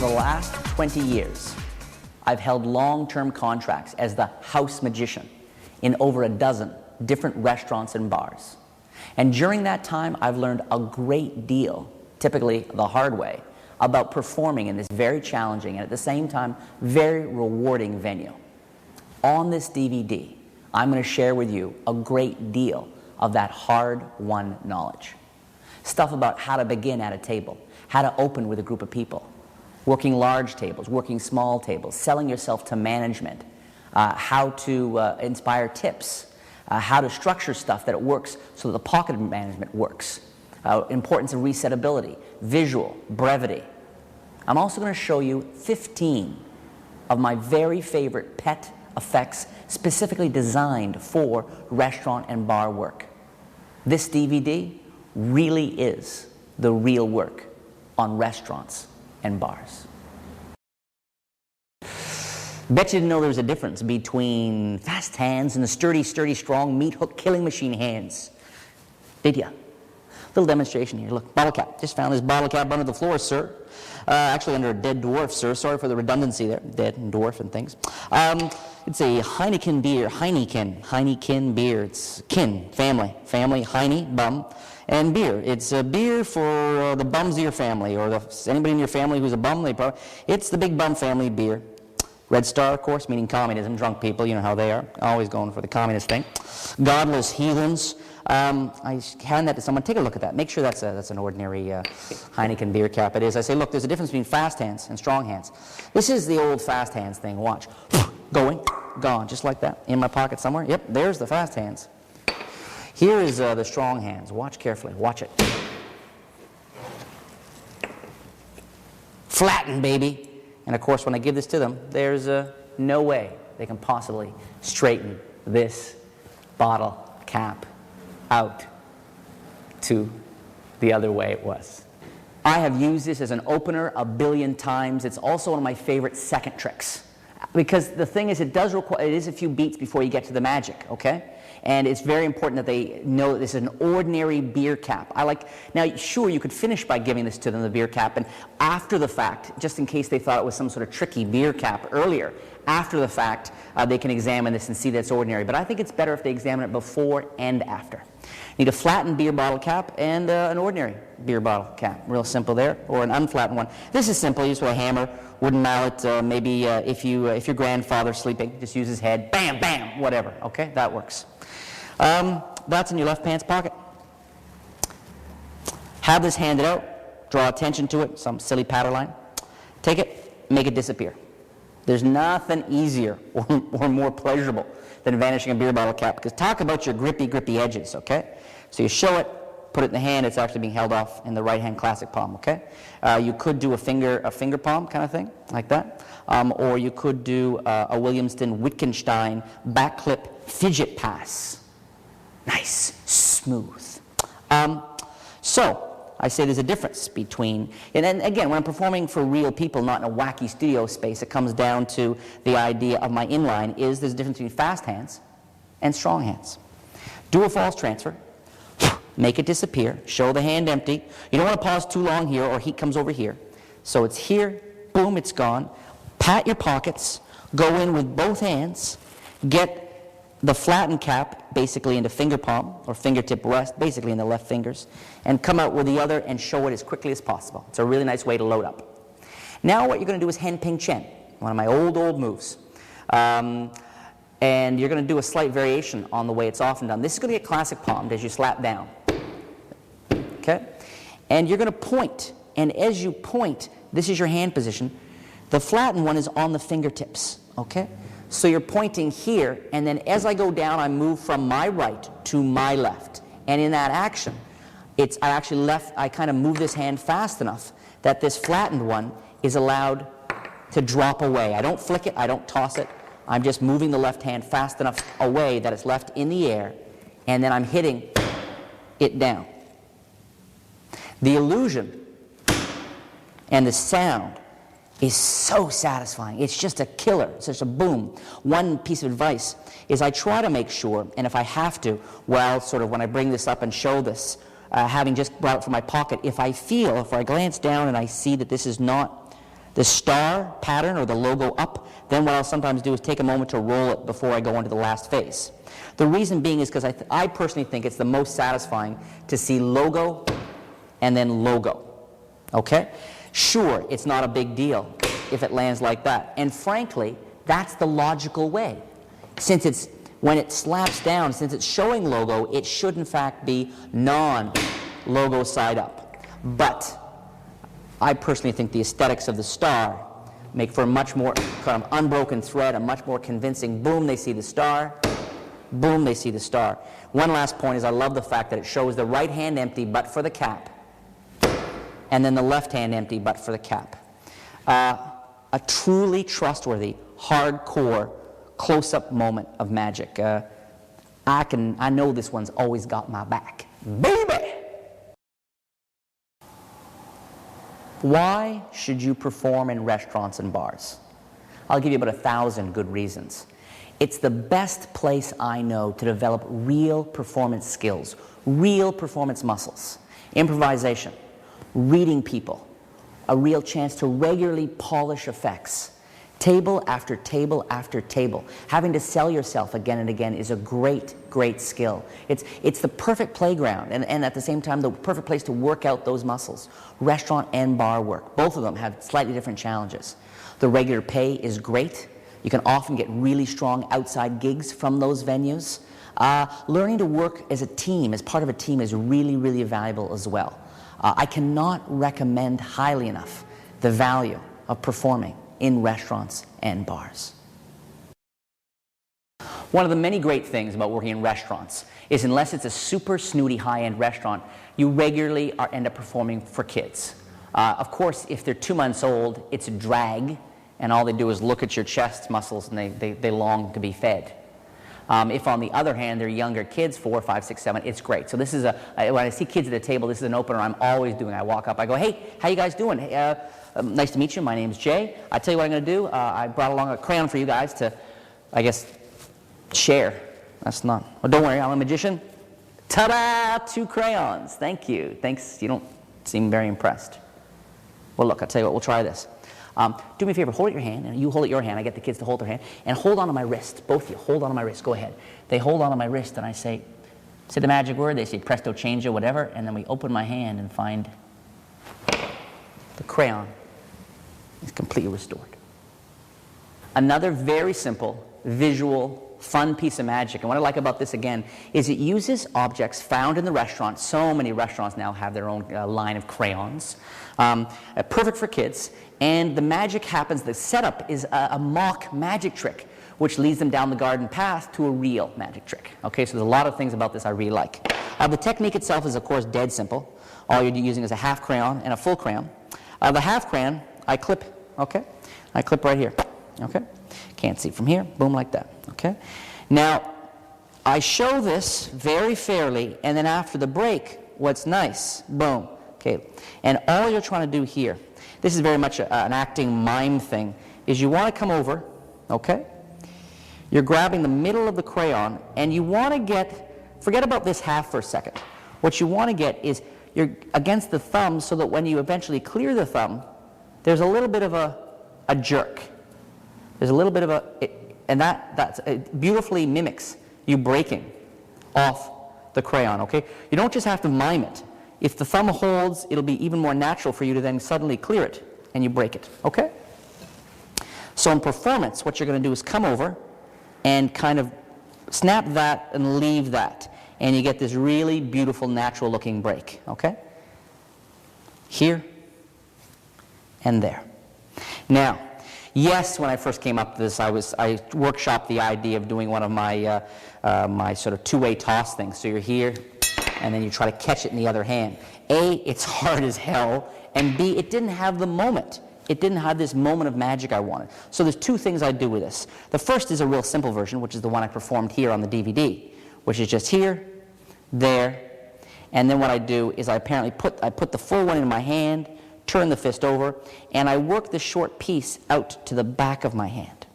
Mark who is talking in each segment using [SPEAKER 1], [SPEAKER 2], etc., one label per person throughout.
[SPEAKER 1] the last 20 years, I've held long-term contracts as the house magician in over a dozen different restaurants and bars. And during that time, I've learned a great deal, typically the hard way, about performing in this very challenging and at the same time very rewarding venue. On this DVD, I'm going to share with you a great deal of that hard-won knowledge. Stuff about how to begin at a table, how to open with a group of people, working large tables, working small tables, selling yourself to management, how to inspire tips, how to structure stuff that it works so that the pocket management works, importance of resetability, visual, brevity. I'm also going to show you 15 of my very favorite pet effects specifically designed for restaurant and bar work. This DVD really is the real work on restaurants and bars. Bet you didn't know there was a difference between fast hands and the sturdy, strong meat hook killing machine hands. Did ya? Little demonstration here. Look, bottle cap. Just found this bottle cap under the floor, sir. Actually under a dead dwarf, sir. Sorry for the redundancy there. Dead and dwarf and things. It's a Heineken beer. Heineken beer. It's kin, family. Heine, bum. And beer. It's a beer for the bums of your family, or anybody in your family who's a bum. It's the big bum family beer. Red Star, of course, meaning communism. Drunk people, you know how they are. Always going for the communist thing. Godless heathens. I hand that to someone. Take a look at that. Make sure that's an ordinary Heineken beer cap. It is. I say, look, there's a difference between fast hands and strong hands. This is the old fast hands thing. Watch. Going, gone, just like that. In my pocket somewhere. Yep, there's the fast hands. Here is the strong hands. Watch carefully. Watch it. Flatten, baby. And of course, when I give this to them, there's no way they can possibly straighten this bottle cap out to the other way it was. I have used this as an opener a billion times. It's also one of my favorite second tricks. Because the thing is, it is a few beats before you get to the magic, okay? And it's very important that they know that this is an ordinary beer cap. Now, sure, you could finish by giving this to them, the beer cap, and after the fact, just in case they thought it was some sort of tricky beer cap earlier, after the fact, they can examine this and see that it's ordinary. But I think it's better if they examine it before and after. Need a flattened beer bottle cap and an ordinary beer bottle cap. Real simple there, or an unflattened one. This is simple. You just with a hammer, wooden mallet, maybe if your grandfather's sleeping, just use his head, bam, bam, whatever, okay? That works. That's in your left pants pocket. Have this handed out, draw attention to it, some silly patter line. Take it, make it disappear. There's nothing easier or more pleasurable than vanishing a beer bottle cap, because talk about your grippy edges, okay? So you show it, put it in the hand, it's actually being held off in the right hand classic palm, okay? You could do a finger palm kind of thing, like that. Or you could do a Williamston-Wittgenstein back clip fidget pass. Nice, smooth. So, I say there's a difference between, and then again, when I'm performing for real people, not in a wacky studio space, it comes down to the idea of my inline is there's a difference between fast hands and strong hands. Do a false transfer, make it disappear, show the hand empty. You don't want to pause too long here or heat comes over here. So it's here, boom, it's gone. Pat your pockets, go in with both hands, get the flattened cap basically into finger palm or fingertip rest, basically in the left fingers, and come out with the other and show it as quickly as possible. It's a really nice way to load up. Now what you're going to do is hen ping chen, one of my old moves. And you're going to do a slight variation on the way it's often done. This is going to get classic palmed as you slap down. Okay? And you're going to point, and as you point, this is your hand position. The flattened one is on the fingertips. Okay? So you're pointing here, and then as I go down, I move from my right to my left. And in that action, I kind of move this hand fast enough that this flattened one is allowed to drop away. I don't flick it, I don't toss it. I'm just moving the left hand fast enough away that it's left in the air, and then I'm hitting it down. The illusion and the sound is so satisfying. It's just a killer. It's just a boom. One piece of advice is I try to make sure, and if I have to, when I bring this up and show this, having just brought it from my pocket, if I glance down and I see that this is not the star pattern or the logo up, then what I'll sometimes do is take a moment to roll it before I go into the last phase. The reason being is because I personally think it's the most satisfying to see logo and then logo. Okay? Sure, it's not a big deal if it lands like that. And frankly, that's the logical way. When it slaps down, since it's showing logo, it should in fact be non-logo side up. But I personally think the aesthetics of the star make for a much more kind of unbroken thread, a much more convincing, boom, they see the star, boom, they see the star. One last point is I love the fact that it shows the right hand empty but for the cap, and then the left hand empty but for the cap. A truly trustworthy, hardcore, close-up moment of magic. I know this one's always got my back. Baby! Why should you perform in restaurants and bars? I'll give you about 1,000 good reasons. It's the best place I know to develop real performance skills, real performance muscles, improvisation, reading people, a real chance to regularly polish effects. Table after table after table. Having to sell yourself again and again is a great, great skill. It's the perfect playground and at the same time the perfect place to work out those muscles. Restaurant and bar work. Both of them have slightly different challenges. The regular pay is great. You can often get really strong outside gigs from those venues. Learning to work as a team, as part of a team, is really, really valuable as well. I cannot recommend highly enough the value of performing in restaurants and bars. One of the many great things about working in restaurants is unless it's a super snooty high-end restaurant, you regularly end up performing for kids. Of course, if they're 2 months old, it's a drag, and all they do is look at your chest muscles and they long to be fed. If on the other hand they're younger kids, 4, 5, 6, 7, it's great. So this is when I see kids at a table, this is an opener I'm always doing. I walk up, I go, hey, how you guys doing? Hey, nice to meet you, my name's Jay. I tell you what I'm going to do, I brought along a crayon for you guys to, I guess, share. That's not, well, don't worry, I'm a magician. Ta-da, 2 crayons, thank you. Thanks, you don't seem very impressed. Well look, I'll tell you what, we'll try this. Do me a favor, hold it your hand, and you hold it your hand, I get the kids to hold their hand, and hold on to my wrist, both of you, hold on to my wrist, go ahead. They hold on to my wrist, and I say the magic word, they say presto change or whatever, and then we open my hand and find the crayon is completely restored. Another very simple, visual, fun piece of magic, and what I like about this again is it uses objects found in the restaurant. So many restaurants now have their own line of crayons. Perfect for kids, and the magic happens, the setup is a mock magic trick which leads them down the garden path to a real magic trick. Okay, so there's a lot of things about this I really like. The technique itself is of course dead simple. All you're using is a half crayon and a full crayon. The half crayon I clip, okay? I clip right here, okay? Can't see from here, boom, like that, okay? Now, I show this very fairly, and then after the break, what's nice, boom, okay? And all you're trying to do here, this is very much an acting mime thing, is you want to come over, okay? You're grabbing the middle of the crayon, and you want to get, forget about this half for a second. What you want to get is you're against the thumb so that when you eventually clear the thumb, there's a little bit of a jerk. There's a little bit of and that beautifully mimics you breaking off the crayon, okay? You don't just have to mime it. If the thumb holds, it'll be even more natural for you to then suddenly clear it and you break it, okay? So in performance, what you're going to do is come over and kind of snap that and leave that, and you get this really beautiful, natural looking break, okay? Here and there. Now, yes, when I first came up to this, I workshopped the idea of doing one of my my sort of two-way toss things. So you're here, and then you try to catch it in the other hand. A, it's hard as hell, and B, it didn't have the moment. It didn't have this moment of magic I wanted. So there's 2 things I do with this. The first is a real simple version, which is the one I performed here on the DVD, which is just here, there, and then what I do is I put the full one in my hand, turn the fist over, and I work the short piece out to the back of my hand.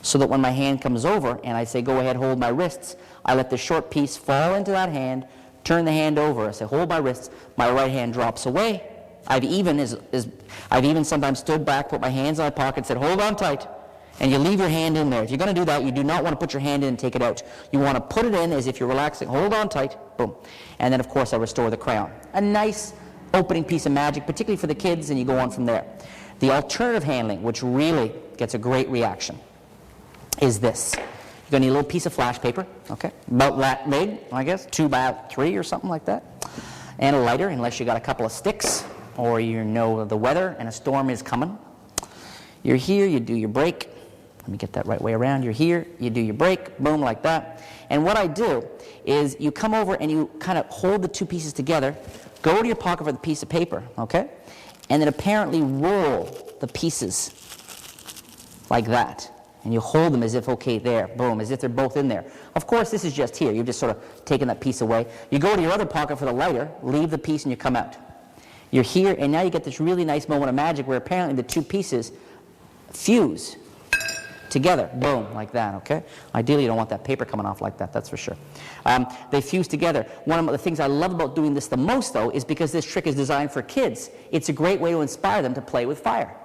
[SPEAKER 1] So that when my hand comes over and I say, go ahead, hold my wrists, I let the short piece fall into that hand, turn the hand over, I say, hold my wrists, my right hand drops away, I've even sometimes stood back, put my hands in my pocket, said, hold on tight, and you leave your hand in there. If you're going to do that, you do not want to put your hand in and take it out. You want to put it in as if you're relaxing. Hold on tight, boom. And then, of course, I restore the crayon. A nice opening piece of magic, particularly for the kids, and you go on from there. The alternative handling, which really gets a great reaction, is this. You're going to need a little piece of flash paper, okay, about that big, I guess, 2 by 3 or something like that, and a lighter, unless you got a couple of sticks, or you know the weather and a storm is coming. You're here, you do your break. Let me get that right way around. You're here, you do your break, boom, like that. And what I do is you come over and you kind of hold the 2 pieces together, go to your pocket for the piece of paper, okay, and then apparently roll the pieces like that. And you hold them as if, okay, there, boom, as if they're both in there. Of course, this is just here. You're just sort of taking that piece away. You go to your other pocket for the lighter, leave the piece, and you come out. You're here, and now you get this really nice moment of magic where apparently the 2 pieces fuse together, boom, like that, okay? Ideally, you don't want that paper coming off like that, that's for sure. They fuse together. One of the things I love about doing this the most, though, is because this trick is designed for kids. It's a great way to inspire them to play with fire.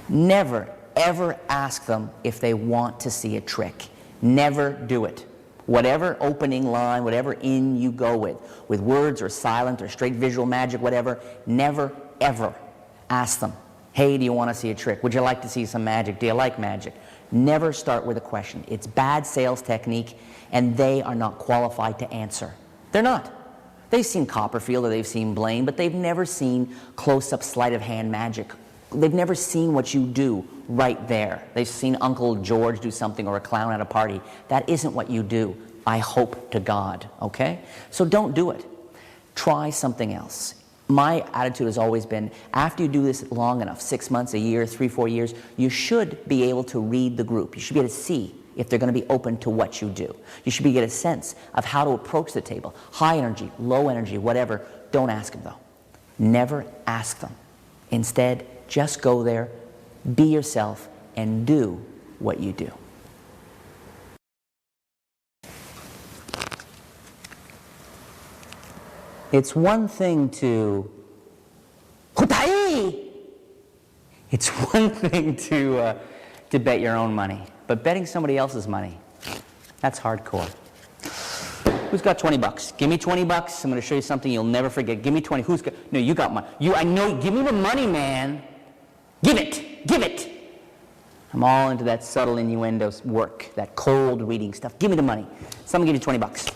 [SPEAKER 1] Never, ever ask them if they want to see a trick. Never do it. Whatever opening line, whatever in you go with words or silent or straight visual magic, whatever, never, ever ask them, hey, do you want to see a trick? Would you like to see some magic? Do you like magic? Never start with a question. It's bad sales technique, and they are not qualified to answer. They're not. They've seen Copperfield or they've seen Blaine, but they've never seen close-up sleight of hand magic. They've never seen what you do right there. They've seen Uncle George do something or a clown at a party. That isn't what you do, I hope to God, okay? So don't do it. Try something else. My attitude has always been, after you do this long enough, 6 months, a year, 3, 4 years, you should be able to read the group. You should be able to see if they're going to be open to what you do. You should be able to get a sense of how to approach the table. High energy, low energy, whatever. Don't ask them, though. Never ask them. Instead, just go there, be yourself, and do what you do. It's one thing to bet your own money, but betting somebody else's money, that's hardcore. Who's got 20 bucks? Give me 20 bucks. I'm going to show you something you'll never forget. Give me 20. Who's got? No, you got money. I know. Give me the money, man. Give it. Give it. I'm all into that subtle innuendo work, that cold reading stuff. Give me the money. Someone give you 20 bucks.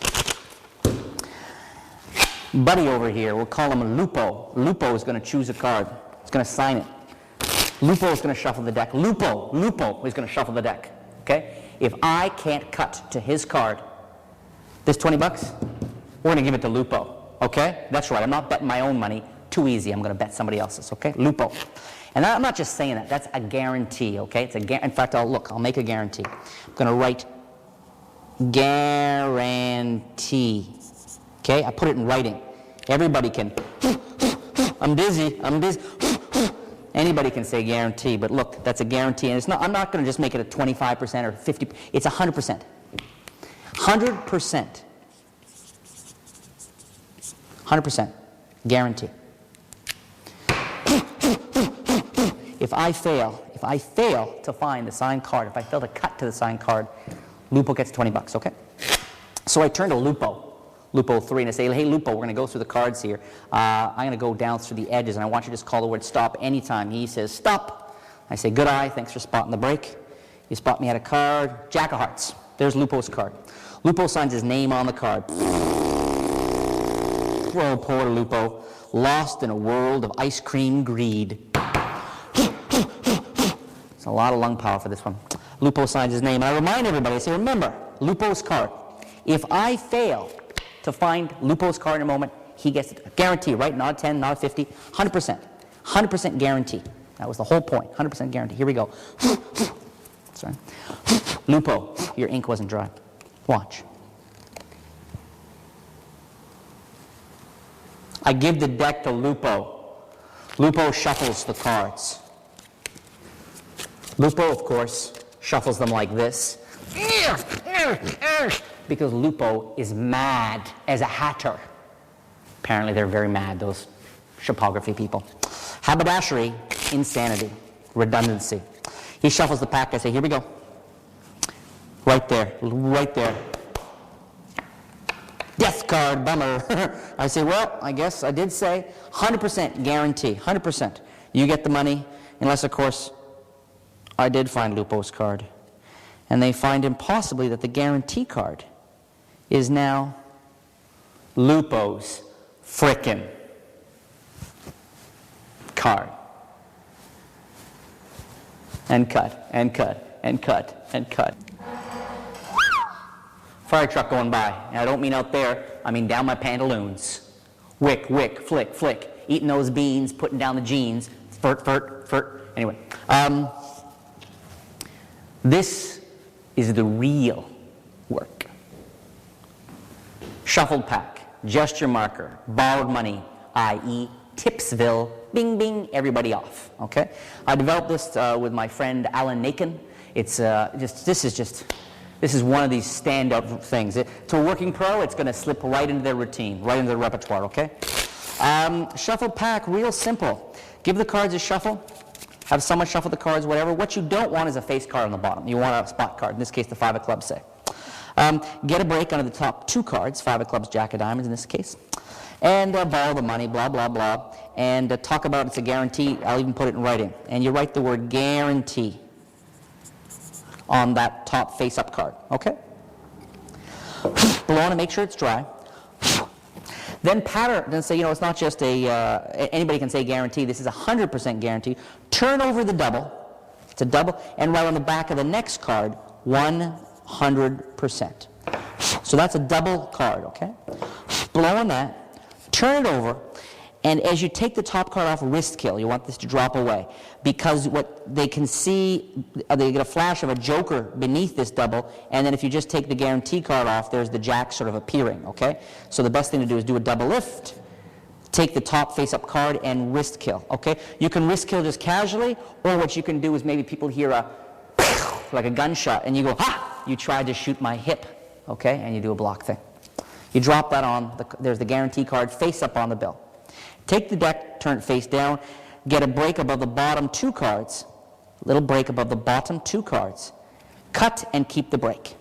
[SPEAKER 1] Buddy over here, we'll call him Lupo. Lupo is going to choose a card. He's going to sign it. Lupo is going to shuffle the deck. Lupo is going to shuffle the deck. Okay? If I can't cut to his card, this 20 bucks, we're going to give it to Lupo. Okay? That's right. I'm not betting my own money. Too easy. I'm going to bet somebody else's. Okay? Lupo. And I'm not just saying that. That's a guarantee. Okay? It's in fact, I'll make a guarantee. I'm going to write guarantee. Okay? I put it in writing. Everybody can. I'm dizzy. Anybody can say guarantee, but look, that's a guarantee. And I'm not going to just make it a 25% or 50%. It's 100%. 100%. 100%. Guarantee. If I fail to find the signed card, if I fail to cut to the signed card, Lupo gets 20 bucks, okay? So I turn to Lupo 3, and I say, hey, Lupo, we're going to go through the cards here. I'm going to go down through the edges, and I want you to just call the word stop anytime. He says, stop. I say, good eye, thanks for spotting the break. You spot me at a card. Jack of Hearts. There's Lupo's card. Lupo signs his name on the card. Oh, poor Lupo, lost in a world of ice cream greed. It's a lot of lung power for this one. Lupo signs his name, and I remind everybody, I say, remember, Lupo's card. If I fail to find Lupo's card in a moment, he gets it. Guarantee, right? Not a 10, not a 50, 100%. 100% guarantee. That was the whole point. 100% guarantee. Here we go. Sorry. Lupo, your ink wasn't dry. Watch. I give the deck to Lupo. Lupo shuffles the cards. Lupo, of course, shuffles them like this. Because Lupo is mad as a hatter. Apparently they're very mad, those shopography people. Haberdashery, insanity, redundancy. He shuffles the pack. I say, here we go. Right there, right there. Death card, bummer. I say, well, I guess I did say 100% guarantee, 100%. You get the money, unless, of course, I did find Lupo's card. And they find impossibly that the guarantee card is now Lupo's frickin' card. And cut, and cut, and cut, and cut. Fire truck going by. And I don't mean out there, I mean down my pantaloons. Wick, wick, flick, flick. Eating those beans, putting down the jeans. Furt, furt, furt. Anyway. This is the real work. Shuffled pack, gesture marker, borrowed money, i.e. Tipsville, bing, bing, everybody off, okay? I developed this with my friend Alan Nakin. It's this is one of these standout things. To a working pro, it's going to slip right into their routine, right into their repertoire, okay? Shuffled pack, real simple. Give the cards a shuffle. Have someone shuffle the cards, whatever. What you don't want is a face card on the bottom. You want a spot card, in this case the 5 of clubs, say. Get a break under the top 2 cards, 5 of clubs, Jack of diamonds in this case. And borrow the money, blah, blah, blah. And talk about it's a guarantee. I'll even put it in writing. And you write the word guarantee on that top face-up card, okay? Blow on and make sure it's dry. Then pattern, then say, you know, it's not just anybody can say guarantee. This is 100% guarantee. Turn over the double. It's a double. And write on the back of the next card, 100%. So that's a double card, okay? Blow on that. Turn it over. And as you take the top card off, wrist kill. You want this to drop away. Because what they can see, they get a flash of a joker beneath this double, and then if you just take the guarantee card off, there's the jack sort of appearing, okay? So the best thing to do is do a double lift, take the top face-up card, and wrist kill, okay? You can wrist kill just casually, or what you can do is maybe people hear a like a gunshot, and you go, ha! You tried to shoot my hip, okay? And you do a block thing. You drop that on, there's the guarantee card face up on the bill. Take the deck, turn it face down, get a break above the bottom 2 cards, little break above the bottom 2 cards. Cut and keep the break.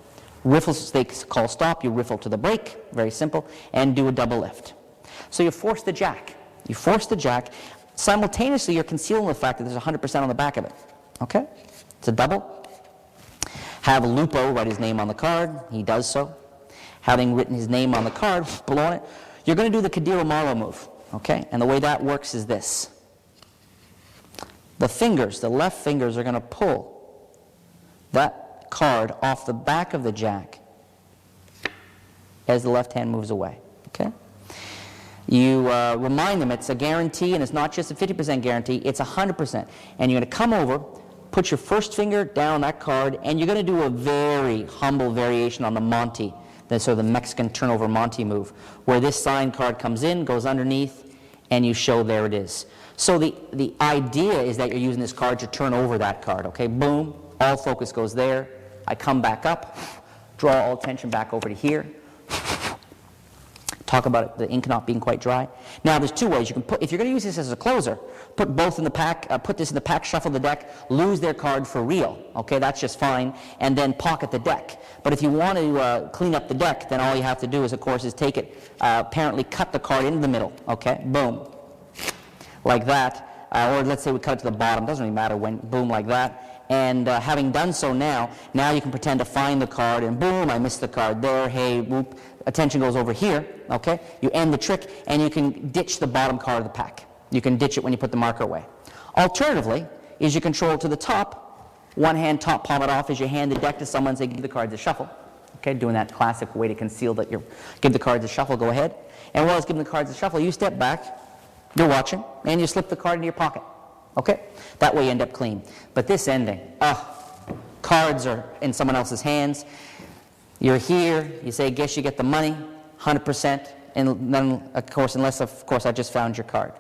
[SPEAKER 1] Riffles, they call stop, you riffle to the break, very simple, and do a double lift. So you force the jack. You force the jack. Simultaneously, you're concealing the fact that there's 100% on the back of it. Okay? It's a double. Have Lupo write his name on the card. He does so. Having written his name on the card, blow on it. You're going to do the Kadiro Marlowe move. Okay? And the way that works is this. The fingers, the left fingers, are going to pull that card off the back of the jack as the left hand moves away. Okay? You remind them it's a guarantee, and it's not just a 50% guarantee, it's 100%. And you're going to come over, put your first finger down on that card, and you're going to do a very humble variation on the Monty, the sort of the Mexican turnover Monty move, where this sign card comes in, goes underneath, and you show there it is. So the idea is that you're using this card to turn over that card, okay? Boom, all focus goes there. I come back up, draw all attention back over to here. Talk about it, the ink not being quite dry. Now there's 2 ways you can put, if you're going to use this as a closer, put both in the pack, put this in the pack, shuffle the deck, lose their card for real, okay, that's just fine, and then pocket the deck. But if you want to clean up the deck, then all you have to do is, of course, is take it, apparently cut the card into the middle, okay, boom, like that, or let's say we cut it to the bottom, doesn't really matter when, boom, like that. And having done so now you can pretend to find the card, and boom, I missed the card there, hey, whoop, attention goes over here, okay? You end the trick, and you can ditch the bottom card of the pack. You can ditch it when you put the marker away. Alternatively, is you control it to the top, one hand top, palm it off as you hand the deck to someone and say, give the cards a shuffle. Okay, doing that classic way to conceal that you're, give the cards a shuffle, go ahead. And while it's giving the cards a shuffle, you step back, you're watching, and you slip the card into your pocket. Okay? That way you end up clean. But this ending, cards are in someone else's hands. You're here, you say, guess you get the money, 100%, and then, of course, unless, of course, I just found your card.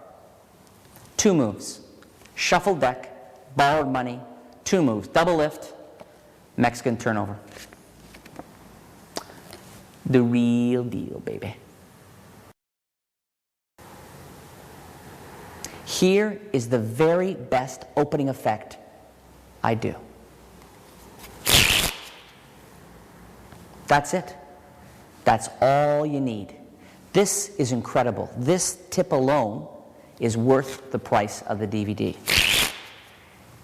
[SPEAKER 1] 2 moves. Shuffle deck, borrowed money, 2 moves. Double lift, Mexican turnover. The real deal, baby. Here is the very best opening effect I do. That's it. That's all you need. This is incredible. This tip alone is worth the price of the DVD.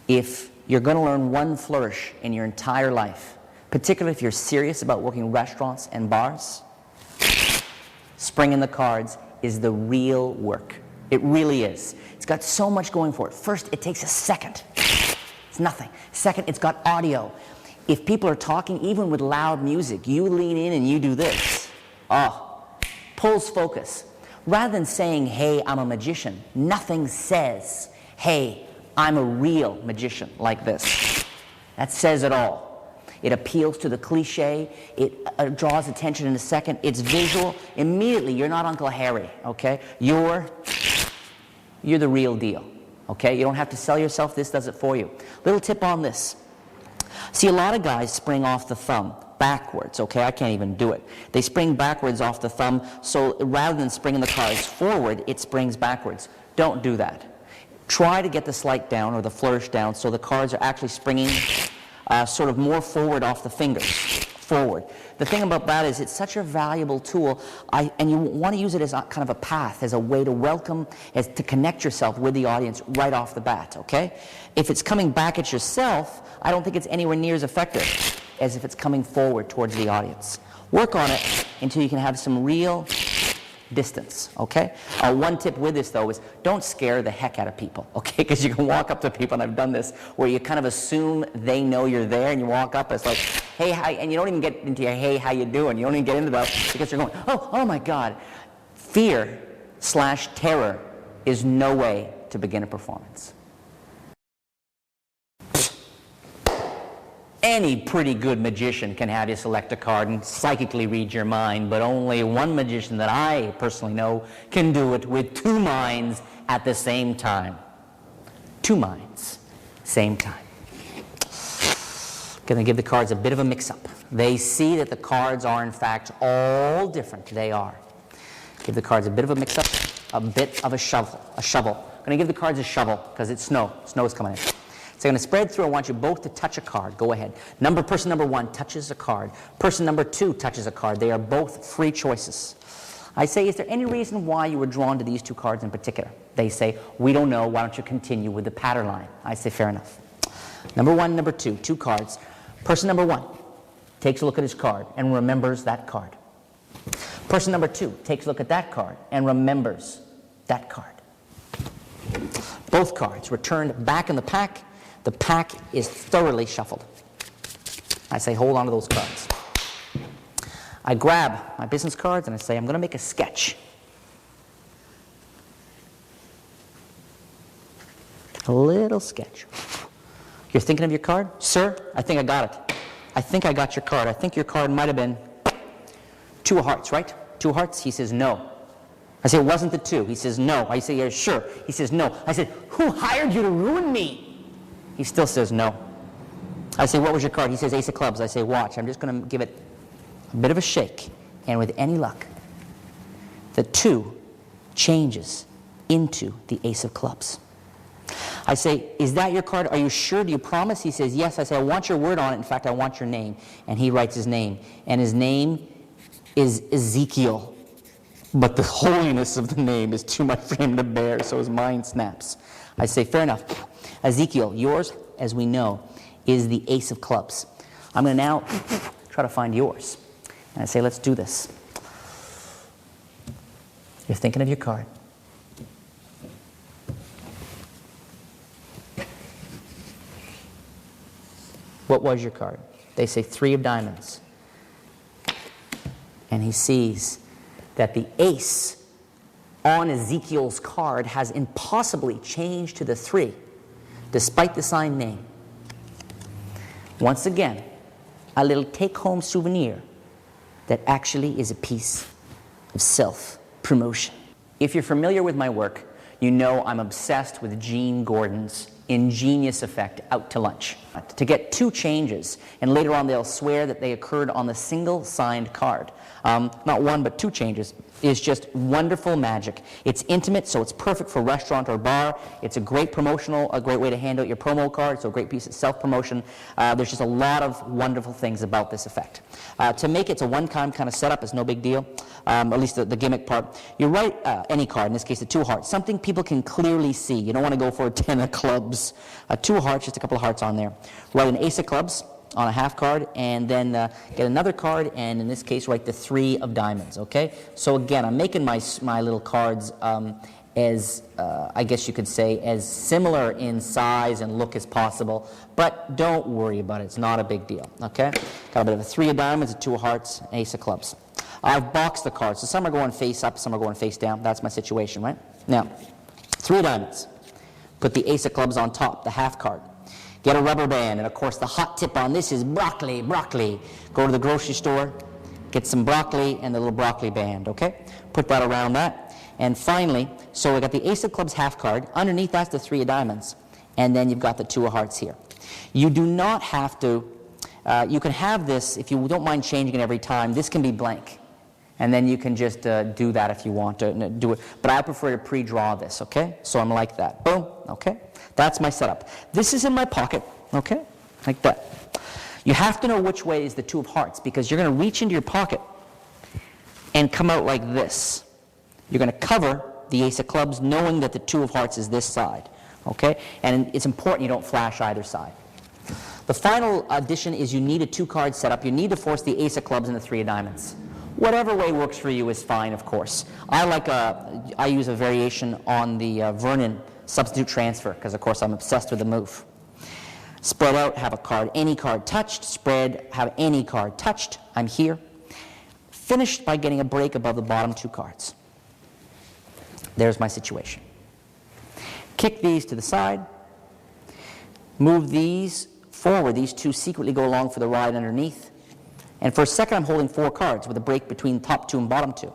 [SPEAKER 1] If you're going to learn one flourish in your entire life, particularly if you're serious about working in restaurants and bars, spring in the cards is the real work. It really is. It's got so much going for it. First, it takes a second. It's nothing. Second, it's got audio. If people are talking, even with loud music, you lean in and you do this. Oh, pulls focus. Rather than saying, hey, I'm a magician, nothing says, hey, I'm a real magician like this. That says it all. It appeals to the cliche. It draws attention in a second. It's visual. Immediately, you're not Uncle Harry, okay? You're the real deal, okay? You don't have to sell yourself. This does it for you. Little tip on this. See, a lot of guys spring off the thumb backwards, okay? I can't even do it. They spring backwards off the thumb, so rather than springing the cards forward, it springs backwards. Don't do that. Try to get the sleight down or the flourish down so the cards are actually springing sort of more forward off the fingers, forward. The thing about that is it's such a valuable tool, and you want to use it as a, kind of a path, as a way to welcome, as to connect yourself with the audience right off the bat, okay? If it's coming back at yourself, I don't think it's anywhere near as effective as if it's coming forward towards the audience. Work on it until you can have some real distance, okay? One tip with this, though, is don't scare the heck out of people, okay? Because you can walk up to people, and I've done this, where you kind of assume they know you're there, and you walk up, it's like, hey, hi, and you don't even get into your, hey, how you doing? You don't even get into that because you're going, oh my God. Fear/terror is no way to begin a performance. Any pretty good magician can have you select a card and psychically read your mind, but only one magician that I personally know can do it with two minds at the same time. Two minds, same time. Going to give the cards a bit of a mix-up. They see that the cards are, in fact, all different. They are. Give the cards a bit of a mix-up, a bit of a shovel. I'm going to give the cards a shovel because it's snow. Snow's coming in. So I'm going to spread through. I want you both to touch a card. Go ahead. Person number one touches a card. Person number two touches a card. They are both free choices. I say, is there any reason why you were drawn to these two cards in particular? They say, we don't know. Why don't you continue with the pattern line? I say, fair enough. Number one, number two, two cards. Person number one takes a look at his card and remembers that card. Person number two takes a look at that card and remembers that card. Both cards returned back in the pack. The pack is thoroughly shuffled. I say, hold on to those cards. I grab my business cards and I say, I'm going to make a sketch. A little sketch. You're thinking of your card? Sir, I think I got it. I think I got your card. I think your card might have been two of hearts, right? Two of hearts? He says, no. I say, it wasn't the two. He says, no. I say, yeah, sure. He says, no. I said, who hired you to ruin me? He still says no. I say, what was your card? He says, ace of clubs. I say, watch. I'm just going to give it a bit of a shake. And with any luck, the two changes into the ace of clubs. I say, is that your card? Are you sure? Do you promise? He says, yes. I say, I want your word on it. In fact, I want your name. And he writes his name. And his name is Ezekiel. But the holiness of the name is too much for him to bear, so his mind snaps. I say, fair enough. Ezekiel, yours, as we know, is the ace of clubs. I'm going to now try to find yours. And I say, let's do this. You're thinking of your card. What was your card? They say three of diamonds. And he sees that the ace on Ezekiel's card has impossibly changed to the three, despite the signed name. Once again, a little take-home souvenir that actually is a piece of self-promotion. If you're familiar with my work, you know I'm obsessed with Gene Gordon's ingenious effect out to lunch. To get 2 changes, and later on they'll swear that they occurred on the single signed card. Not 1, but 2 changes is just wonderful magic. It's intimate, so it's perfect for restaurant or bar. It's a great a great way to hand out your promo card, so a great piece of self-promotion. There's just a lot of wonderful things about this effect. To make it's a one-time kind of setup, it's no big deal, at least the gimmick part. You write any card, in this case the 2 hearts, something people can clearly see. You don't want to go for a 10 of clubs. 2 hearts, just a couple of hearts on there. Write an ace of clubs on a half card, and then get another card, and in this case write the 3 of diamonds, okay? So again, I'm making my little cards as, I guess you could say, as similar in size and look as possible, but don't worry about it, it's not a big deal, okay? Got a bit of a 3 of diamonds, a 2 of hearts, an ace of clubs. I've boxed the cards, so some are going face up, some are going face down. That's my situation, right? Now, 3 of diamonds. Put the ace of clubs on top, the half card. Get a rubber band, and of course the hot tip on this is broccoli. Go to the grocery store, get some broccoli and the little broccoli band, okay? Put that around that. And finally, so we got the ace of clubs half card. Underneath that's the 3 of diamonds. And then you've got the 2 of hearts here. You do not have to, you can have this, if you don't mind changing it every time, this can be blank. And then you can just do that if you want to do it. But I prefer to pre-draw this, okay? So I'm like that. Boom, okay? That's my setup. This is in my pocket, okay? Like that. You have to know which way is the 2 of hearts, because you're going to reach into your pocket and come out like this. You're going to cover the ace of clubs knowing that the 2 of hearts is this side, okay? And it's important you don't flash either side. The final addition is you need a 2-card setup. You need to force the ace of clubs and the 3 of diamonds. Whatever way works for you is fine, of course. I use a variation on the Vernon substitute transfer, because of course I'm obsessed with the move. Spread out, have a card, any card touched. Spread, have any card touched. I'm here. Finished by getting a break above the bottom 2 cards. There's my situation. Kick these to the side. Move these forward. These 2 secretly go along for the ride underneath. And for a second, I'm holding 4 cards with a break between top 2 and bottom 2.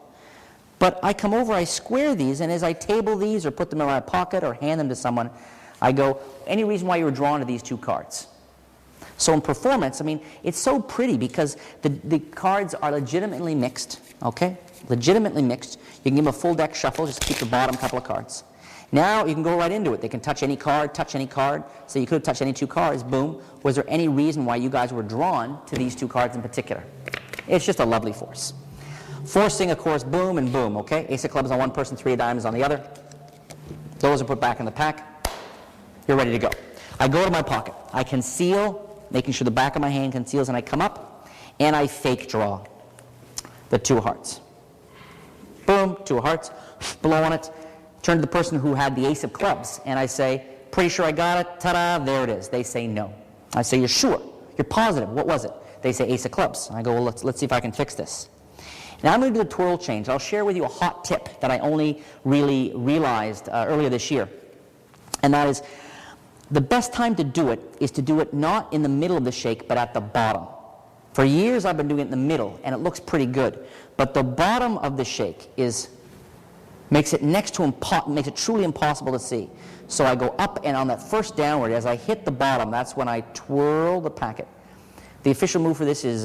[SPEAKER 1] But I come over, I square these, and as I table these or put them in my pocket or hand them to someone, I go, any reason why you were drawn to these 2 cards? So in performance, I mean, it's so pretty because the cards are legitimately mixed, okay? Legitimately mixed. You can give them a full deck shuffle, just keep the bottom couple of cards. Now you can go right into it. They can touch any card, So you could have touched any 2 cards, boom. Was there any reason why you guys were drawn to these 2 cards in particular? It's just a lovely force. Forcing, of course, boom and boom, okay? Ace of clubs on one person, 3 of diamonds on the other. Those are put back in the pack. You're ready to go. I go to my pocket. I conceal, making sure the back of my hand conceals, and I come up, and I fake draw the 2 of hearts. Boom, 2 of hearts, blow on it. Turn to the person who had the ace of clubs, and I say, pretty sure I got it, ta-da, there it is. They say no. I say, you're sure? You're positive? What was it? They say ace of clubs. I go, well, let's see if I can fix this. Now I'm going to do a twirl change. I'll share with you a hot tip that I only really realized earlier this year, and that is the best time to do it is to do it not in the middle of the shake, but at the bottom. For years I've been doing it in the middle, and it looks pretty good, but the bottom of the shake makes it makes it truly impossible to see. So I go up, and on that first downward, as I hit the bottom, that's when I twirl the packet. The official move for this is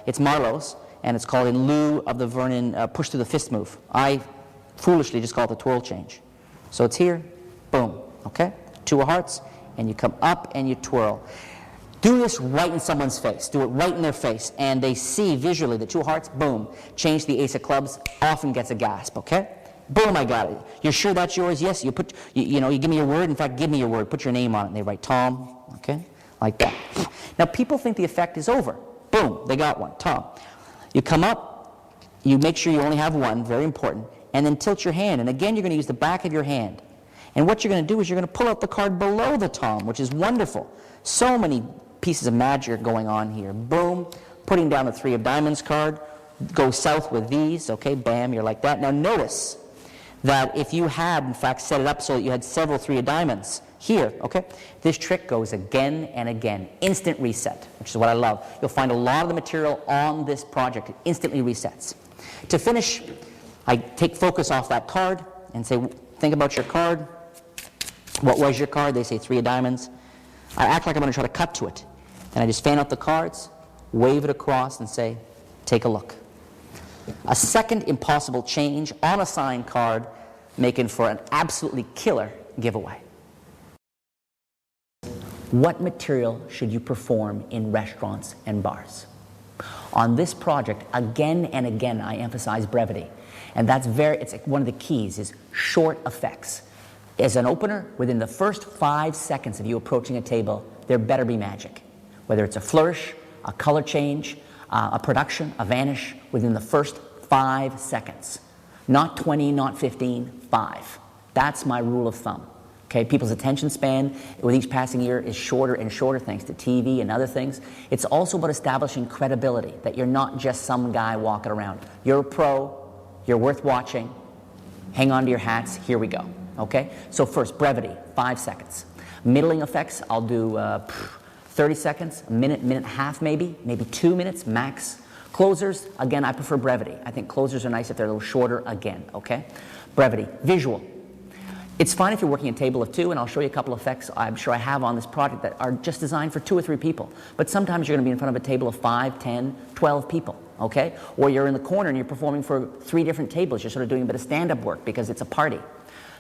[SPEAKER 1] it's Marlowe's, and it's called in lieu of the Vernon push to the fist move. I foolishly just call it the twirl change. So it's here, boom, okay? 2 of hearts, and you come up and you twirl. Do this right in someone's face. Do it right in their face, and they see visually the 2 of hearts, boom. Change the ace of clubs, often gets a gasp, okay? Boom, I got it. You're sure that's yours? Yes, you give me your word. In fact, give me your word. Put your name on it. And they write Tom, okay? Like that. Now, people think the effect is over. Boom, they got one, Tom. You come up, you make sure you only have 1, very important, and then tilt your hand. And again, you're going to use the back of your hand. And what you're going to do is you're going to pull out the card below the Tom, which is wonderful. So many pieces of magic are going on here. Boom, putting down the 3 of diamonds card. Go south with these, okay, bam, you're like that. Now notice that if you had, in fact, set it up so that you had several 3 of diamonds here, okay, this trick goes again and again. Instant reset, which is what I love. You'll find a lot of the material on this project. It instantly resets. To finish, I take focus off that card and say, think about your card. What was your card? They say 3 of diamonds. I act like I'm going to try to cut to it. And I just fan out the cards, wave it across, and say, take a look. A second impossible change on a signed card, making for an absolutely killer giveaway. What material should you perform in restaurants and bars? On this project, again and again, I emphasize brevity. And it's one of the keys is short effects. As an opener, within the first 5 seconds of you approaching a table, there better be magic. Whether it's a flourish, a color change, a production, a vanish, within the first 5 seconds. Not 20, not 15, 5. That's my rule of thumb. Okay, people's attention span with each passing year is shorter and shorter thanks to TV and other things. It's also about establishing credibility, that you're not just some guy walking around. You're a pro, you're worth watching, hang on to your hats, here we go. Okay, so first, brevity, 5 seconds. Middling effects, I'll do 30 seconds, a minute, minute and a half maybe 2 minutes max. Closers, again, I prefer brevity. I think closers are nice if they're a little shorter again, okay? Brevity. Visual. It's fine if you're working a table of 2, and I'll show you a couple of effects I'm sure I have on this project that are just designed for 2 or 3 people. But sometimes you're going to be in front of a table of 5, 10, 12 people, okay? Or you're in the corner and you're performing for 3 different tables. You're sort of doing a bit of stand-up work because it's a party.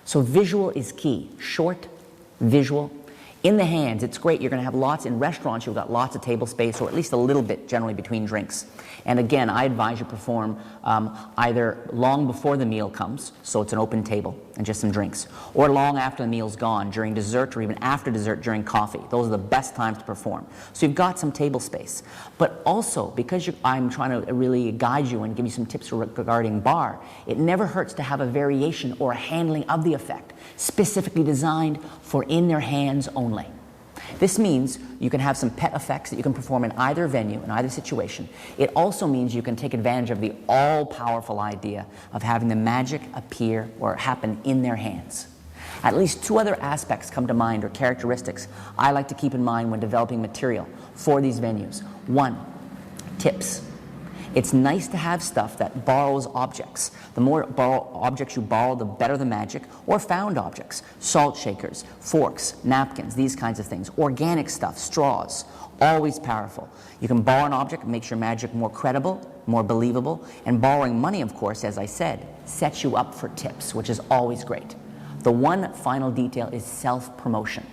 [SPEAKER 1] So visual is key. Short, visual. In the hands, it's great. You're going to have lots in restaurants. You've got lots of table space, or at least a little bit generally between drinks. And again, I advise you perform either long before the meal comes, so it's an open table and just some drinks, or long after the meal's gone, during dessert, or even after dessert during coffee. Those are the best times to perform. So you've got some table space. But also, because I'm trying to really guide you and give you some tips regarding bar, it never hurts to have a variation or a handling of the effect, specifically designed for in their hands only. This means you can have some pet effects that you can perform in either venue, in either situation. It also means you can take advantage of the all-powerful idea of having the magic appear or happen in their hands. At least 2 other aspects come to mind, or characteristics I like to keep in mind when developing material for these venues. 1, tips. It's nice to have stuff that borrows objects. The more objects you borrow, the better the magic, or found objects. Salt shakers, forks, napkins, these kinds of things. Organic stuff, straws, always powerful. You can borrow an object, it makes your magic more credible, more believable, and borrowing money, of course, as I said, sets you up for tips, which is always great. The one final detail is self-promotion.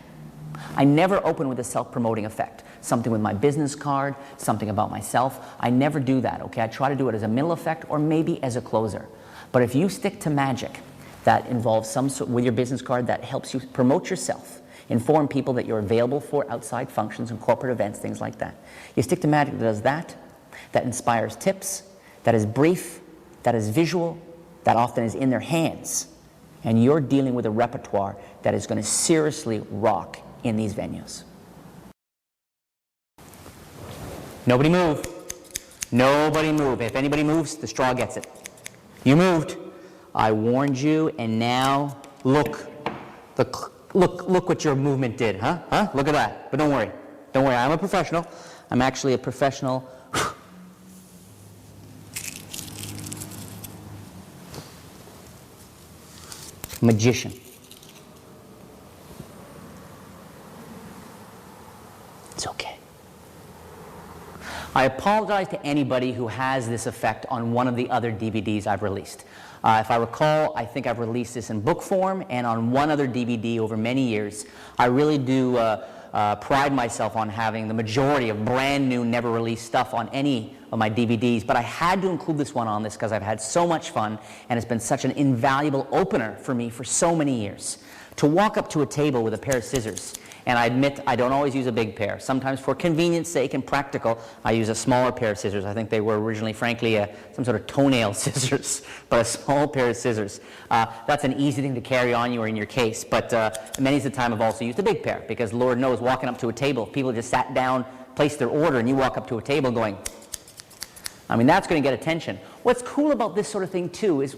[SPEAKER 1] I never open with a self-promoting effect. Something with my business card, something about myself. I never do that, okay? I try to do it as a middle effect or maybe as a closer. But if you stick to magic that involves some sort with your business card that helps you promote yourself, inform people that you're available for outside functions and corporate events, things like that. You stick to magic that does that, that inspires tips, that is brief, that is visual, that often is in their hands. And you're dealing with a repertoire that is going to seriously rock in these venues. Nobody move. Nobody move. If anybody moves, the straw gets it. You moved. I warned you, and now look. Look what your movement did, huh? Look at that. But don't worry. Don't worry. I'm a professional. I'm actually a professional magician. It's okay. I apologize to anybody who has this effect on one of the other DVDs I've released. If I recall, I think I've released this in book form and on one other DVD over many years. I really do pride myself on having the majority of brand new, never released stuff on any of my DVDs, but I had to include this one on this because I've had so much fun and it's been such an invaluable opener for me for so many years. To walk up to a table with a pair of scissors, and I admit I don't always use a big pair. Sometimes for convenience sake and practical, I use a smaller pair of scissors. I think they were originally, frankly, some sort of toenail scissors, but a small pair of scissors. That's an easy thing to carry on you or in your case, but many of the time I've also used a big pair because Lord knows walking up to a table, people just sat down, placed their order, and you walk up to a table going, I mean, that's going to get attention. What's cool about this sort of thing, too, is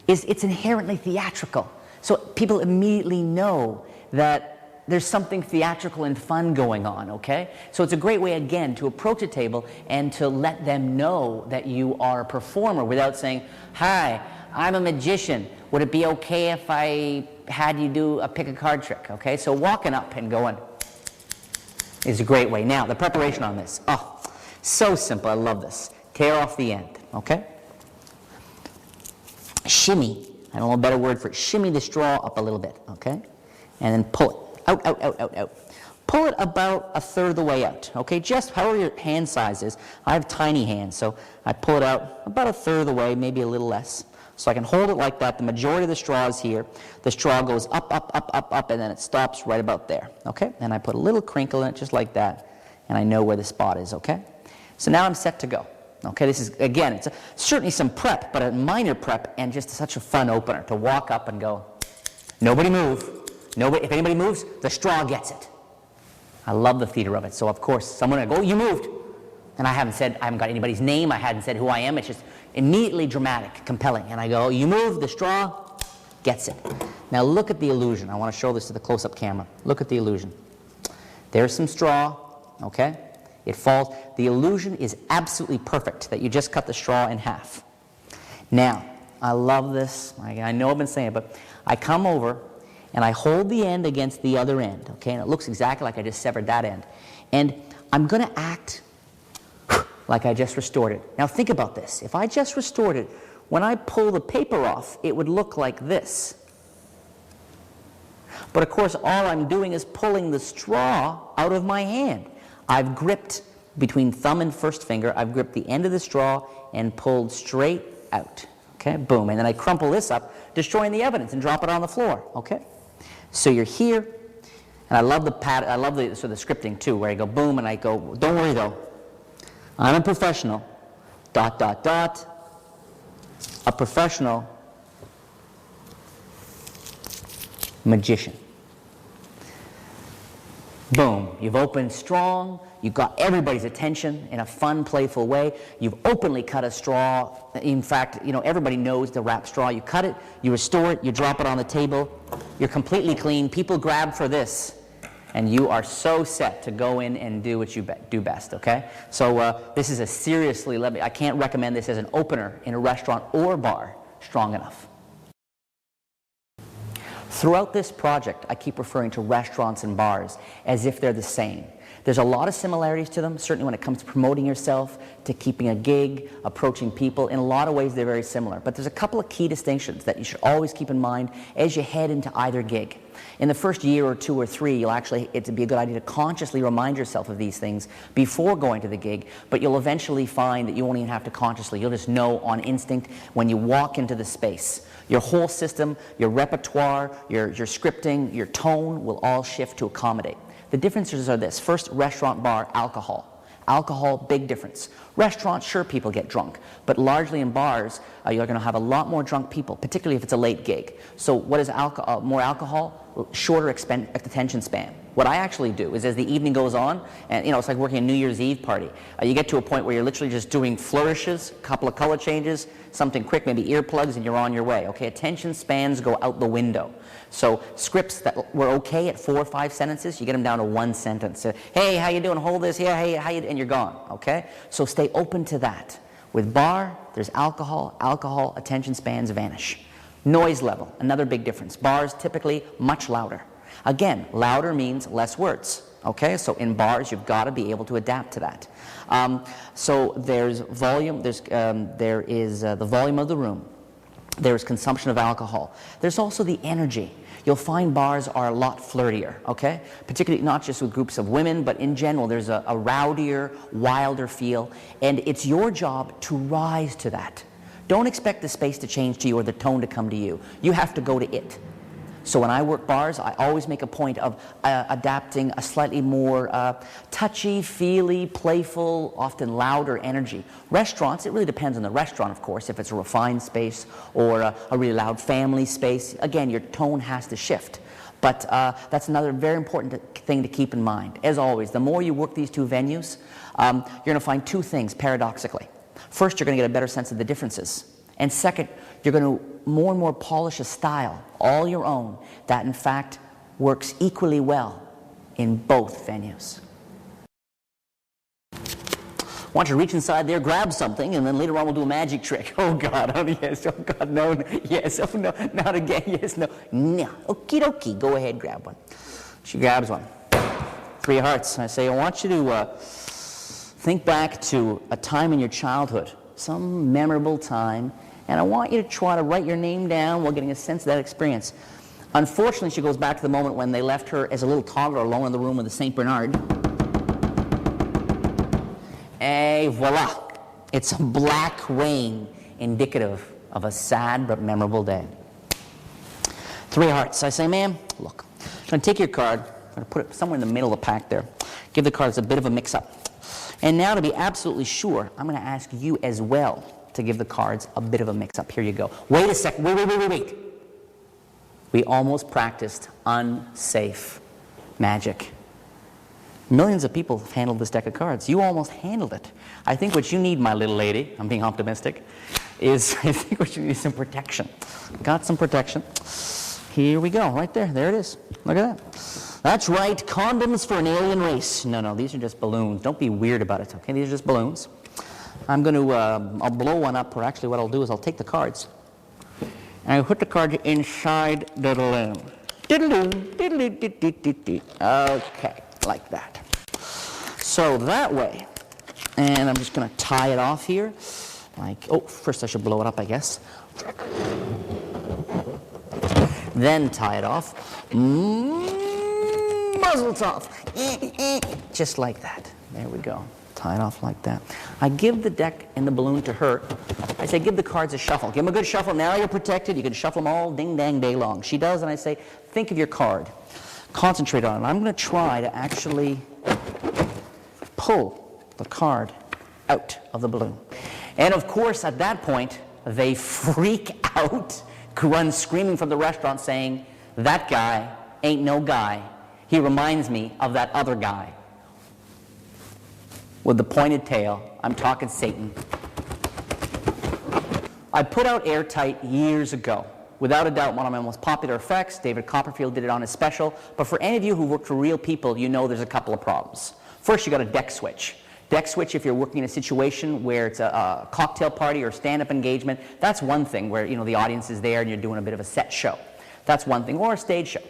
[SPEAKER 1] it's inherently theatrical. So people immediately know that there's something theatrical and fun going on, okay? So it's a great way, again, to approach a table and to let them know that you are a performer without saying, hi, I'm a magician. Would it be okay if I had you do a pick a card trick, okay? So walking up and going is a great way. Now, the preparation on this. Oh, so simple. I love this. Tear off the end, okay? Shimmy. I don't know a better word for it. Shimmy the straw up a little bit, okay? And then pull it. Out, out, out, out, out. Pull it about a third of the way out, okay? Just however your hand size is. I have tiny hands, so I pull it out about a third of the way, maybe a little less. So I can hold it like that. The majority of the straw is here. The straw goes up, up, up, up, up, and then it stops right about there, okay? And I put a little crinkle in it just like that, and I know where the spot is, okay? So now I'm set to go. Okay, this is, again, it's certainly some prep, but a minor prep and just such a fun opener to walk up and go, nobody move. Nobody, if anybody moves, the straw gets it. I love the theater of it. So, of course, someone will go, oh, you moved. And I haven't got anybody's name. I hadn't said who I am. It's just immediately dramatic, compelling. And I go, you moved, the straw gets it. Now look at the illusion. I want to show this to the close-up camera. Look at the illusion. There's some straw, okay? It falls. The illusion is absolutely perfect that you just cut the straw in half. Now, I love this. I know I've been saying it, but I come over and I hold the end against the other end, okay? And it looks exactly like I just severed that end. And I'm going to act like I just restored it. Now think about this. If I just restored it, when I pull the paper off, it would look like this. But of course, all I'm doing is pulling the straw out of my hand. I've gripped between thumb and first finger, I've gripped the end of the straw and pulled straight out. Okay, boom. And then I crumple this up, destroying the evidence, and drop it on the floor. Okay? So you're here, and I love the scripting too, where I go boom and I go, don't worry though, I'm a professional, dot, dot, dot, a professional magician. Boom, you've opened strong, you've got everybody's attention in a fun, playful way. You've openly cut a straw. In fact, you know, everybody knows the wrap straw. You cut it, you restore it, you drop it on the table. You're completely clean. People grab for this, and you are so set to go in and do what you do best, okay? So this is a seriously, I can't recommend this as an opener in a restaurant or bar strong enough. Throughout this project, I keep referring to restaurants and bars as if they're the same. There's a lot of similarities to them, certainly when it comes to promoting yourself, to keeping a gig, approaching people. In a lot of ways, they're very similar. But there's a couple of key distinctions that you should always keep in mind as you head into either gig. In the first year or two or three, it'd be a good idea to consciously remind yourself of these things before going to the gig, but you'll eventually find that you won't even have to consciously. You'll just know on instinct when you walk into the space. Your whole system, your repertoire, your scripting, your tone will all shift to accommodate. The differences are this. First, restaurant, bar, alcohol. Alcohol, big difference. Restaurants, sure, people get drunk, but largely in bars, you're going to have a lot more drunk people, particularly if it's a late gig. So what is more alcohol? Shorter attention span. What I actually do is as the evening goes on, and it's like working a New Year's Eve party, you get to a point where you're literally just doing flourishes, a couple of color changes, something quick, maybe earplugs, and you're on your way. Okay, attention spans go out the window. So scripts that were okay at 4 or 5 sentences, you get them down to 1 sentence. Hey, how you doing? Hold this. Yeah, hey, how you? And you're gone. Okay, so stay open to that. With bar, there's alcohol. Alcohol, attention spans vanish. Noise level, another big difference. Bars typically much louder. Again, louder means less words. Okay, so in bars you've got to be able to adapt to that. So there's volume. There is the volume of the room. There's consumption of alcohol. There's also the energy. You'll find bars are a lot flirtier, okay? Particularly not just with groups of women, but in general, there's a rowdier, wilder feel, and it's your job to rise to that. Don't expect the space to change to you or the tone to come to you. You have to go to it. So when I work bars, I always make a point of adapting a slightly more touchy-feely, playful, often louder energy. Restaurants, it really depends on the restaurant, of course. If it's a refined space or a really loud family space, again, your tone has to shift. But that's another very important thing to keep in mind. As always, the more you work these two venues, you're going to find two things, paradoxically. First, you're going to get a better sense of the differences. And second, you're going to more and more polish a style, all your own, that in fact works equally well in both venues. want you to reach inside there, grab something, and then later on we'll do a magic trick. Oh God, oh yes, oh God, no, yes, oh no, not again, yes, no, no, okie dokie, go ahead, grab one. She grabs one. 3 hearts. I say, I want you to think back to a time in your childhood, some memorable time, and I want you to try to write your name down while getting a sense of that experience. Unfortunately, she goes back to the moment when they left her as a little toddler alone in the room with a St. Bernard. Et voila. It's a black rain indicative of a sad but memorable day. 3 hearts. I say, ma'am, look, I'm going to take your card, I'm going to put it somewhere in the middle of the pack there, give the cards a bit of a mix-up. And now to be absolutely sure, I'm going to ask you as well to give the cards a bit of a mix-up. Here you go. Wait a second. Wait. We almost practiced unsafe magic. Millions of people have handled this deck of cards. You almost handled it. I think what you need, my little lady, I'm being optimistic, is I think what you need is some protection. Got some protection. Here we go, right there. There it is. Look at that. That's right, condoms for an alien race. No, these are just balloons. Don't be weird about it, okay? These are just balloons. I'm going to, I'll blow one up, or actually what I'll do is I'll take the cards, and I'll put the cards inside the balloon. Okay, like that. So that way, and I'm just going to tie it off here. Like, oh, first I should blow it up, I guess. Then tie it off. Muzzle toss. Just like that. There we go. Tie it off like that. I give the deck and the balloon to her. I say, give the cards a shuffle. Give them a good shuffle. Now you're protected. You can shuffle them all ding-dang day long. She does, and I say, think of your card. Concentrate on it. I'm going to try to actually pull the card out of the balloon. And of course, at that point, they freak out, run screaming from the restaurant saying, that guy ain't no guy. He reminds me of that other guy with the pointed tail. I'm talking Satan. I put out Airtight years ago. Without a doubt, one of my most popular effects. David Copperfield did it on his special. But for any of you who work for real people, you know there's a couple of problems. First, you got a deck switch. Deck switch, if you're working in a situation where it's a cocktail party or stand-up engagement, that's one thing where, you know, the audience is there and you're doing a bit of a set show. That's one thing, or a stage show.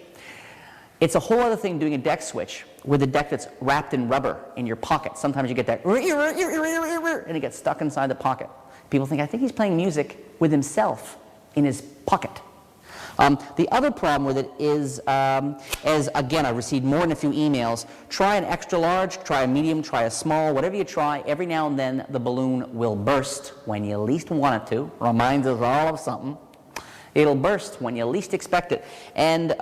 [SPEAKER 1] It's a whole other thing doing a deck switch with a deck that's wrapped in rubber in your pocket. Sometimes you get that, and it gets stuck inside the pocket. People think, I think he's playing music with himself in his pocket. The other problem with it is, as again, I received more than a few emails, try an extra large, try a medium, try a small, whatever you try, every now and then the balloon will burst when you least want it to. Reminds us all of something. It'll burst when you least expect it. And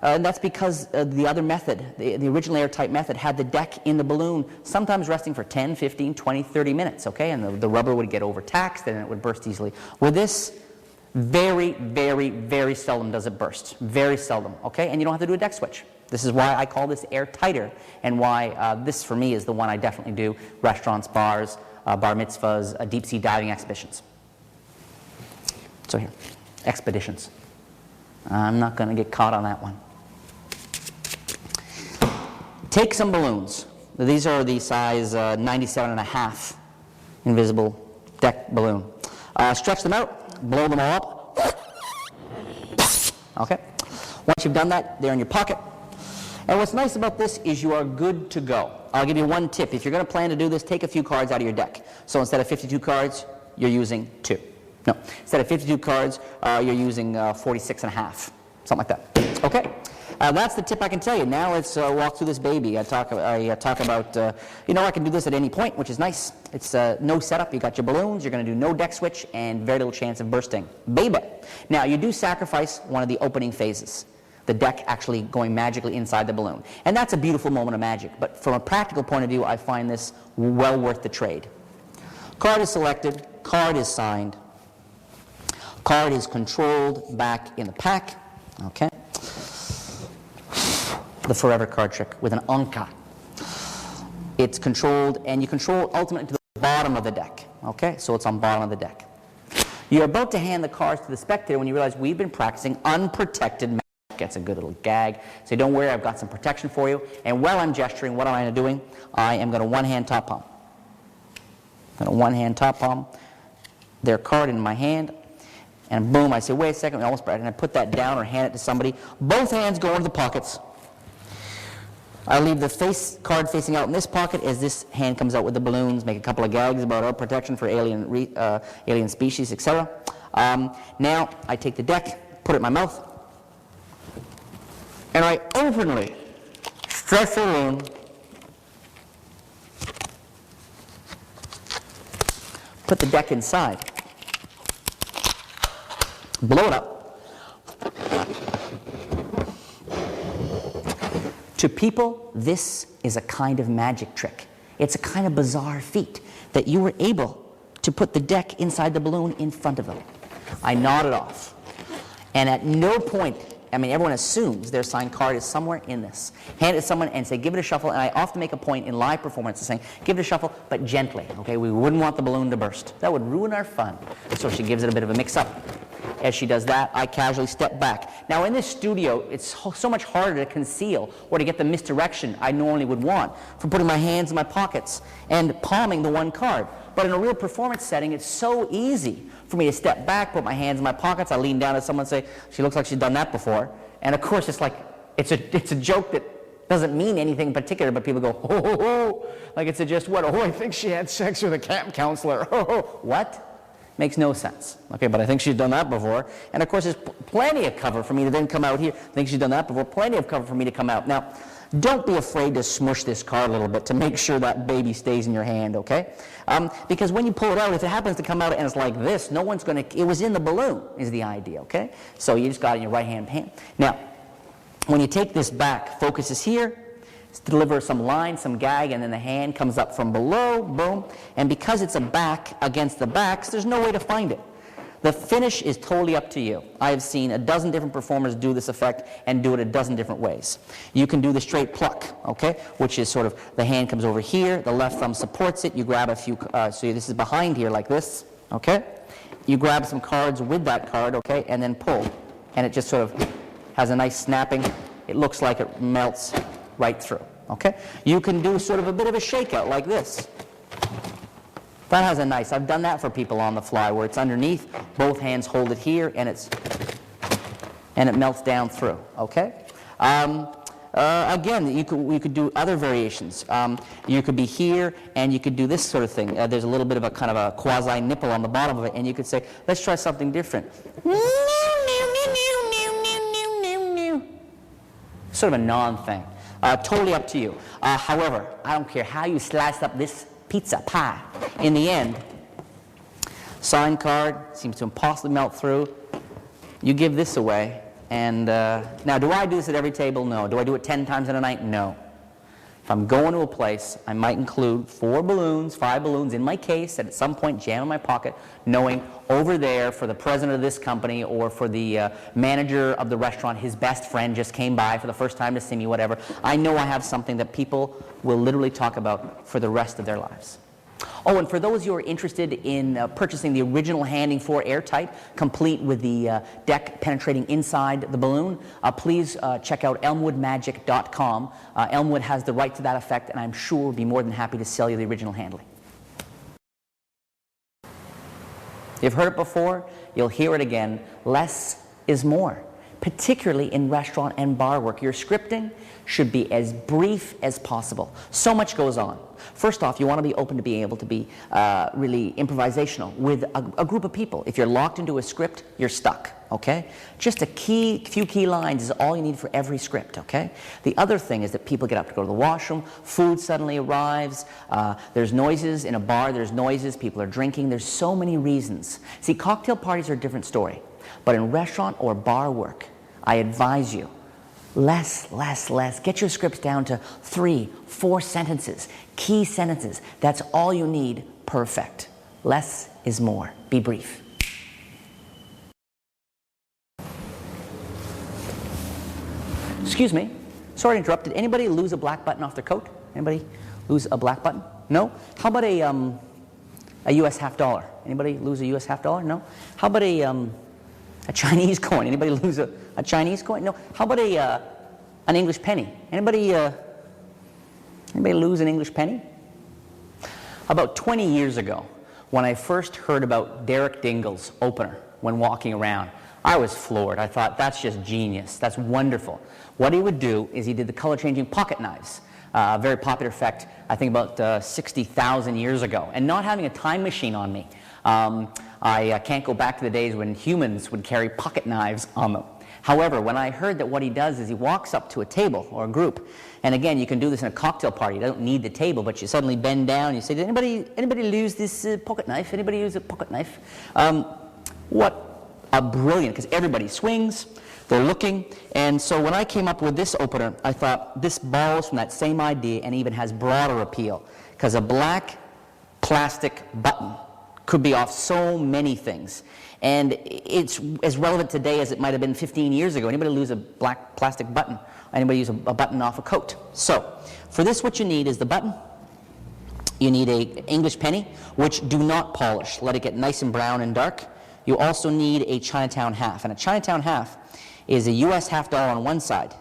[SPEAKER 1] that's because the other method, the original Airtight method, had the deck in the balloon, sometimes resting for 10, 15, 20, 30 minutes, okay? And the rubber would get overtaxed and it would burst easily. With this, very, very, very seldom does it burst. Very seldom, okay? And you don't have to do a deck switch. This is why I call this Airtighter, and why this, for me, is the one I definitely do. Restaurants, bars, bar mitzvahs, deep-sea diving expeditions. So here, expeditions. I'm not going to get caught on that one. Take some balloons. These are the size 97.5 invisible deck balloon. Stretch them out. Blow them all up. Okay? Once you've done that, they're in your pocket. And what's nice about this is you are good to go. I'll give you one tip. If you're going to plan to do this, take a few cards out of your deck. So instead of 52 cards, you're using 2. No, instead of 52 cards, you're using 46.5. Something like that. Okay? That's the tip I can tell you. Now let's walk through this baby. I talk about, you know, I can do this at any point, which is nice. It's no setup. You got your balloons. You're going to do no deck switch and very little chance of bursting. Baby. Now, you do sacrifice one of the opening phases, the deck actually going magically inside the balloon. And that's a beautiful moment of magic. But from a practical point of view, I find this well worth the trade. Card is selected. Card is signed. Card is controlled back in the pack. Okay? The forever card trick with an anka. It's controlled, and you control ultimately to the bottom of the deck. Okay, so it's on bottom of the deck. You're about to hand the cards to the spectator when you realize we've been practicing unprotected magic. That's a good little gag. So don't worry, I've got some protection for you. And while I'm gesturing, what am I doing? I am going to one-hand top palm. And a one-hand top palm, their card in my hand, and boom, I say, wait a second, almost right, and I put that down or hand it to somebody. Both hands go into the pockets. I leave the card facing out in this pocket as this hand comes out with the balloons, make a couple of gags about our protection for alien species, etc. Now I take the deck, put it in my mouth, and I openly stretch the balloon, put the deck inside, blow it up. To people, this is a kind of magic trick. It's a kind of bizarre feat that you were able to put the deck inside the balloon in front of them. I nod it off. And at no point, I mean, everyone assumes their signed card is somewhere in this. Hand it to someone and say, give it a shuffle. And I often make a point in live performance of saying, give it a shuffle, but gently, okay? We wouldn't want the balloon to burst. That would ruin our fun. So she gives it a bit of a mix-up. As she does that, I casually step back. Now in this studio, it's so much harder to conceal or to get the misdirection I normally would want from putting my hands in my pockets and palming the one card. But in a real performance setting, it's so easy for me to step back, put my hands in my pockets, I lean down at someone and say, she looks like she's done that before. And of course, it's like, it's a joke that doesn't mean anything in particular, but people go, oh, oh, oh, like it suggests what? Oh, I think she had sex with a camp counselor. Oh, oh. What? Makes no sense. Okay, but I think she's done that before. And of course, there's plenty of cover for me to then come out here. I think she's done that before. Plenty of cover for me to come out. Now, don't be afraid to smush this card a little bit to make sure that baby stays in your hand, okay? Because when you pull it out, if it happens to come out and it's like this, no one's going to, it was in the balloon is the idea, okay? So you just got it in your right hand. Now, when you take this back, focus is here. Deliver some line, some gag, and then the hand comes up from below, boom. And because it's a back against the backs, there's no way to find it. The finish is totally up to you. I have seen a dozen different performers do this effect and do it a dozen different ways. You can do the straight pluck, okay, which is sort of the hand comes over here, the left thumb supports it, you grab a few, so this is behind here like this, okay? You grab some cards with that card, okay, and then pull. And it just sort of has a nice snapping. It looks like it melts right through, okay? You can do sort of a bit of a shakeout like this. That has a nice, I've done that for people on the fly where it's underneath, both hands hold it here, and it melts down through, okay? Again, you could do other variations. You could be here, and you could do this sort of thing. There's a little bit of a kind of a quasi nipple on the bottom of it, and you could say, let's try something different. Sort of a non-thing. Totally up to you. However, I don't care how you slice up this pizza pie. In the end, signed card seems to impossibly melt through. You give this away, and now do I do this at every table? No. Do I do it 10 times in a night? No. If I'm going to a place, I might include 4 balloons, 5 balloons in my case and at some point jam in my pocket, knowing over there for the president of this company or for the manager of the restaurant, his best friend just came by for the first time to see me, whatever. I know I have something that people will literally talk about for the rest of their lives. Oh, and for those who are interested in purchasing the original handing for Airtight, complete with the deck penetrating inside the balloon, please check out elmwoodmagic.com. Elmwood has the right to that effect, and I'm sure will be more than happy to sell you the original handling. You've heard it before, you'll hear it again. Less is more, particularly in restaurant and bar work. Your scripting should be as brief as possible. So much goes on. First off, you want to be open to being able to be really improvisational with a group of people. If you're locked into a script, you're stuck, okay? Just a few key lines is all you need for every script, okay? The other thing is that people get up to go to the washroom, food suddenly arrives, there's noises in a bar, there's noises, people are drinking, there's so many reasons. See, cocktail parties are a different story, but in restaurant or bar work, I advise you, less, less, less. Get your scripts down to 3, 4 sentences, key sentences. That's all you need per effect. Less is more. Be brief. Excuse me. Sorry to interrupt. Did anybody lose a black button off their coat? Anybody lose a black button? No? How about a US half dollar? Anybody lose a US half dollar? No? How about a Chinese coin? Anybody lose a Chinese coin? No. How about an English penny? Anybody lose an English penny? About 20 years ago, when I first heard about Derek Dingle's opener when walking around, I was floored. I thought, that's just genius. That's wonderful. What he would do is he did the color-changing pocket knives. A very popular effect, I think about 60,000 years ago. And not having a time machine on me, I can't go back to the days when humans would carry pocket knives on them. However, when I heard that what he does is he walks up to a table or a group, and again, you can do this in a cocktail party. You don't need the table, but you suddenly bend down and you say, did anybody lose this pocket knife? Anybody use a pocket knife? What a brilliant, because everybody swings, they're looking, and so when I came up with this opener, I thought this borrows from that same idea and even has broader appeal, because a black plastic button could be off so many things. And it's as relevant today as it might have been 15 years ago. Anybody lose a black plastic button? Anybody use a button off a coat? So, for this what you need is the button. You need an English penny, which do not polish. Let it get nice and brown and dark. You also need a Chinatown half. And a Chinatown half is a US $half on one side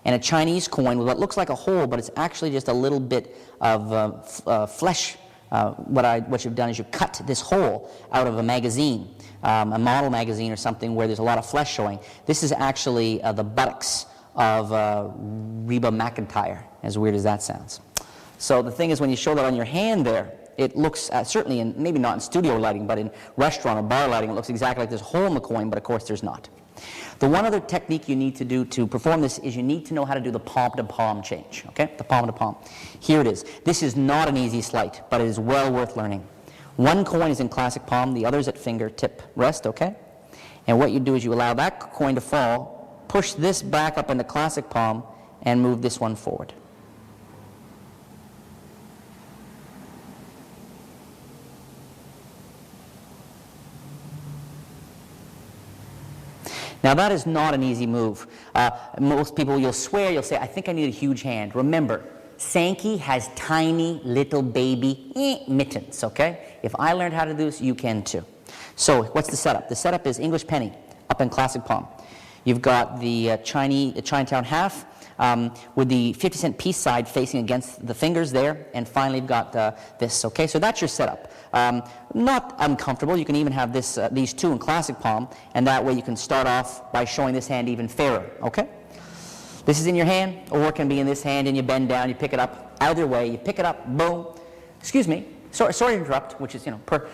[SPEAKER 1] and a Chinese coin with what looks like a hole, but it's actually just a little bit of flesh. What you've done is you've cut this hole out of a magazine, a model magazine or something where there's a lot of flesh showing. This is actually the buttocks of Reba McEntire, as weird as that sounds. So the thing is, when you show that on your hand there, it looks, certainly, in, maybe not in studio lighting, but in restaurant or bar lighting, it looks exactly like there's a hole in the coin, but of course there's not. The one other technique you need to do to perform this is you need to know how to do the palm-to-palm change, okay? The palm-to-palm. Here it is. This is not an easy sleight, but it is well worth learning. One coin is in classic palm, the other is at fingertip rest, okay? And what you do is you allow that coin to fall, push this back up into classic palm, and move this one forward. Now that is not an easy move. Most people, you'll swear, you'll say, I think I need a huge hand. Remember, Sankey has tiny little baby mittens, okay? If I learned how to do this, you can too. So what's the setup? The setup is English penny up in classic palm. You've got the Chinatown half with the 50-cent piece side facing against the fingers there, and finally you've got this, okay? So that's your setup. Not uncomfortable. You can even have this, these two in classic palm, and that way you can start off by showing this hand even fairer, okay? This is in your hand, or it can be in this hand, and you bend down, you pick it up. Either way, you pick it up, boom. Excuse me, sorry to interrupt, which is,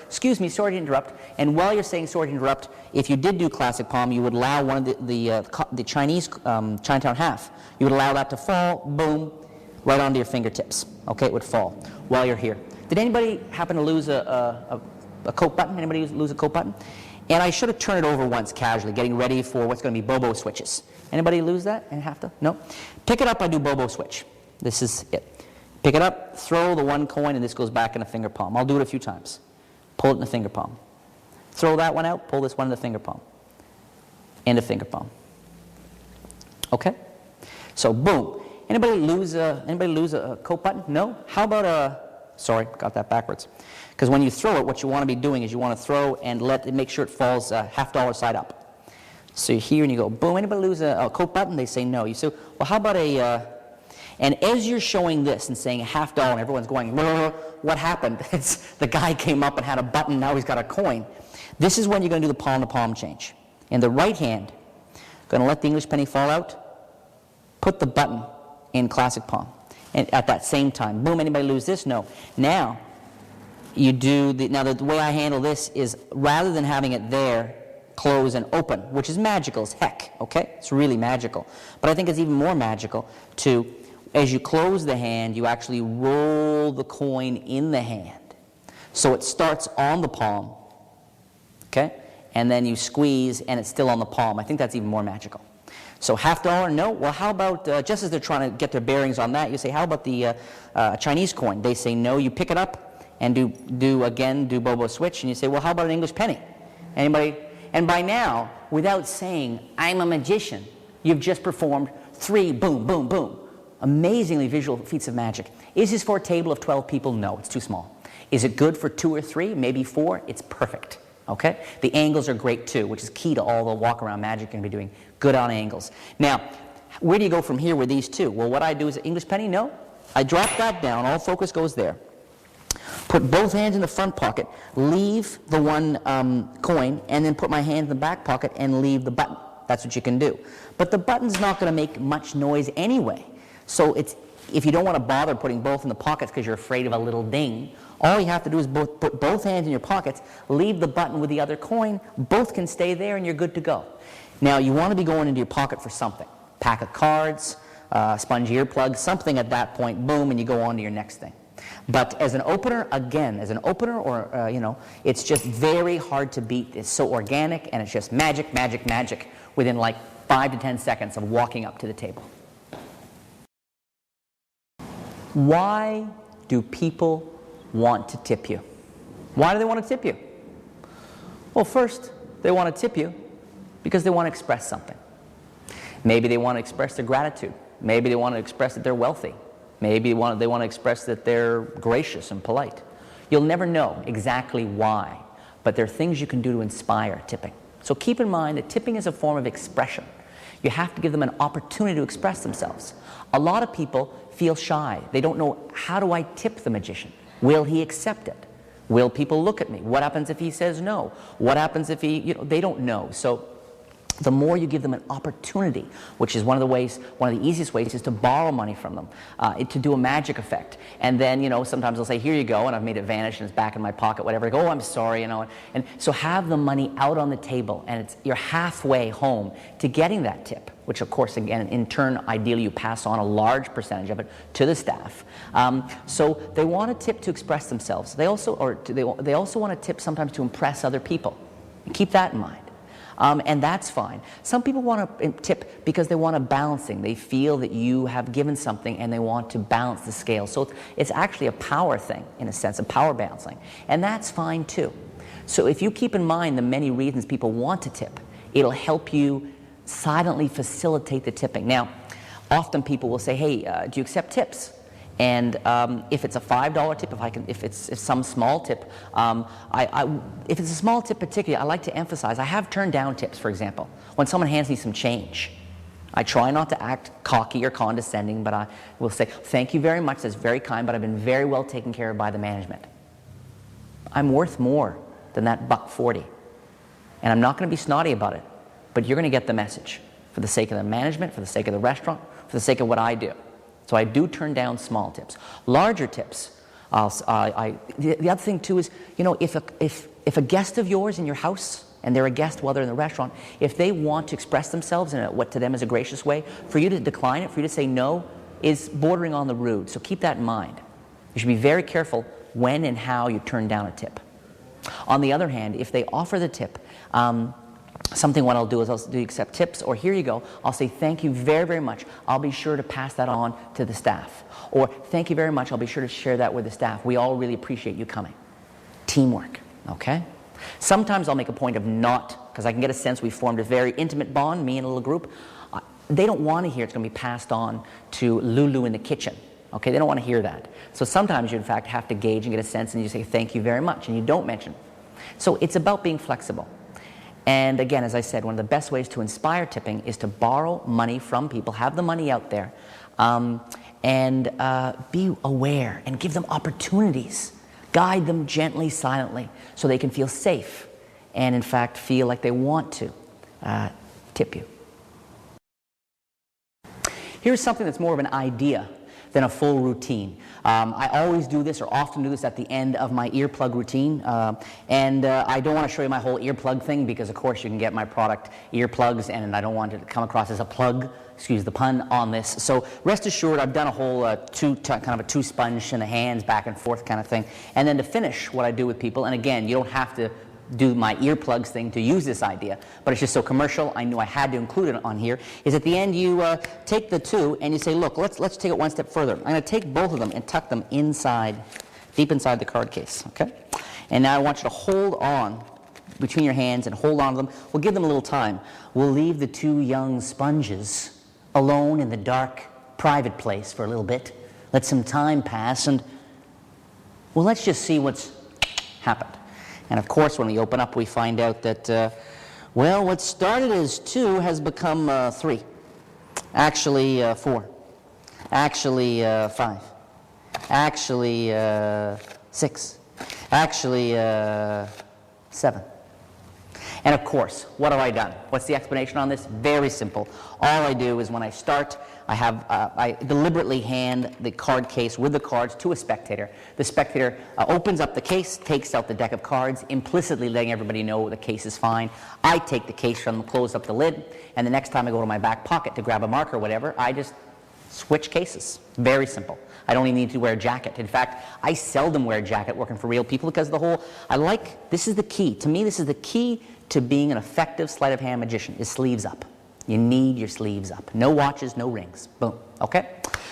[SPEAKER 1] excuse me, sorry to interrupt. And while you're saying sorry to interrupt, if you did do classic palm, you would allow one of the Chinese Chinatown half. You would allow that to fall, boom, right onto your fingertips. Okay, it would fall while you're here. Did anybody happen to lose a coat button? Anybody lose a coat button? And I should have turned it over once casually, getting ready for what's going to be bobo switches. Anybody lose that and have to? No? Pick it up, I do bobo switch. This is it. Pick it up, throw the one coin, and this goes back in the finger palm. I'll do it a few times. Pull it in the finger palm. Throw that one out, pull this one in the finger palm. Into finger palm. Okay? So boom. Anybody lose a coat button? No? How about a... Sorry, got that backwards. Because when you throw it, what you want to be doing is you want to throw and make sure it falls $half side up. So you're here and you go, boom. Anybody lose a coat button? They say no. You say, well, how about a... and as you're showing this and saying $half, and everyone's going, what happened? It's, the guy came up and had a button, now he's got a coin. This is when you're going to do the palm-to-palm change. In the right hand, going to let the English penny fall out, put the button in classic palm. And at that same time, boom, anybody lose this? No. Now, you do, the way I handle this is rather than having it there, close and open, which is magical as heck, okay? It's really magical. But I think it's even more magical to, as you close the hand, you actually roll the coin in the hand. So it starts on the palm, okay? And then you squeeze and it's still on the palm. I think that's even more magical. So $half, no? Well, how about, just as they're trying to get their bearings on that, you say, how about the Chinese coin? They say no. You pick it up and do bobo switch, and you say, well, how about an English penny? Anybody? And by now, without saying, I'm a magician, you've just performed 3, boom, boom, boom. Amazingly visual feats of magic. Is this for a table of 12 people? No, it's too small. Is it good for 2 or 3, maybe 4? It's perfect. Okay? The angles are great too, which is key to all the walk-around magic you're going to be doing. Good on angles. Now, where do you go from here with these two? Well, what I do is English penny, no. I drop that down. All focus goes there. Put both hands in the front pocket, leave the one coin, and then put my hand in the back pocket and leave the button. That's what you can do. But the button's not going to make much noise anyway. So if you don't want to bother putting both in the pockets because you're afraid of a little ding, all you have to do is put both hands in your pockets, leave the button with the other coin, both can stay there and you're good to go. Now you want to be going into your pocket for something. Pack of cards, sponge earplugs, something at that point, boom, and you go on to your next thing. But as an opener, again, as an opener, or it's just very hard to beat. It's so organic, and it's just magic, magic, magic within like 5 to 10 seconds of walking up to the table. Why do people want to tip you? Why do they want to tip you? Well, first, they want to tip you because they want to express something. Maybe they want to express their gratitude. Maybe they want to express that they're wealthy. Maybe they want to express that they're gracious and polite. You'll never know exactly why, but there are things you can do to inspire tipping. So keep in mind that tipping is a form of expression. You have to give them an opportunity to express themselves. A lot of people feel shy. They don't know, how do I tip the magician? Will he accept it? Will people look at me? What happens if he says no? What happens if he, they don't know. So the more you give them an opportunity, which is one of the easiest ways is to borrow money from them, to do a magic effect. And then, sometimes they'll say, here you go, and I've made it vanish, and it's back in my pocket, whatever. I go, oh, I'm sorry, And so have the money out on the table, and you're halfway home to getting that tip, which of course, again, in turn, ideally you pass on a large percentage of it to the staff. So they want a tip to express themselves. They also want a tip sometimes to impress other people. Keep that in mind. And that's fine. Some people want to tip because they want a balancing. They feel that you have given something and they want to balance the scale. So it's actually a power thing, in a sense, a power balancing. And that's fine too. So if you keep in mind the many reasons people want to tip, it'll help you silently facilitate the tipping. Now, often people will say, hey, do you accept tips? And if it's a $5 tip, if it's some small tip, if it's a small tip particularly, I like to emphasize, I have turned down tips, for example. When someone hands me some change, I try not to act cocky or condescending, but I will say, thank you very much, that's very kind, but I've been very well taken care of by the management. I'm worth more than that $1.40. And I'm not going to be snotty about it, but you're going to get the message for the sake of the management, for the sake of the restaurant, for the sake of what I do. So I do turn down small tips. Larger tips, the other thing too is, if a guest of yours in your house, and they're a guest while they're in the restaurant, if they want to express themselves in what to them is a gracious way, for you to decline it, for you to say no, is bordering on the rude. So keep that in mind. You should be very careful when and how you turn down a tip. On the other hand, if they offer the tip, what I'll do is do you accept tips, or here you go, I'll say thank you very, very much. I'll be sure to pass that on to the staff. Or thank you very much, I'll be sure to share that with the staff. We all really appreciate you coming. Teamwork, okay? Sometimes I'll make a point of not, because I can get a sense we've formed a very intimate bond, me and a little group. They don't want to hear it's going to be passed on to Lulu in the kitchen. Okay, they don't want to hear that. So sometimes you in fact have to gauge and get a sense, and you say thank you very much, and you don't mention. So it's about being flexible. And again, as I said, one of the best ways to inspire tipping is to borrow money from people, have the money out there, and be aware and give them opportunities. Guide them gently, silently, so they can feel safe and in fact feel like they want to tip you. Here's something that's more of an idea than a full routine. I always do this, or often do this, at the end of my earplug routine. I don't want to show you my whole earplug thing because, of course, you can get my product earplugs, and I don't want it to come across as a plug, excuse the pun, on this. So rest assured, I've done a whole kind of a two sponge in the hands, back and forth kind of thing. And then to finish, what I do with people, and again, you don't have to do my earplugs thing to use this idea, but it's just so commercial, I knew I had to include it on here, is at the end you take the two and you say, look, let's take it one step further. I'm going to take both of them and tuck them inside, deep inside the card case, okay? And now I want you to hold on between your hands and hold on to them. We'll give them a little time. We'll leave the two young sponges alone in the dark, private place for a little bit. Let some time pass, and well, let's just see what's happened. And of course, when we open up, we find out that, well, what started as 2 has become 3. Actually, 4. Actually, 5. Actually, 6. Actually, 7. And of course, what have I done? What's the explanation on this? Very simple. All I do is when I start, I deliberately hand the card case with the cards to a spectator. The spectator opens up the case, takes out the deck of cards, implicitly letting everybody know the case is fine. I take the case from them, close up the lid, and the next time I go to my back pocket to grab a marker or whatever, I just switch cases. Very simple. I don't even need to wear a jacket. In fact, I seldom wear a jacket working for real people because the whole, this is the key. To me, this is the key to being an effective sleight of hand magician, is sleeves up. You need your sleeves up. No watches, no rings. Boom. Okay?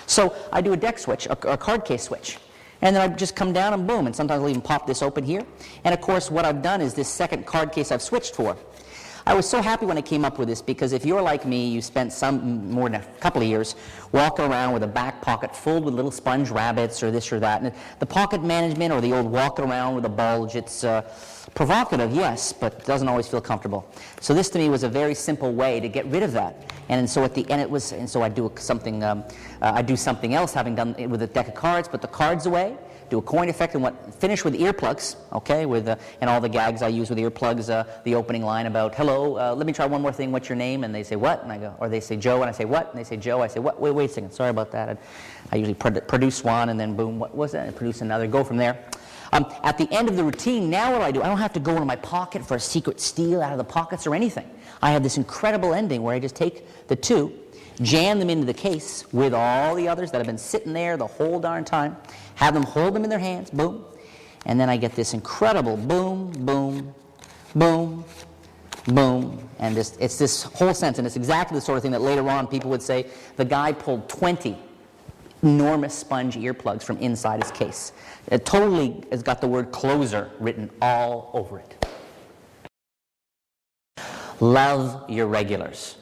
[SPEAKER 1] So I do a deck switch, a card case switch. And then I just come down and boom. And sometimes I'll even pop this open here. And of course, what I've done is this second card case I've switched for. I was so happy when I came up with this because if you're like me, you spent more than a couple of years walking around with a back pocket filled with little sponge rabbits or this or that. And the pocket management or the old walking around with a bulge, it's provocative, yes, but doesn't always feel comfortable. So this to me was a very simple way to get rid of that. And so at the end I do something else, having done it with a deck of cards, put the cards away, do a coin effect, and finish with earplugs, okay, and all the gags I use with earplugs, the opening line about, hello, let me try one more thing, what's your name? And they say, what? And I go, or they say, Joe, and I say, what? And they say, Joe, I say, what? Wait a second, sorry about that. And I usually produce one, and then boom, what was that? And produce another, go from there. At the end of the routine, now what do, I don't have to go into my pocket for a secret steal out of the pockets or anything. I have this incredible ending where I just take the two, jam them into the case with all the others that have been sitting there the whole darn time, have them hold them in their hands, boom, and then I get this incredible boom, boom, boom, boom, and it's this whole sense, and it's exactly the sort of thing that later on people would say the guy pulled 20 enormous sponge earplugs from inside his case. It totally has got the word closer written all over it. Love your regulars.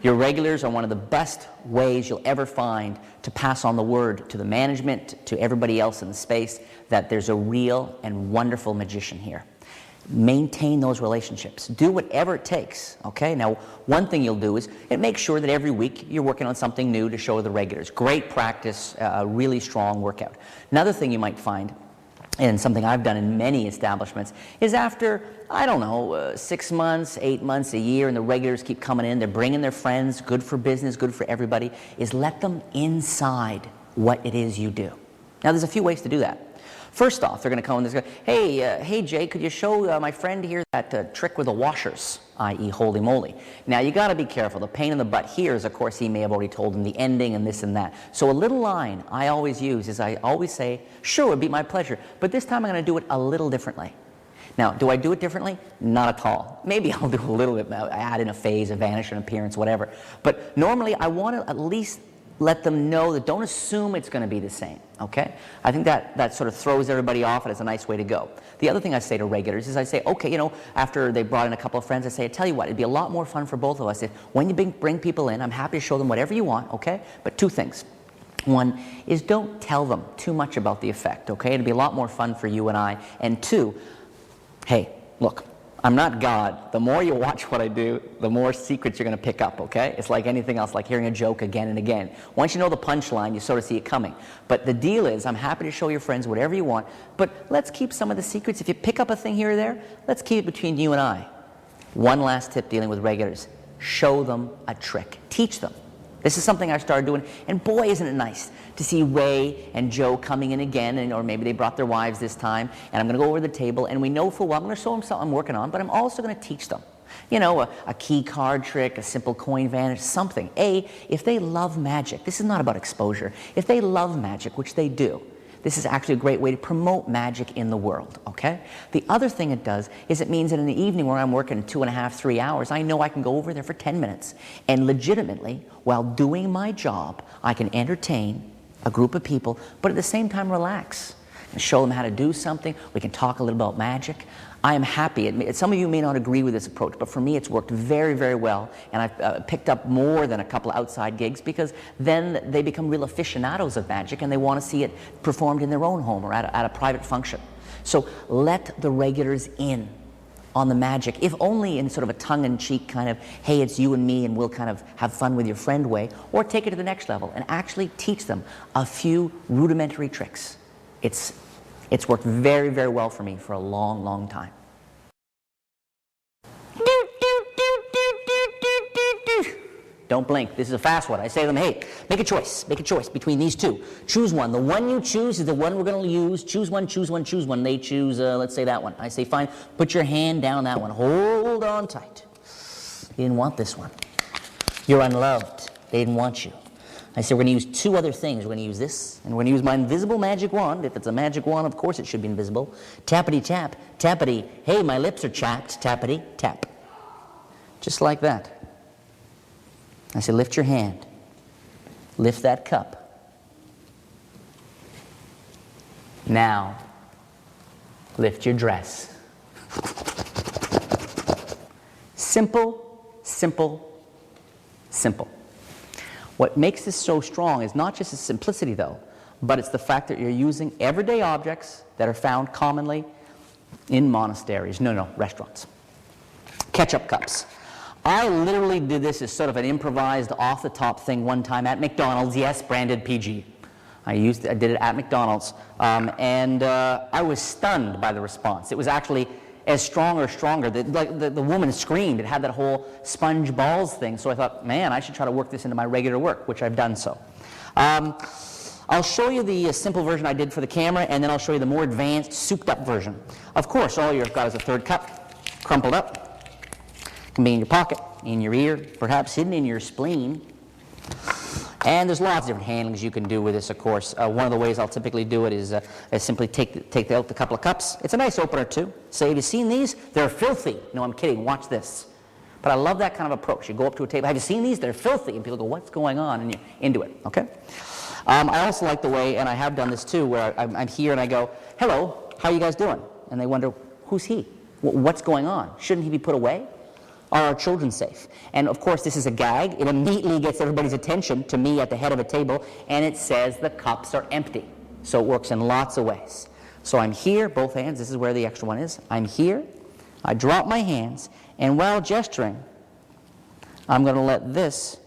[SPEAKER 1] Your regulars are one of the best ways you'll ever find to pass on the word to the management, to everybody else in the space, that there's a real and wonderful magician here. Maintain those relationships. Do whatever it takes, okay? Now, one thing you'll do is make sure that every week you're working on something new to show the regulars. Great practice, a really strong workout. Another thing you might find, and something I've done in many establishments, is after, I don't know, 6 months, 8 months, a year, and the regulars keep coming in, they're bringing their friends, good for business, good for everybody, is let them inside what it is you do. Now, there's a few ways to do that. First off, they're going to come and they're going to go, hey Jay, could you show my friend here that trick with the washers, i.e. holy moly. Now, you got to be careful. The pain in the butt here is, of course, he may have already told him the ending and this and that. So a little line I always use is I always say, sure, it would be my pleasure, but this time I'm going to do it a little differently. Now, do I do it differently? Not at all. Maybe I'll do a little bit, add in a phase, a vanish, an appearance, whatever. But normally, I want to at least let them know that don't assume it's going to be the same, okay? I think that sort of throws everybody off, and it's a nice way to go. The other thing I say to regulars is I say, okay, after they brought in a couple of friends, I say, I tell you what, it'd be a lot more fun for both of us if when you bring people in, I'm happy to show them whatever you want, okay? But two things. One is don't tell them too much about the effect, okay? It'd be a lot more fun for you and I. And two, hey, look, I'm not God. The more you watch what I do, the more secrets you're going to pick up, okay? It's like anything else, like hearing a joke again and again. Once you know the punchline, you sort of see it coming. But the deal is, I'm happy to show your friends whatever you want, but let's keep some of the secrets. If you pick up a thing here or there, let's keep it between you and I. One last tip dealing with regulars. Show them a trick. Teach them. This is something I started doing, and boy, isn't it nice to see Ray and Joe coming in again, or maybe they brought their wives this time, and I'm going to go over to the table, and we know full well I'm going to show them something I'm working on, but I'm also going to teach them. A key card trick, a simple coin vanish, something. If they love magic, this is not about exposure. If they love magic, which they do, this is actually a great way to promote magic in the world, okay? The other thing it does is it means that in the evening where I'm working 2.5, 3 hours, I know I can go over there for 10 minutes. And legitimately, while doing my job, I can entertain a group of people, but at the same time relax and show them how to do something. We can talk a little about magic. I am happy. Some of you may not agree with this approach, but for me it's worked very, very well, and I've picked up more than a couple outside gigs because then they become real aficionados of magic and they want to see it performed in their own home or at a private function. So let the regulars in on the magic, if only in sort of a tongue-in-cheek kind of, hey, it's you and me and we'll kind of have fun with your friend way, or take it to the next level and actually teach them a few rudimentary tricks. It's It's worked very, very well for me for a long, long time. Don't blink. This is a fast one. I say to them, hey, make a choice. Make a choice between these two. Choose one. The one you choose is the one we're going to use. Choose one, choose one, choose one. They choose, let's say that one. I say, fine, put your hand down on that one. Hold on tight. You didn't want this one. You're unloved. They didn't want you. I say, we're going to use two other things. We're going to use this, and we're going to use my invisible magic wand. If it's a magic wand, of course it should be invisible. Tappity tap, tappity. Hey, my lips are chapped. Tappity tap. Just like that. I say, lift your hand. Lift that cup. Now, lift your dress. Simple, simple, simple. What makes this so strong is not just its simplicity, though, but it's the fact that you're using everyday objects that are found commonly in monasteries. No, restaurants. Ketchup cups. I literally did this as sort of an improvised off-the-top thing one time at McDonald's. Yes, branded PG. I did it at McDonald's, and I was stunned by the response. It was actually as strong or stronger. The woman screamed. It had that whole sponge balls thing. So I thought, man, I should try to work this into my regular work, which I've done so. I'll show you the simple version I did for the camera, and then I'll show you the more advanced, souped-up version. Of course, all you've got is a third cup, crumpled up. Can be in your pocket, in your ear, perhaps hidden in your spleen. And there's lots of different handlings you can do with this, of course. One of the ways I'll typically do it is simply take out the couple of cups. It's a nice opener, too. Say, have you seen these? They're filthy. No, I'm kidding. Watch this. But I love that kind of approach. You go up to a table. Have you seen these? They're filthy. And people go, what's going on? And you're into it, okay? I also like the way, and I have done this, too, where I'm here and I go, hello, how are you guys doing? And they wonder, who's he? What's going on? Shouldn't he be put away? Are our children safe? And of course, this is a gag. It immediately gets everybody's attention to me at the head of a table, and it says the cups are empty. So it works in lots of ways. So I'm here, both hands. This is where the extra one is. I'm here. I drop my hands, and while gesturing, I'm going to let this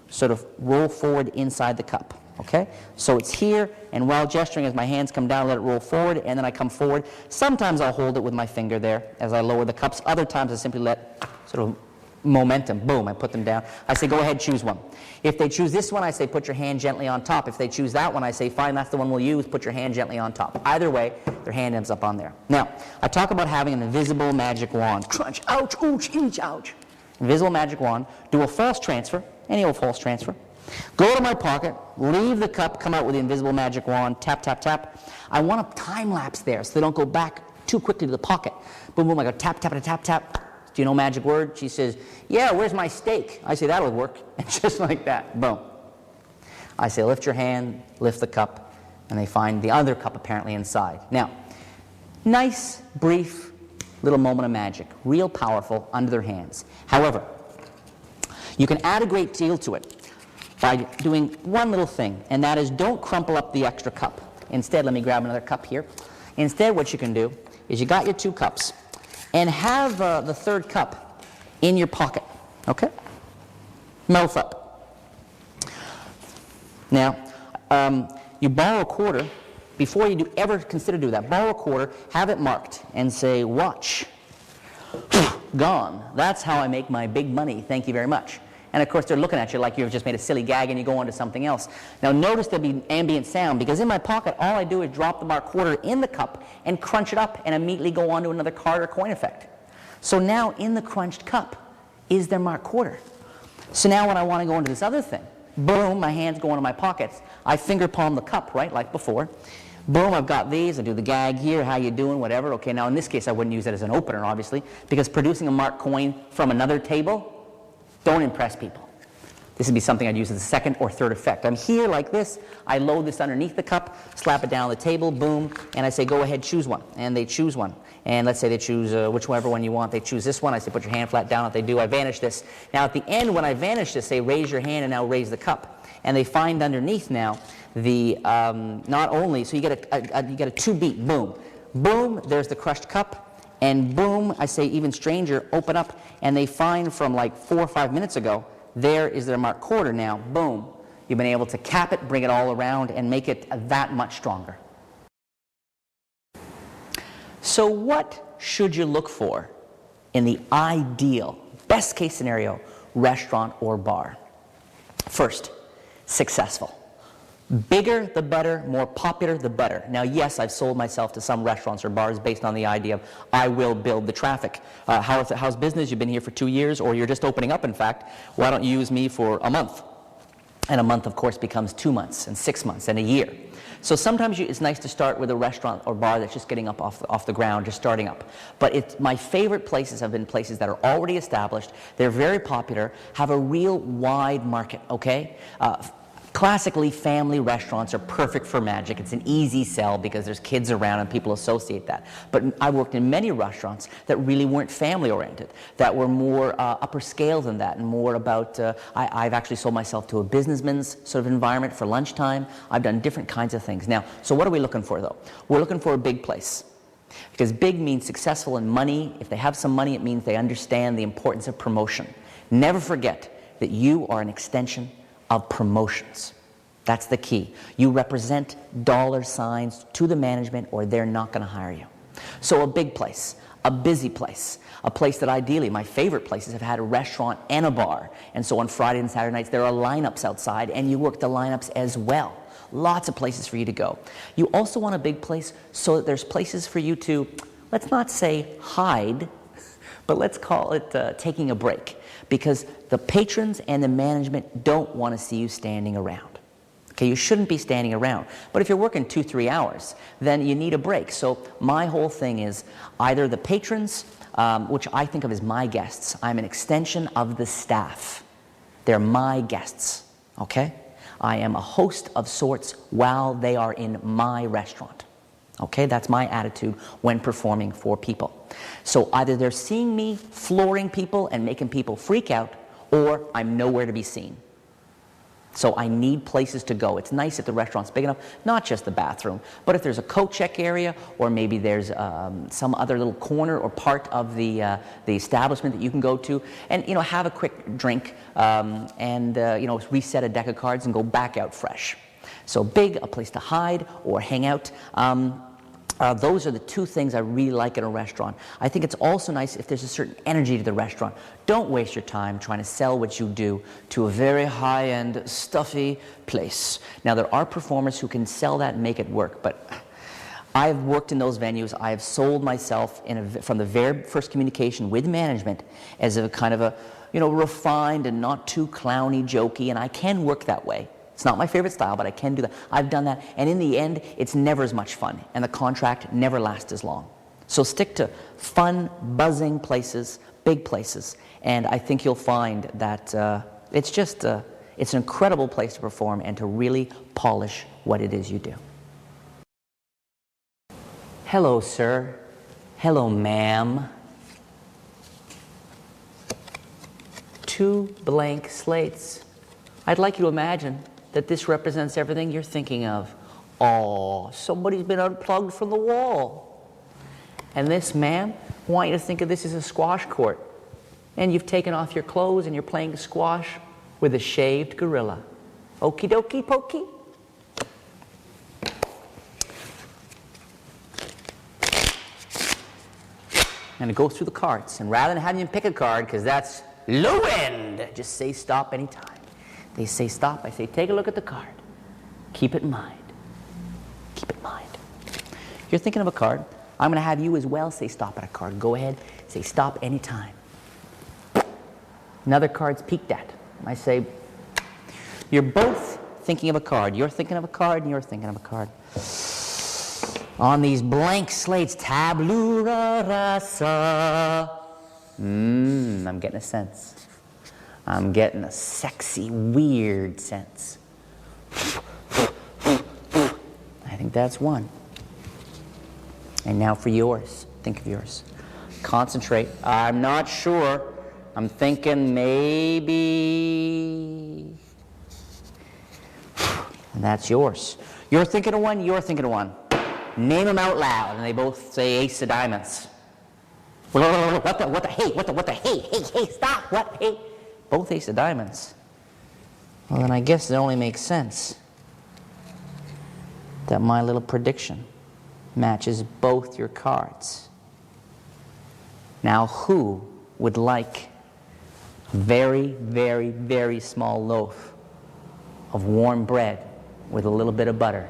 [SPEAKER 1] sort of roll forward inside the cup. Okay? So it's here, and while gesturing, as my hands come down, let it roll forward, and then I come forward. Sometimes I'll hold it with my finger there as I lower the cups. Other times I simply let sort of momentum, boom, I put them down. I say, go ahead, choose one. If they choose this one, I say, put your hand gently on top. If they choose that one, I say, fine, that's the one we'll use, put your hand gently on top. Either way, their hand ends up on there. Now, I talk about having an invisible magic wand. Crunch, ouch, ouch, ouch, ouch. Invisible magic wand. Do a false transfer, any old false transfer. Go to my pocket, leave the cup, come out with the invisible magic wand, tap, tap, tap. I want a time lapse there so they don't go back too quickly to the pocket. Boom, boom, I go tap, tap, tap, tap. Do you know magic word? She says, yeah, where's my steak? I say, that'll work. And just like that, boom. I say, lift your hand, lift the cup, and they find the other cup apparently inside. Now, nice, brief little moment of magic, real powerful under their hands. However, you can add a great deal to it by doing one little thing, and that is don't crumple up the extra cup. Instead, let me grab another cup here. Instead, what you can do is you got your two cups, and have the third cup in your pocket, okay? Mouth up. Now, you borrow a quarter. Before you ever consider doing that, borrow a quarter, have it marked, and say, watch. Gone. That's how I make my big money. Thank you very much. And of course, they're looking at you like you've just made a silly gag and you go on to something else. Now notice there'll be ambient sound, because in my pocket, all I do is drop the marked quarter in the cup and crunch it up and immediately go on to another card or coin effect. So now in the crunched cup is their marked quarter. So now when I want to go into this other thing, boom, my hands go into my pockets. I finger palm the cup, right, like before. Boom, I've got these. I do the gag here, how you doing, whatever. Okay, now in this case, I wouldn't use it as an opener, obviously, because producing a marked coin from another table, don't impress people. This would be something I'd use as a second or third effect. I'm here like this. I load this underneath the cup, slap it down on the table, boom, and I say, go ahead, choose one. And they choose one. And let's say they choose whichever one you want. They choose this one. I say, put your hand flat down. If they do, I vanish this. Now at the end, when I vanish this, say, raise your hand and now raise the cup. And they find underneath now the, not only, so you get a two-beat, boom. Boom, there's the crushed cup. And boom, I say even stranger, open up, and they find from like 4 or 5 minutes ago, there is their marked quarter now. Boom. You've been able to cap it, bring it all around, and make it that much stronger. So what should you look for in the ideal, best case scenario, restaurant or bar? First, successful. Bigger the better, more popular the better. Now yes, I've sold myself to some restaurants or bars based on the idea of I will build the traffic. How's business? You've been here for 2 years, or you're just opening up in fact. Why don't you use me for a month? And a month of course becomes 2 months and 6 months and a year. So sometimes it's nice to start with a restaurant or bar that's just getting up off the ground, just starting up. But my favorite places have been places that are already established, they're very popular, have a real wide market, okay? Classically, family restaurants are perfect for magic. It's an easy sell because there's kids around and people associate that. But I worked in many restaurants that really weren't family-oriented, that were more upper scale than that, and more about, I've actually sold myself to a businessman's sort of environment for lunchtime. I've done different kinds of things. Now, so what are we looking for, though? We're looking for a big place. Because big means successful in money. If they have some money, it means they understand the importance of promotion. Never forget that you are an extension of promotions. That's the key. You represent dollar signs to the management or they're not going to hire you. So a big place, a busy place, a place that ideally, my favorite places have had a restaurant and a bar. And so on Friday and Saturday nights there are lineups outside and you work the lineups as well. Lots of places for you to go. You also want a big place so that there's places for you to, let's not say hide, but let's call it taking a break. Because the patrons and the management don't want to see you standing around. Okay, you shouldn't be standing around. But if you're working 2-3 hours, then you need a break. So my whole thing is either the patrons, which I think of as my guests, I'm an extension of the staff. They're my guests, okay? I am a host of sorts while they are in my restaurant. Okay, that's my attitude when performing for people. So either they're seeing me flooring people and making people freak out, or I'm nowhere to be seen. So I need places to go. It's nice if the restaurant's big enough, not just the bathroom, but if there's a coat check area, or maybe there's some other little corner or part of the establishment that you can go to, and have a quick drink, and reset a deck of cards and go back out fresh. So big, a place to hide or hang out. Those are the two things I really like in a restaurant. I think it's also nice if there's a certain energy to the restaurant. Don't waste your time trying to sell what you do to a very high-end, stuffy place. Now, there are performers who can sell that and make it work, but I've worked in those venues. I have sold myself from the very first communication with management as a kind of a, refined and not too clowny, jokey, and I can work that way. It's not my favorite style, but I can do that. I've done that, and in the end, it's never as much fun, and the contract never lasts as long. So stick to fun, buzzing places, big places, and I think you'll find that it's an incredible place to perform and to really polish what it is you do. Hello, sir. Hello, ma'am. 2 blank slates. I'd like you to imagine that this represents everything you're thinking of. Oh, somebody's been unplugged from the wall. And this, ma'am, I want you to think of this as a squash court. And you've taken off your clothes and you're playing squash with a shaved gorilla. Okie dokie pokey. And it goes through the cards. And rather than having you pick a card, because that's low end, just say stop anytime. They say stop, I say take a look at the card. Keep it in mind. Keep it in mind. You're thinking of a card. I'm going to have you as well say stop at a card. Go ahead, say stop anytime. Another card's peeked at. I say, you're both thinking of a card. You're thinking of a card and you're thinking of a card. On these blank slates, tabula rasa. I'm getting a sense. I'm getting a sexy, weird sense. I think that's one. And now for yours. Think of yours. Concentrate. I'm not sure. I'm thinking maybe. And that's yours. You're thinking of one, you're thinking of one. Name them out loud, and they both say ace of diamonds. What the, hey, stop, what, hey. Both ace of diamonds. Well, then I guess it only makes sense that my little prediction matches both your cards. Now, who would like a very, very, very small loaf of warm bread with a little bit of butter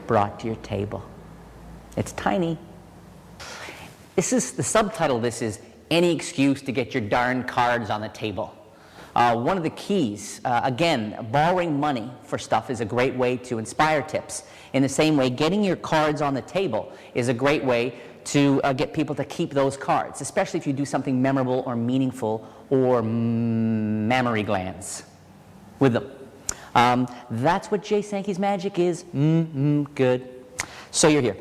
[SPEAKER 1] brought to your table? It's tiny. This is the subtitle of this is Any Excuse to Get Your Darn Cards on the Table. One of the keys, again, borrowing money for stuff is a great way to inspire tips. In the same way, getting your cards on the table is a great way to get people to keep those cards, especially if you do something memorable or meaningful or mammary glands with them. That's what Jay Sankey's magic is. Good. So you're here.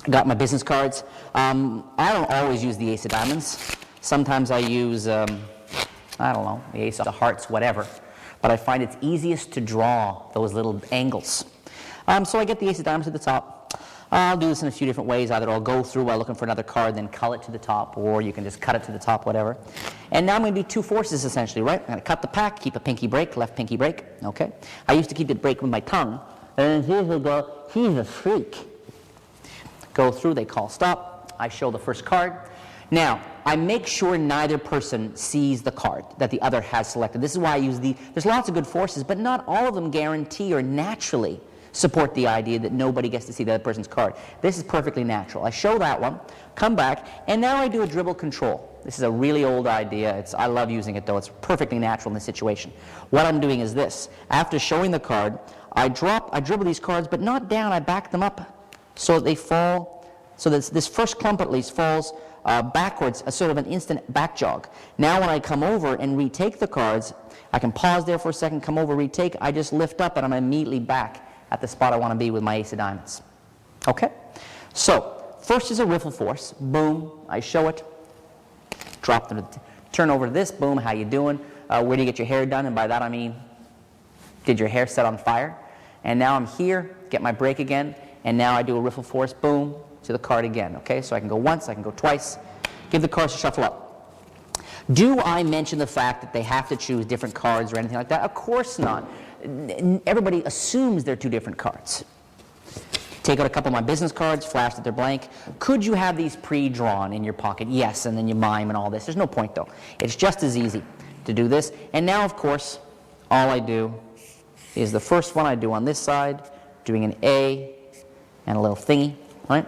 [SPEAKER 1] Got my business cards. I don't always use the Ace of Diamonds. Sometimes I use, I don't know, the Ace of Hearts, whatever. But I find it's easiest to draw those little angles. So I get the Ace of Diamonds at the top. I'll do this in a few different ways. Either I'll go through while looking for another card, then cull it to the top, or you can just cut it to the top, whatever. And now I'm going to do two forces, essentially, right? I'm going to cut the pack, keep a pinky break, left pinky break, okay? I used to keep it break with my tongue. And here's we go, he's a freak. Go through, they call stop. I show the first card. Now, I make sure neither person sees the card that the other has selected. This is why I use there's lots of good forces, but not all of them guarantee or naturally support the idea that nobody gets to see the other person's card. This is perfectly natural. I show that one, come back, and now I do a dribble control. This is a really old idea. I love using it, though. It's perfectly natural in this situation. What I'm doing is this. After showing the card, I dribble these cards, but not down. I back them up so that they fall, so that this first clump at least falls backwards, a sort of an instant back jog. Now when I come over and retake the cards, I can pause there for a second, come over, retake. I just lift up, and I'm immediately back at the spot I want to be with my Ace of Diamonds. Okay? So, first is a riffle force. Boom. I show it. Drop them. Turn over to this. Boom. How you doing? Where do you get your hair done? And by that I mean, did your hair set on fire? And now I'm here. Get my break again. And now I do a riffle force. Boom. To the card again. Okay? So I can go once. I can go twice. Give the cards a shuffle up. Do I mention the fact that they have to choose different cards or anything like that? Of course not. Everybody assumes they're two different cards. Take out a couple of my business cards, flash that they're blank. Could you have these pre-drawn in your pocket? Yes, and then you mime and all this. There's no point, though. It's just as easy to do this. And now, of course, all I do is the first one I do on this side, doing an A and a little thingy, right?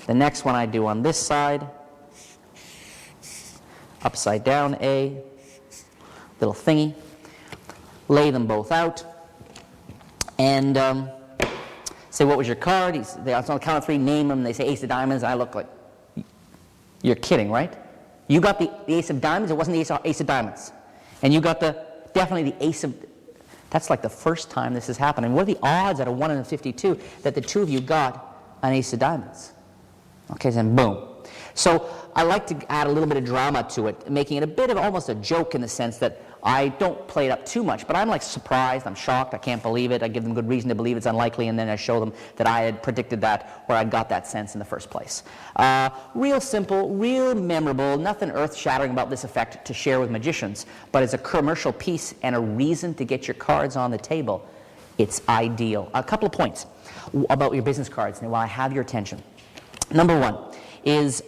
[SPEAKER 1] The next one I do on this side, upside down A, little thingy. Lay them both out. And say, what was your card? They on the count of three, name them. They say Ace of Diamonds. And I look like, you're kidding, right? You got the Ace of Diamonds. It wasn't the Ace of Diamonds. And you got definitely the Ace of, that's like the first time this has happened. And what are the odds out of 1 in 52 that the two of you got an Ace of Diamonds? Okay, then boom. So I like to add a little bit of drama to it, making it a bit of almost a joke in the sense that I don't play it up too much, but I'm like surprised, I'm shocked, I can't believe it, I give them good reason to believe it's unlikely, and then I show them that I had predicted that, or I'd got that sense in the first place. Real simple, real memorable, nothing earth-shattering about this effect to share with magicians, but as a commercial piece and a reason to get your cards on the table, it's ideal. A couple of points about your business cards, and while I have your attention. Number one is,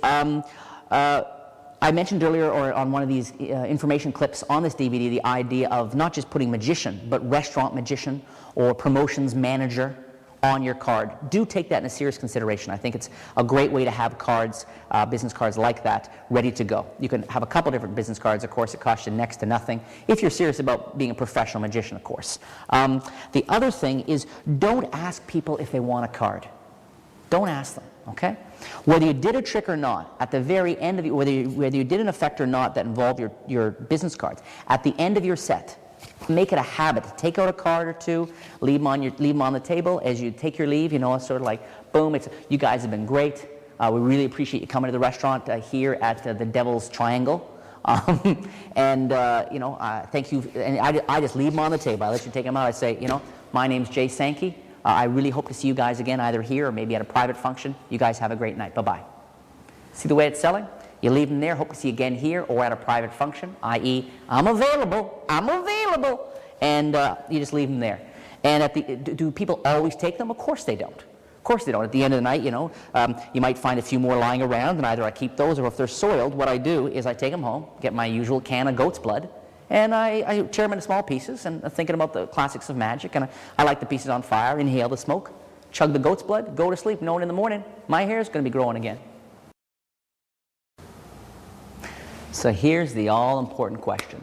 [SPEAKER 1] I mentioned earlier or on one of these information clips on this DVD the idea of not just putting magician, but restaurant magician or promotions manager on your card. Do take that into serious consideration. I think it's a great way to have cards, business cards like that, ready to go. You can have a couple different business cards, of course. It costs you next to nothing, if you're serious about being a professional magician, of course. The other thing is, don't ask people if they want a card. Don't ask them, okay? Whether you did a trick or not, at the very end of it, whether you did an effect or not that involved your business cards, at the end of your set, make it a habit to take out a card or two, leave them on the table as you take your leave. You know, it's sort of like, boom, you guys have been great. We really appreciate you coming to the restaurant here at the Devil's Triangle. You know, thank you. And I just leave them on the table. I let you take them out. I say, you know, my name's Jay Sankey. I really hope to see you guys again, either here or maybe at a private function. You guys have a great night. Bye-bye. See the way it's selling? You leave them there, hope to see you again here or at a private function, i.e., I'm available, and you just leave them there. And do people always take them? Of course they don't. Of course they don't. At the end of the night, you might find a few more lying around, and either I keep those, or if they're soiled, what I do is I take them home, get my usual can of goat's blood, and I tear them into small pieces, and thinking about the classics of magic, and I light the pieces on fire, inhale the smoke, chug the goat's blood, go to sleep, knowing in the morning my hair is going to be growing again. So here's the all-important question.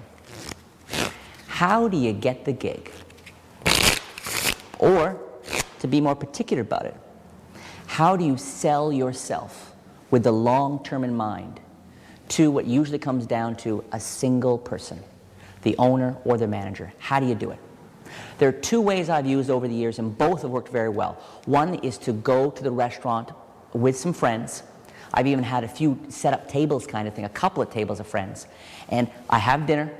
[SPEAKER 1] How do you get the gig? Or, to be more particular about it, how do you sell yourself with the long term in mind to what usually comes down to a single person, the owner or the manager? How do you do it? There are two ways I've used over the years, and both have worked very well. One is to go to the restaurant with some friends. I've even had a few set-up tables kind of thing, a couple of tables of friends. And I have dinner,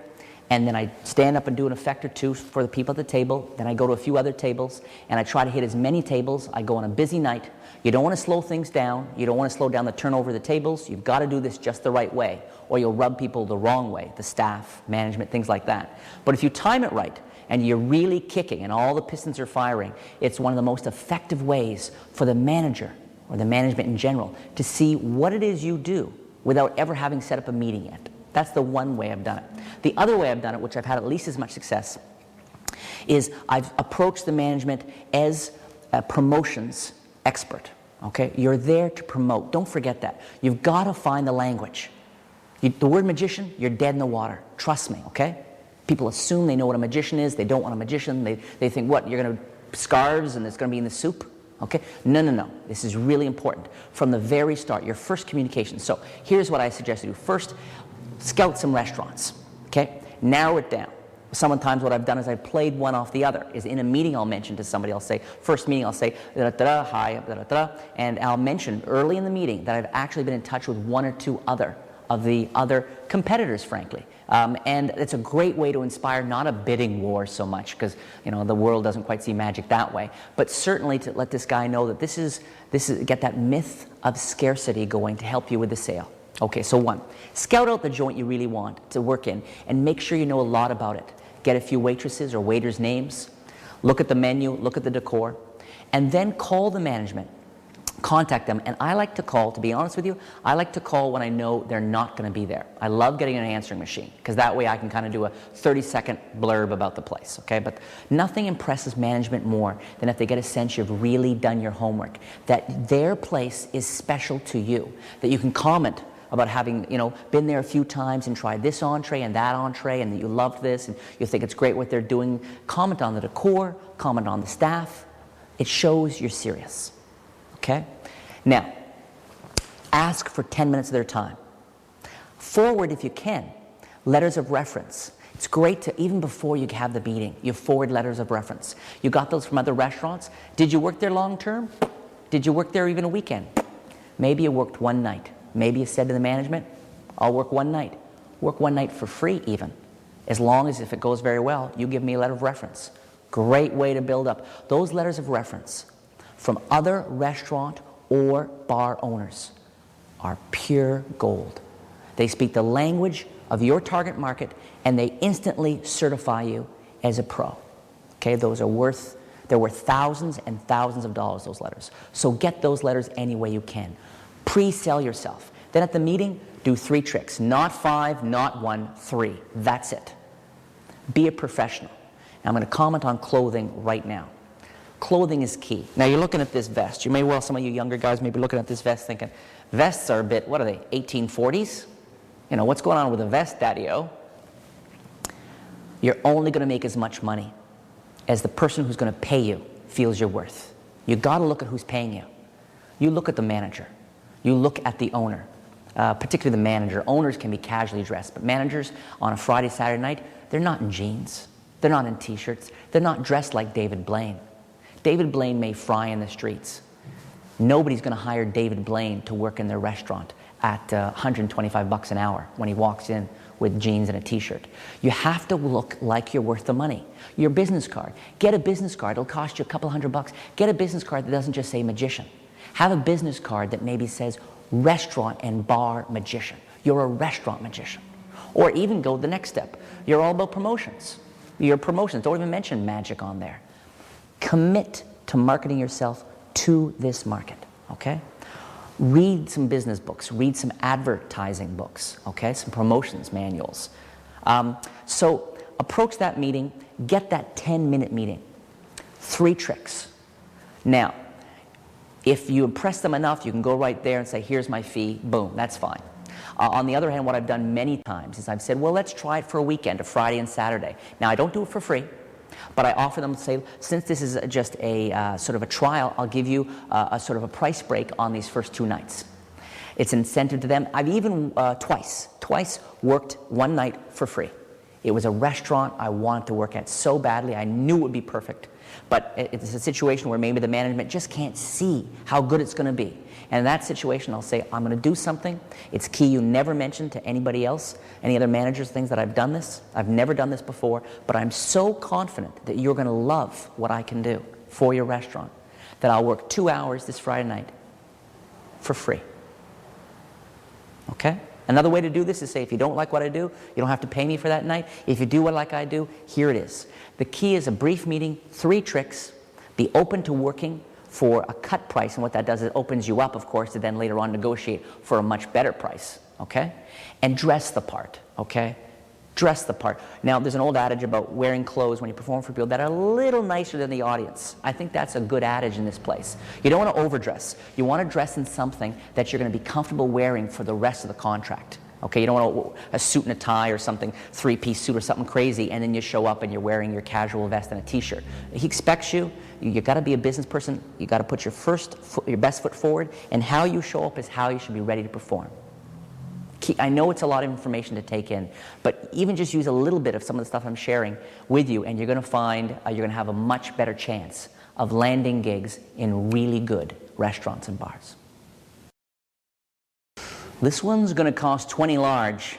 [SPEAKER 1] and then I stand up and do an effect or two for the people at the table. Then I go to a few other tables, and I try to hit as many tables. I go on a busy night. You don't want to slow things down. You don't want to slow down the turnover of the tables. You've got to do this just the right way, or you'll rub people the wrong way, the staff, management, things like that. But if you time it right, and you're really kicking, and all the pistons are firing, it's one of the most effective ways for the manager, or the management in general, to see what it is you do without ever having set up a meeting yet. That's the one way I've done it. The other way I've done it, which I've had at least as much success, is I've approached the management as a promotions expert. Okay? You're there to promote. Don't forget that. You've got to find the language. The word magician, you're dead in the water. Trust me, okay? People assume they know what a magician is. They don't want a magician. They think, what, you're going to scarves and it's going to be in the soup? Okay? No, no, no. This is really important. From the very start, your first communication. So here's what I suggest you do. First, scout some restaurants. Okay? Narrow it down. Sometimes what I've done is I've played one off the other. Is in a meeting I'll mention to somebody, I'll say, first meeting I'll say, da-da-da, hi, da-da-da, and I'll mention early in the meeting that I've actually been in touch with one or two of the other competitors, frankly. And it's a great way to inspire not a bidding war so much, because the world doesn't quite see magic that way, but certainly to let this guy know that this is get that myth of scarcity going to help you with the sale. Okay, so one, scout out the joint you really want to work in and make sure you know a lot about it. Get a few waitresses or waiters' names, look at the menu, look at the decor, and then call the management. Contact them, and I like to call, to be honest with you, I like to call when I know they're not going to be there. I love getting an answering machine, because that way I can kind of do a 30-second blurb about the place, okay? But nothing impresses management more than if they get a sense you've really done your homework, that their place is special to you, that you can comment about having, been there a few times and tried this entree and that entree, and that you loved this, and you think it's great what they're doing. Comment on the decor, comment on the staff. It shows you're serious. Okay? Now, ask for 10 minutes of their time. Forward, if you can, letters of reference. It's great to, even before you have the meeting, you forward letters of reference. You got those from other restaurants. Did you work there long term? Did you work there even a weekend? Maybe you worked one night. Maybe you said to the management, I'll work one night. Work one night for free even. As long as, if it goes very well, you give me a letter of reference. Great way to build up. Those letters of reference from other restaurant or bar owners are pure gold. They speak the language of your target market, and they instantly certify you as a pro. Okay, they're worth thousands and thousands of dollars, those letters. So get those letters any way you can. Pre-sell yourself. Then at the meeting, do 3 tricks. Not 5, not 1, 3. That's it. Be a professional. Now, I'm going to comment on clothing right now. Clothing is key. Now, you're looking at this vest. You may well, some of you younger guys may be looking at this vest thinking, vests are a bit, what are they, 1840s? What's going on with a vest, Daddy-O? You're only going to make as much money as the person who's going to pay you feels you're worth. You've got to look at who's paying you. You look at the manager. You look at the owner, particularly the manager. Owners can be casually dressed, but managers on a Friday, Saturday night, they're not in jeans. They're not in T-shirts. They're not dressed like David Blaine. David Blaine may fry in the streets. Nobody's going to hire David Blaine to work in their restaurant at $125 an hour when he walks in with jeans and a T-shirt. You have to look like you're worth the money. Your business card. Get a business card. It'll cost you a couple $100. Get a business card that doesn't just say magician. Have a business card that maybe says restaurant and bar magician. You're a restaurant magician. Or even go the next step. You're all about promotions. Your promotions. Don't even mention magic on there. Commit to marketing yourself to this market, okay? Read some business books, read some advertising books, okay? Some promotions manuals. So approach that meeting, get that 10-minute meeting. 3 tricks. Now, if you impress them enough, you can go right there and say, here's my fee, boom, that's fine. On the other hand, what I've done many times is I've said, well, let's try it for a weekend, a Friday and Saturday. Now, I don't do it for free, but I offer them to say, since this is just a sort of a trial, I'll give you a sort of a price break on these first 2 nights. It's an incentive to them. I've even twice worked one night for free. It was a restaurant I wanted to work at so badly. I knew it would be perfect. But it's a situation where maybe the management just can't see how good it's going to be. And in that situation, I'll say, I'm going to do something. It's key you never mention to anybody else, any other managers, things that I've done this. I've never done this before, but I'm so confident that you're going to love what I can do for your restaurant that I'll work 2 hours this Friday night for free. Okay? Another way to do this is say, if you don't like what I do, you don't have to pay me for that night. If you do what like I do, here it is. The key is a brief meeting, 3 tricks, be open to working for a cut price, and what that does is it opens you up, of course, to then later on negotiate for a much better price, okay? And dress the part, okay? Dress the part. Now, there's an old adage about wearing clothes when you perform for people that are a little nicer than the audience. I think that's a good adage in this place. You don't want to overdress. You want to dress in something that you're going to be comfortable wearing for the rest of the contract. Okay, you don't want a suit and a tie or something, 3-piece suit or something crazy, and then you show up and you're wearing your casual vest and a t-shirt. He expects you. You got to be a business person. You got to put your best foot forward, and how you show up is how you should be ready to perform. I know it's a lot of information to take in, but even just use a little bit of some of the stuff I'm sharing with you, and you're going to find you're going to have a much better chance of landing gigs in really good restaurants and bars. This one's going to cost 20 large.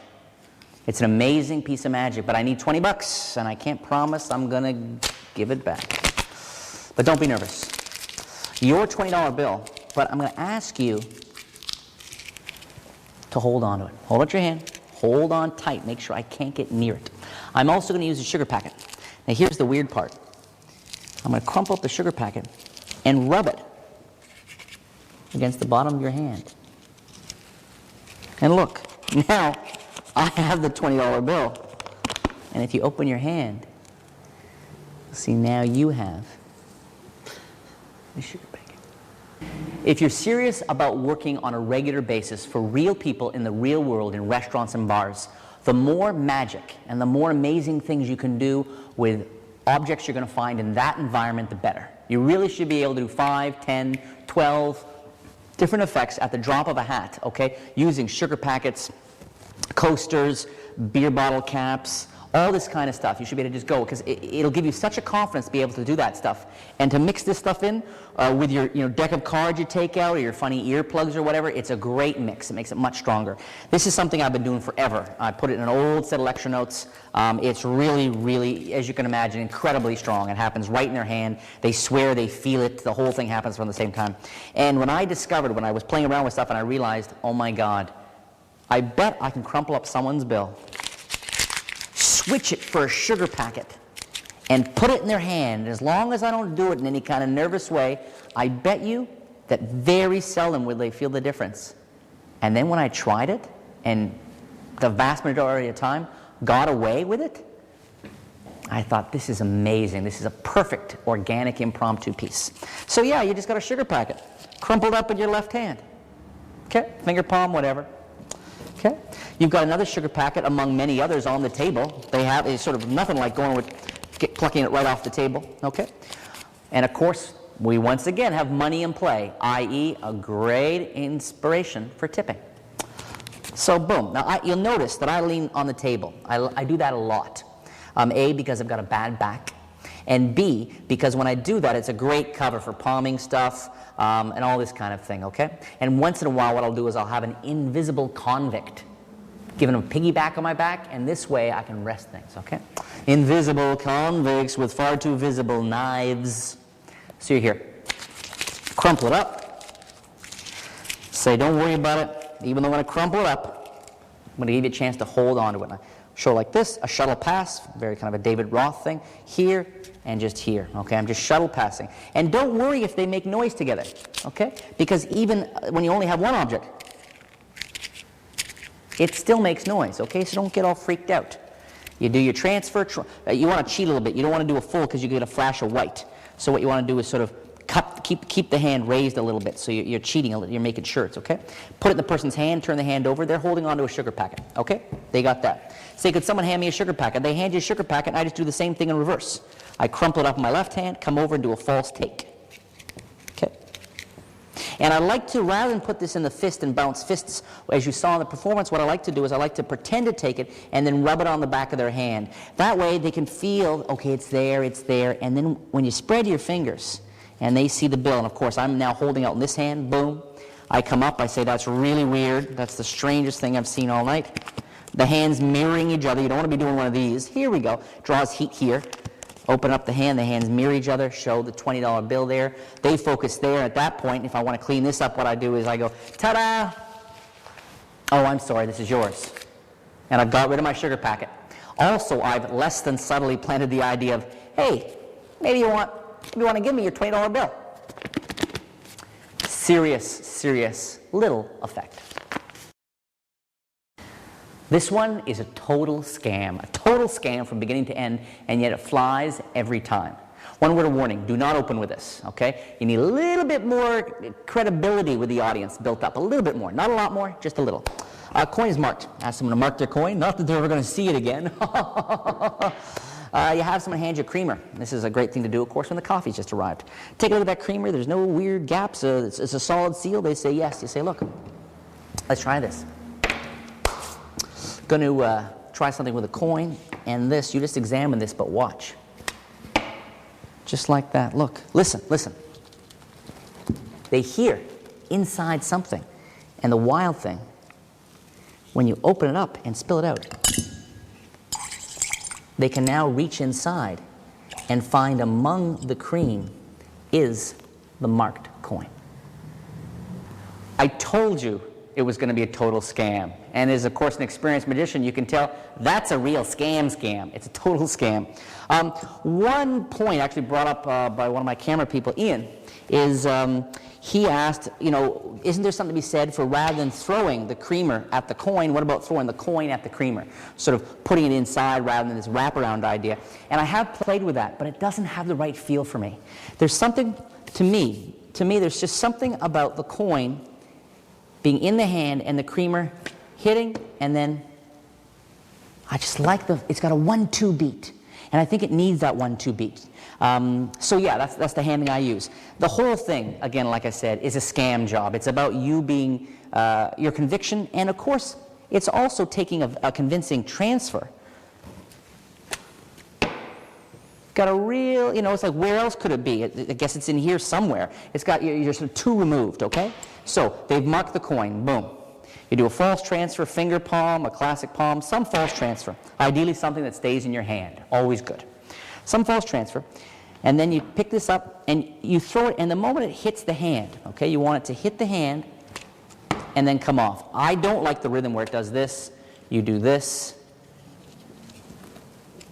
[SPEAKER 1] It's an amazing piece of magic, but I need 20 bucks, and I can't promise I'm going to give it back. But don't be nervous. Your $20 bill, but I'm going to ask you to hold on to it. Hold out your hand. Hold on tight. Make sure I can't get near it. I'm also going to use a sugar packet. Now, here's the weird part. I'm going to crumple up the sugar packet and rub it against the bottom of your hand. And look, now I have the $20 bill. And if you open your hand, see, now you have the sugar packet. If you're serious about working on a regular basis for real people in the real world in restaurants and bars, the more magic and the more amazing things you can do with objects you're going to find in that environment, the better. You really should be able to do 5, 10, 12 different effects at the drop of a hat, okay? Using sugar packets, coasters, beer bottle caps, all this kind of stuff. You should be able to just go, because it'll give you such a confidence to be able to do that stuff. And to mix this stuff in with your deck of cards you take out, or your funny earplugs or whatever, it's a great mix. It makes it much stronger. This is something I've been doing forever. I put it in an old set of lecture notes. It's really, really, as you can imagine, incredibly strong. It happens right in their hand. They swear they feel it. The whole thing happens from the same time. And when I discovered, when I was playing around with stuff and I realized, oh my God, I bet I can crumple up someone's bill, switch it for a sugar packet, and put it in their hand. As long as I don't do it in any kind of nervous way, I bet you that very seldom will they feel the difference. And then when I tried it, and the vast majority of the time got away with it, I thought, this is amazing. This is a perfect organic impromptu piece. So yeah, you just got a sugar packet crumpled up in your left hand. Okay, finger palm, whatever. Okay, you've got another sugar packet among many others on the table. It's sort of nothing like going with plucking it right off the table. Okay, and of course we once again have money in play, i.e. a great inspiration for tipping. So boom. Now you'll notice that I lean on the table. I do that a lot. A, because I've got a bad back, and B, because when I do that, it's a great cover for palming stuff and all this kind of thing, okay? And once in a while, what I'll do is I'll have an invisible convict giving a piggyback on my back, and this way I can rest things, okay? Invisible convicts with far too visible knives. So you're here. Crumple it up. Say, don't worry about it. Even though I'm going to crumple it up, I'm going to give you a chance to hold on to it. show like this, a shuttle pass, very kind of a David Roth thing, here and just here, okay? I'm just shuttle passing. And don't worry if they make noise together, okay? Because even when you only have one object, it still makes noise, okay? So don't get all freaked out. You do your transfer, you want to cheat a little bit. You don't want to do a full because you get a flash of white. So what you want to do is sort of keep the hand raised a little bit, so you're cheating a little, you're making sure it's okay. Put it in the person's hand, turn the hand over, they're holding onto a sugar packet, okay? They got that. Say, could someone hand me a sugar packet? They hand you a sugar packet, and I just do the same thing in reverse. I crumple it up in my left hand, come over and do a false take. Okay? And I like to, rather than put this in the fist and bounce fists, as you saw in the performance, what I like to do is I like to pretend to take it and then rub it on the back of their hand. That way they can feel, okay, it's there, and then when you spread your fingers, and they see the bill, and of course I'm now holding out in this hand, boom. I come up, I say, that's really weird. That's the strangest thing I've seen all night. The hands mirroring each other. You don't want to be doing one of these. Here we go. Draws heat here. Open up the hands mirror each other, show the $20 bill there. They focus there. At that point, if I want to clean this up, what I do is I go, ta-da! Oh, I'm sorry, this is yours. And I've got rid of my sugar packet. Also, I've less than subtly planted the idea of, hey, maybe you want to give me your $20 bill. Serious little effect. This one is a total scam from beginning to end, and yet it flies every time. One word of warning, do not open with this, okay? You need a little bit more credibility with the audience built up, a little bit more, not a lot more, just a little. Coin is marked. Ask someone to mark their coin, not that they're ever going to see it again. You have someone hand you a creamer. This is a great thing to do, of course, when the coffee's just arrived. Take a look at that creamer. There's no weird gaps. It's a solid seal. They say yes. You say, look, let's try this. Going to try something with a coin and this. You just examine this, but watch. Just like that. Look. Listen. They hear inside something. And the wild thing, when you open it up and spill it out, they can now reach inside and find among the cream is the marked coin. I told you it was going to be a total scam. And as, of course, an experienced magician, you can tell that's a real scam. It's a total scam. One point actually brought up by one of my camera people, Ian, is he asked, isn't there something to be said for rather than throwing the creamer at the coin, what about throwing the coin at the creamer? Sort of putting it inside rather than this wraparound idea. And I have played with that, but it doesn't have the right feel for me. There's something, to me, there's just something about the coin being in the hand and the creamer hitting, and then I just like it's got a 1-2 beat. And I think it needs that 1-2 beat. So yeah, that's the handing I use. The whole thing, again, like I said, is a scam job. It's about you being, your conviction, and of course, it's also taking a convincing transfer. Got a real, it's like, where else could it be? I guess it's in here somewhere. It's got, you're sort of too removed, okay? So they've marked the coin, boom. You do a false transfer, finger palm, a classic palm, some false transfer. Ideally something that stays in your hand, always good. Some false transfer, and then you pick this up and you throw it, and the moment it hits the hand, okay, you want it to hit the hand and then come off. I don't like the rhythm where it does this, you do this,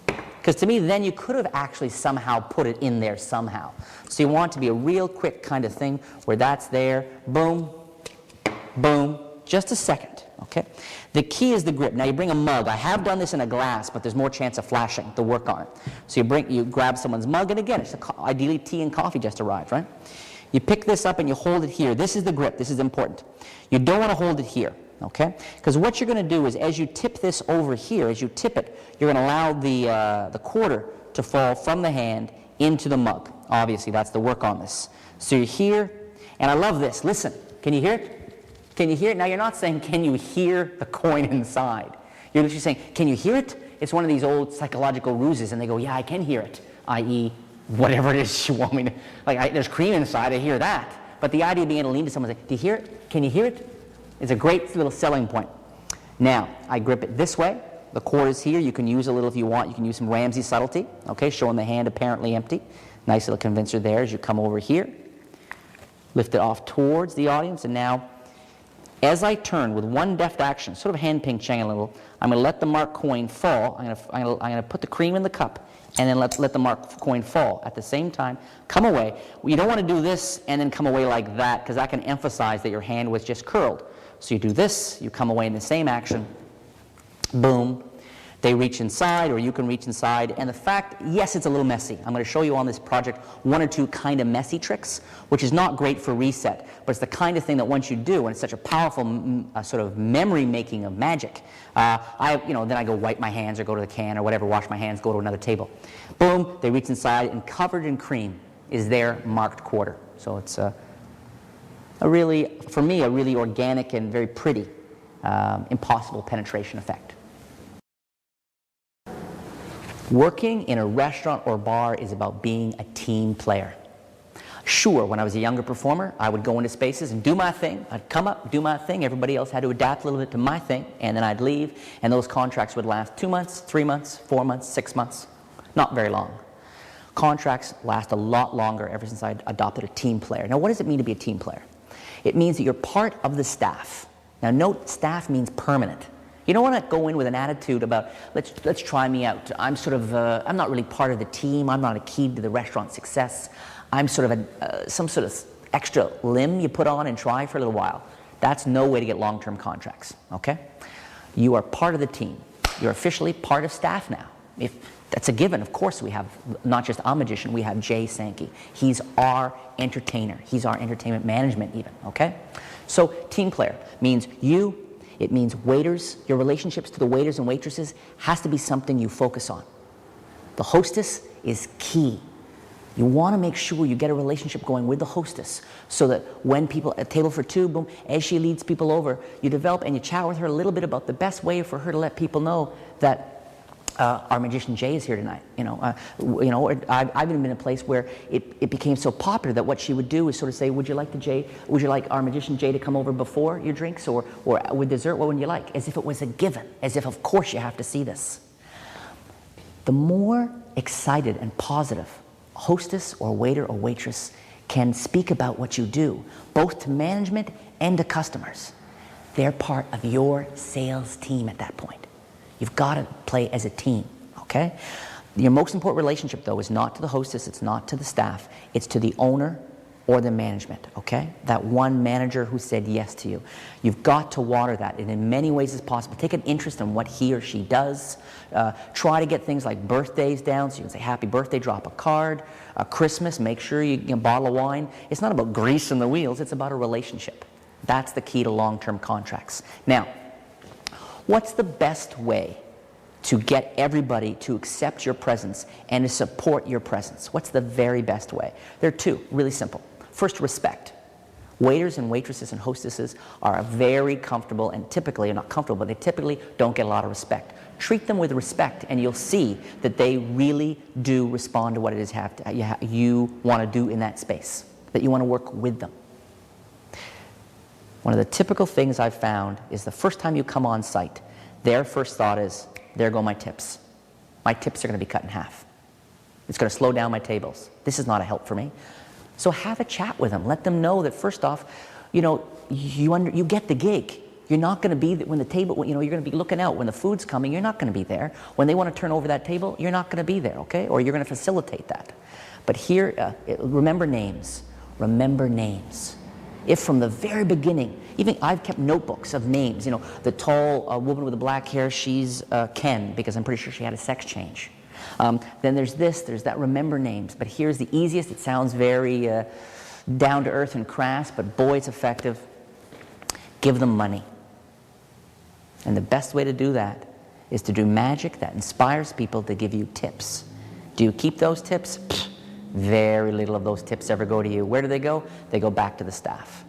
[SPEAKER 1] because to me then you could have actually somehow put it in there somehow. So you want it to be a real quick kind of thing where that's there, boom, boom, just a second, okay? The key is the grip. Now you bring a mug. I have done this in a glass, but there's more chance of flashing to work on it. So you grab someone's mug, and again, it's ideally tea and coffee just arrived, right? You pick this up and you hold it here. This is the grip. This is important. You don't want to hold it here, okay? Because what you're going to do is as you tip this over here, as you tip it, you're going to allow the quarter to fall from the hand into the mug. Obviously, that's the work on this. So you're here, and I love this. Listen, can you hear it? Can you hear it? Now you're not saying, can you hear the coin inside? You're literally saying, can you hear it? It's one of these old psychological ruses, and they go, yeah, I can hear it, i.e., whatever it is you want me to, there's cream inside, I hear that. But the idea of being able to lean to someone and say, do you hear it? Can you hear it? Is a great little selling point. Now, I grip it this way. The cord is here. You can use a little if you want. You can use some Ramsey subtlety, okay, showing the hand apparently empty. Nice little convincer there as you come over here. Lift it off towards the audience, and now As I turn with one deft action, sort of hand pinching a little, I'm going to let the marked coin fall. I'm going to put the cream in the cup and then let the marked coin fall. At the same time, come away. You don't want to do this and then come away like that, because that can emphasize that your hand was just curled. So you do this, you come away in the same action, boom. They reach inside, or you can reach inside. And the fact, yes, it's a little messy. I'm going to show you on this project one or two kind of messy tricks, which is not great for reset, but it's the kind of thing that once you do, and it's such a powerful sort of memory making of magic, then I go wipe my hands or go to the can or whatever, wash my hands, go to another table. Boom, they reach inside, and covered in cream is their marked quarter. So it's for me, a really organic and very pretty, impossible penetration effect. Working in a restaurant or bar is about being a team player. Sure, when I was a younger performer, I would go into spaces and do my thing. I'd come up, do my thing. Everybody else had to adapt a little bit to my thing, and then I'd leave, and those contracts would last 2 months, 3 months, 4 months, 6 months. Not very long. Contracts last a lot longer ever since I adopted a team player. Now, what does it mean to be a team player? It means that you're part of the staff. Now, note, staff means permanent. You don't want to go in with an attitude about, let's try me out. I'm I'm not really part of the team. I'm not a key to the restaurant's success. I'm sort of some sort of extra limb you put on and try for a little while. That's no way to get long-term contracts, okay? You are part of the team. You're officially part of staff now. If that's a given, of course we have not just a magician, we have Jay Sankey. He's our entertainer. He's our entertainment management even, okay? So team player means you. It means waiters. Your relationships to the waiters and waitresses has to be something you focus on. The hostess is key. You want to make sure you get a relationship going with the hostess, so that when people at table for two, boom, as she leads people over, you develop and you chat with her a little bit about the best way for her to let people know that our magician Jay is here tonight. I've even been in a place where it became so popular that what she would do is sort of say, would you like our magician Jay to come over before your drinks, or with dessert? What would you like? As if it was a given, as if of course you have to see this. The more excited and positive a hostess or waiter or waitress can speak about what you do, both to management and to customers, they're part of your sales team at that point. You've got to play as a team, okay? Your most important relationship, though, is not to the hostess, it's not to the staff, it's to the owner or the management, okay? That one manager who said yes to you. You've got to water that, and in many ways as possible. Take an interest in what he or she does. Try to get things like birthdays down, so you can say happy birthday, drop a card. Christmas, make sure you get a bottle of wine. It's not about greasing the wheels, it's about a relationship. That's the key to long-term contracts. Now, what's the best way to get everybody to accept your presence and to support your presence? What's the very best way? There are two, really simple. First, respect. Waiters and waitresses and hostesses are very comfortable, and typically, not comfortable, but they typically don't get a lot of respect. Treat them with respect, and you'll see that they really do respond to what it is you want to do in that space, that you want to work with them. One of the typical things I've found is the first time you come on site, their first thought is, there go my tips. My tips are going to be cut in half. It's going to slow down my tables. This is not a help for me. So have a chat with them. Let them know that first off, you get the gig. You're not going to be when the table, you're going to be looking out. When the food's coming, you're not going to be there. When they want to turn over that table, you're not going to be there, okay? Or you're going to facilitate that. But here, remember names. Remember names. If from the very beginning, even I've kept notebooks of names, the tall woman with the black hair, she's Ken, because I'm pretty sure she had a sex change. Then there's that, remember names. But here's the easiest, it sounds very down to earth and crass, but boy, it's effective. Give them money. And the best way to do that is to do magic that inspires people to give you tips. Do you keep those tips? Very little of those tips ever go to you. Where do they go? They go back to the staff.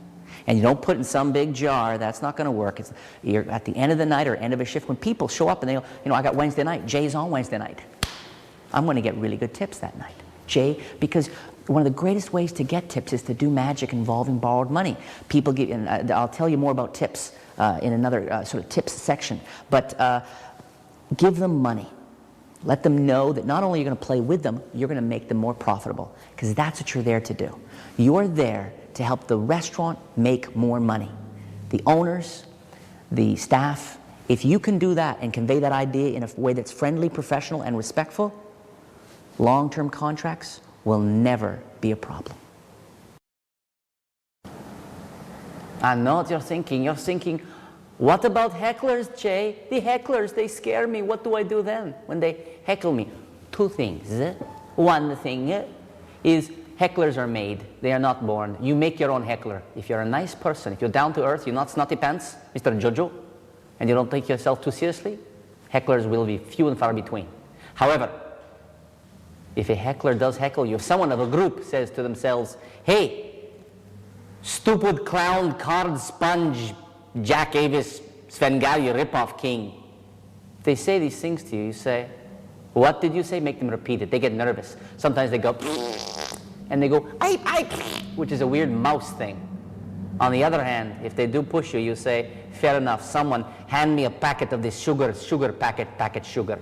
[SPEAKER 1] And you don't put it in some big jar. That's not going to work. You're at the end of the night or end of a shift, when people show up and they go, I got Wednesday night. Jay's on Wednesday night. I'm going to get really good tips that night. Jay, because one of the greatest ways to get tips is to do magic involving borrowed money. People give, and I'll tell you more about tips in another sort of tips section. But give them money. Let them know that not only are you going to play with them, you're going to make them more profitable, because that's what you're there to do. You're there to help the restaurant make more money. the owners, the staff, if you can do that and convey that idea in a way that's friendly, professional, and respectful, long-term contracts will never be a problem. I know what you're thinking. You're thinking, what about hecklers, Jay? The hecklers, they scare me. What do I do then when they heckle me? Two things. One thing is hecklers are made. They are not born. You make your own heckler. If you're a nice person, if you're down to earth, you're not snotty pants, Mr. Jojo, and you don't take yourself too seriously, hecklers will be few and far between. However, if a heckler does heckle you, if someone of a group says to themselves, hey, stupid clown, card sponge, Jack Avis, Svengali ripoff king. If they say these things to you, you say, what did you say? Make them repeat it. They get nervous. Sometimes they go, and they go, I, which is a weird mouse thing. On the other hand, if they do push you, you say, fair enough, someone hand me a packet of this sugar packet sugar.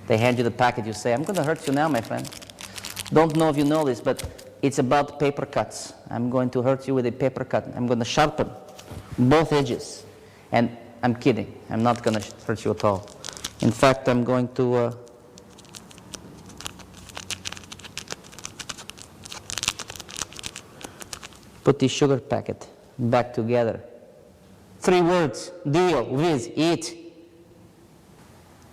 [SPEAKER 1] They hand you the packet, you say, I'm going to hurt you now, my friend. Don't know if you know this, but it's about paper cuts. I'm going to hurt you with a paper cut. I'm going to sharpen both edges. And I'm kidding. I'm not going to hurt you at all. In fact, I'm going to put the sugar packet back together. 3 words. Deal with it.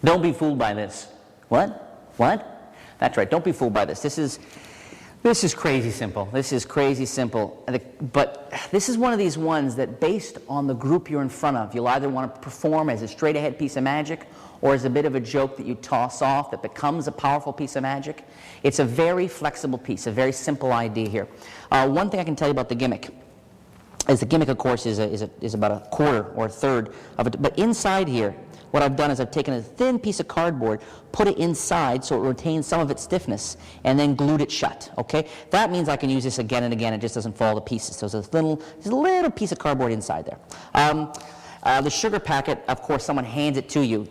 [SPEAKER 1] Don't be fooled by this. What? What? That's right. Don't be fooled by this. This is crazy simple. This is crazy simple. But this is one of these ones that based on the group you're in front of, you'll either want to perform as a straight ahead piece of magic or as a bit of a joke that you toss off that becomes a powerful piece of magic. It's a very flexible piece, a very simple idea here. One thing I can tell you about the gimmick is the gimmick, of course, is about a quarter or a third of it. But inside here, what I've done is I've taken a thin piece of cardboard, put it inside so it retains some of its stiffness, and then glued it shut, okay? That means I can use this again and again. It just doesn't fall to pieces. So there's a little piece of cardboard inside there. The sugar packet, of course, someone hands it to you.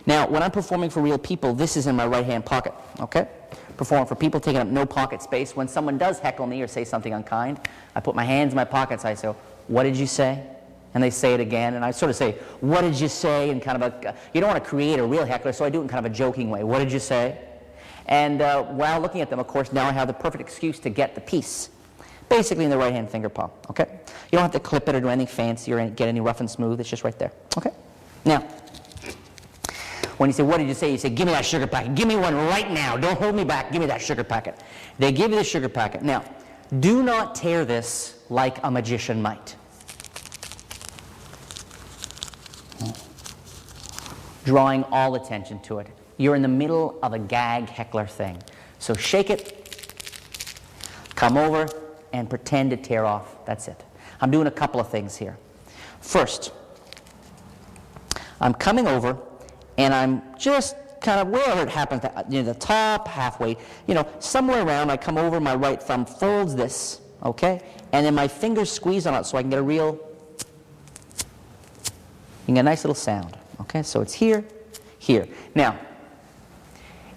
[SPEAKER 1] Now, when I'm performing for real people, this is in my right-hand pocket, okay? Performing for people, taking up no pocket space. When someone does heckle me or say something unkind, I put my hands in my pockets. I say, what did you say? And they say it again, and I sort of say, what did you say? And kind of you don't want to create a real heckler, so I do it in kind of a joking way. What did you say? And while looking at them, of course, now I have the perfect excuse to get the piece, basically in the right-hand finger palm, okay? You don't have to clip it or do anything fancy or get any rough and smooth. It's just right there, okay? Now, when you say, what did you say? You say, give me that sugar packet. Give me one right now. Don't hold me back. Give me that sugar packet. They give you the sugar packet. Now, do not tear this like a magician might. Drawing all attention to it. You're in the middle of a gag heckler thing. So shake it, come over, and pretend to tear off. That's it. I'm doing a couple of things here. First, I'm coming over, and I'm just kind of wherever it happens, the top, halfway, somewhere around, I come over, my right thumb folds this, okay? And then my fingers squeeze on it so I can get you can get a nice little sound. Okay, so it's here, here. Now,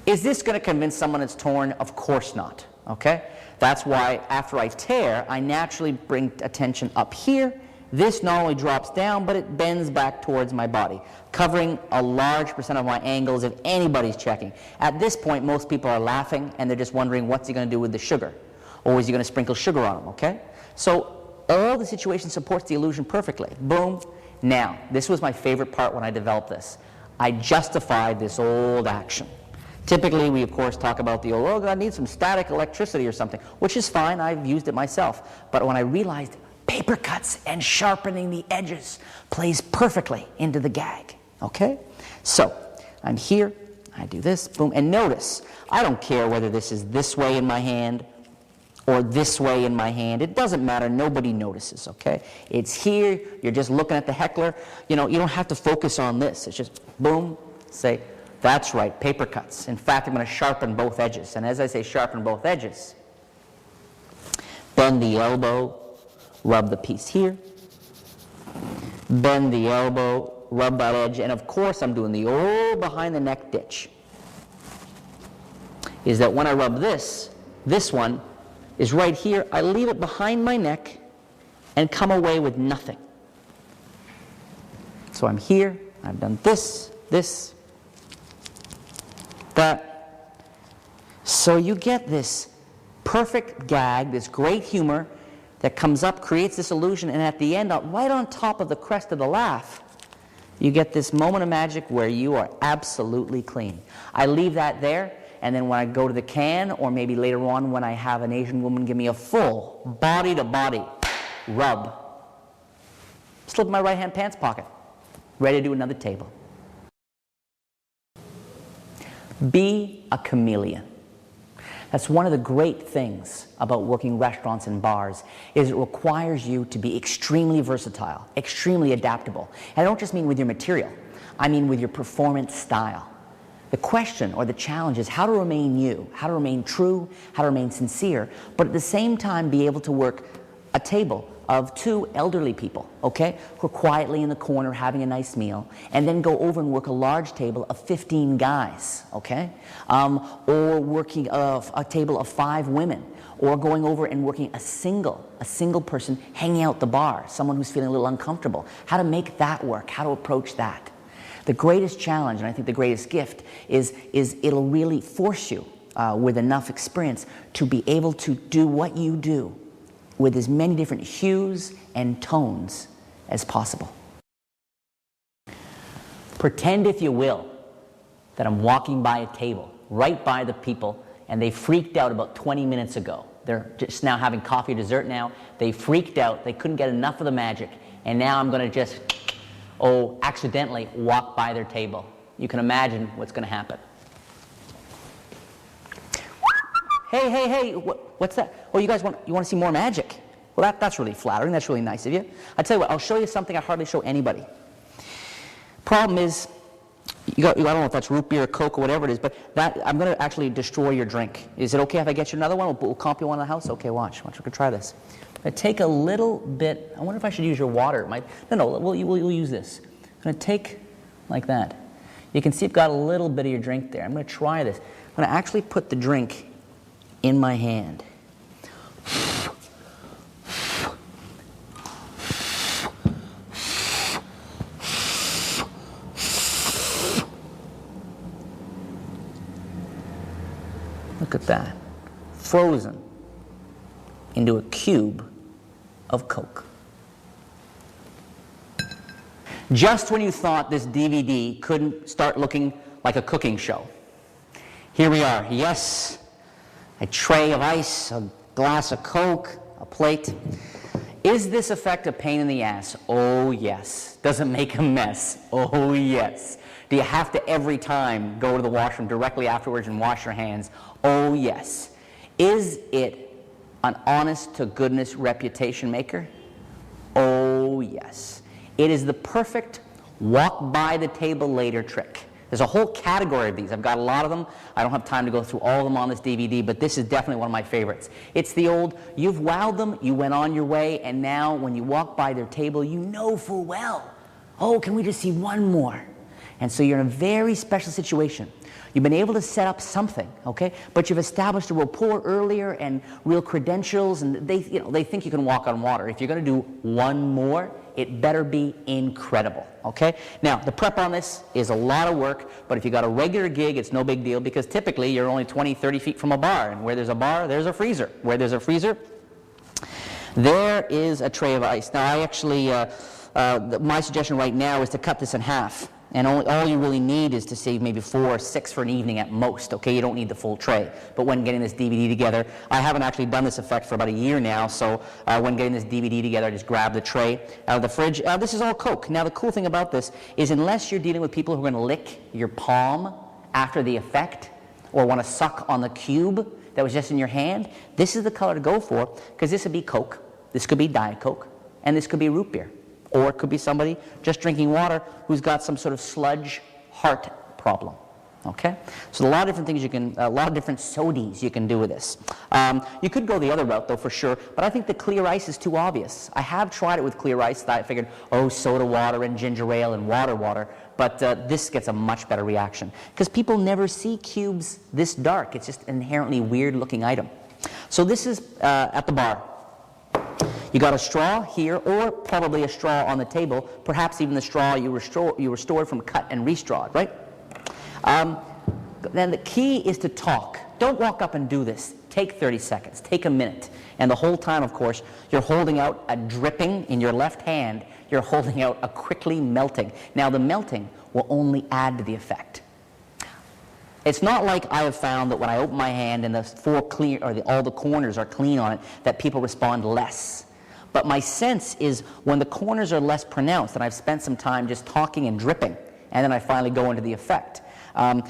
[SPEAKER 1] is this going to convince someone it's torn? Of course not. Okay? That's why after I tear, I naturally bring attention up here. This not only drops down, but it bends back towards my body, covering a large percent of my angles if anybody's checking. At this point, most people are laughing, and they're just wondering, what's he going to do with the sugar? Or is he going to sprinkle sugar on them? Okay? So all the situation supports the illusion perfectly. Boom. Now, this was my favorite part when I developed this. I justified this old action. Typically, we, of course, talk about the old, oh, God, I need some static electricity or something, which is fine. I've used it myself. But when I realized paper cuts and sharpening the edges plays perfectly into the gag, okay? So, I'm here. I do this, boom. And notice, I don't care whether this is this way in my hand or this way in my hand. It doesn't matter. Nobody notices, okay? It's here. You're just looking at the heckler. You don't have to focus on this. It's just boom, say, that's right, paper cuts. In fact, I'm going to sharpen both edges. And as I say sharpen both edges, bend the elbow, rub the piece here. Bend the elbow, rub that edge. And of course, I'm doing the old behind the neck ditch. Is that when I rub this one, is right here. I leave it behind my neck and come away with nothing. So I'm here, I've done this, this, that. So you get this perfect gag, this great humor that comes up, creates this illusion, and at the end, right on top of the crest of the laugh, you get this moment of magic where you are absolutely clean. I leave that there, and then when I go to the can, or maybe later on when I have an Asian woman give me a full body-to-body rub, slip in my right-hand pants pocket, ready to do another table. Be a chameleon. That's one of the great things about working restaurants and bars, is it requires you to be extremely versatile, extremely adaptable. And I don't just mean with your material, I mean with your performance style. The question or the challenge is how to remain you, how to remain true, how to remain sincere, but at the same time be able to work a table of 2 elderly people, okay, who are quietly in the corner having a nice meal, and then go over and work a large table of 15 guys, okay, or working a table of 5 women, or going over and working a single person hanging out the bar, someone who's feeling a little uncomfortable. How to make that work, how to approach that. The greatest challenge, and I think the greatest gift, is it'll really force you with enough experience to be able to do what you do with as many different hues and tones as possible. Pretend, if you will, that I'm walking by a table, right by the people, and they freaked out about 20 minutes ago. They're just now having coffee or dessert now. They freaked out, they couldn't get enough of the magic, and now I'm gonna just, accidentally walk by their table. You can imagine what's gonna happen. Hey, what's that? Oh, you guys want to see more magic? Well, that's really flattering. That's really nice of you. I tell you what, I'll show you something I hardly show anybody. Problem is, I don't know if that's root beer or Coke or whatever it is, but I'm going to actually destroy your drink. Is it okay if I get you another one? We'll comp you one in the house? Okay, watch. We can try this. I'm going to take a little bit. I wonder if I should use your water. No, we'll use this. I'm going to take like that. You can see I've got a little bit of your drink there. I'm going to try this. I'm going to actually put the drink in my hand. Look at that. Frozen into a cube of Coke. Just when you thought this DVD couldn't start looking like a cooking show, here we are. Yes, a tray of ice, a glass of Coke, a plate. Is this effect a pain in the ass? Oh, yes. Does it make a mess? Oh, yes. Do you have to every time go to the washroom directly afterwards and wash your hands? Oh, yes. Is it an honest-to-goodness reputation maker? Oh, yes. It is the perfect walk-by-the-table-later trick. There's a whole category of these. I've got a lot of them. I don't have time to go through all of them on this DVD, but this is definitely one of my favorites. It's the old, you've wowed them, you went on your way, and now when you walk by their table, you know full well, oh, can we just see one more? And so you're in a very special situation. You've been able to set up something, okay? But you've established a rapport earlier and real credentials, and they think you can walk on water. If you're going to do one more, it better be incredible, okay? Now, the prep on this is a lot of work, but if you got a regular gig, it's no big deal because typically you're only 20, 30 feet from a bar, and where there's a bar, there's a freezer. Where there's a freezer, there is a tray of ice. Now, I actually, my suggestion right now is to cut this in half. And all you really need is to save maybe 4 or 6 for an evening at most, okay? You don't need the full tray. But when getting this DVD together, I haven't actually done this effect for about a year now, so when getting this DVD together, I just grab the tray out of the fridge. This is all Coke. Now, the cool thing about this is unless you're dealing with people who are going to lick your palm after the effect or want to suck on the cube that was just in your hand, this is the color to go for because this would be Coke, this could be Diet Coke, and this could be root beer. Or it could be somebody just drinking water who's got some sort of sludge heart problem. Okay? So a lot of different things you can, a lot of different sodies you can do with this. You could go the other route though for sure, but I think the clear ice is too obvious. I have tried it with clear ice. I figured, oh, soda water and ginger ale and water, but this gets a much better reaction because people never see cubes this dark. It's just an inherently weird looking item. So this is at the bar. you got a straw here, or probably a straw on the table, perhaps even the straw you restored from cut and restrawed, right? Then the key is to talk. Don't walk up and do this. Take 30 seconds, take a minute. And the whole time, of course, you're holding out a dripping in your left hand, you're holding out a quickly melting. Now the melting will only add to the effect. It's not like I have found that when I open my hand and all the corners are clean on it, that people respond less. But my sense is when the corners are less pronounced, and I've spent some time just talking and dripping, and then I finally go into the effect, I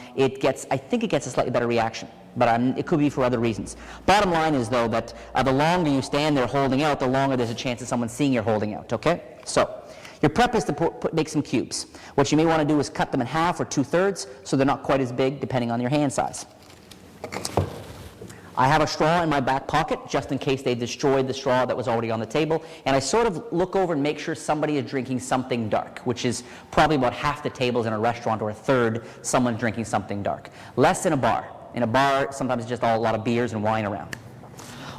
[SPEAKER 1] think it gets a slightly better reaction. But it could be for other reasons. Bottom line is, though, that the longer you stand there holding out, the longer there's a chance of someone seeing you're holding out, okay? So your prep is to make some cubes. What you may want to do is cut them in half or 2/3 so they're not quite as big depending on your hand size. I have a straw in my back pocket just in case they destroyed the straw that was already on the table, and I sort of look over and make sure somebody is drinking something dark, which is probably about half the tables in a restaurant, or a third someone drinking something dark. Less in a bar. In a bar, sometimes it's just a lot of beers and wine around.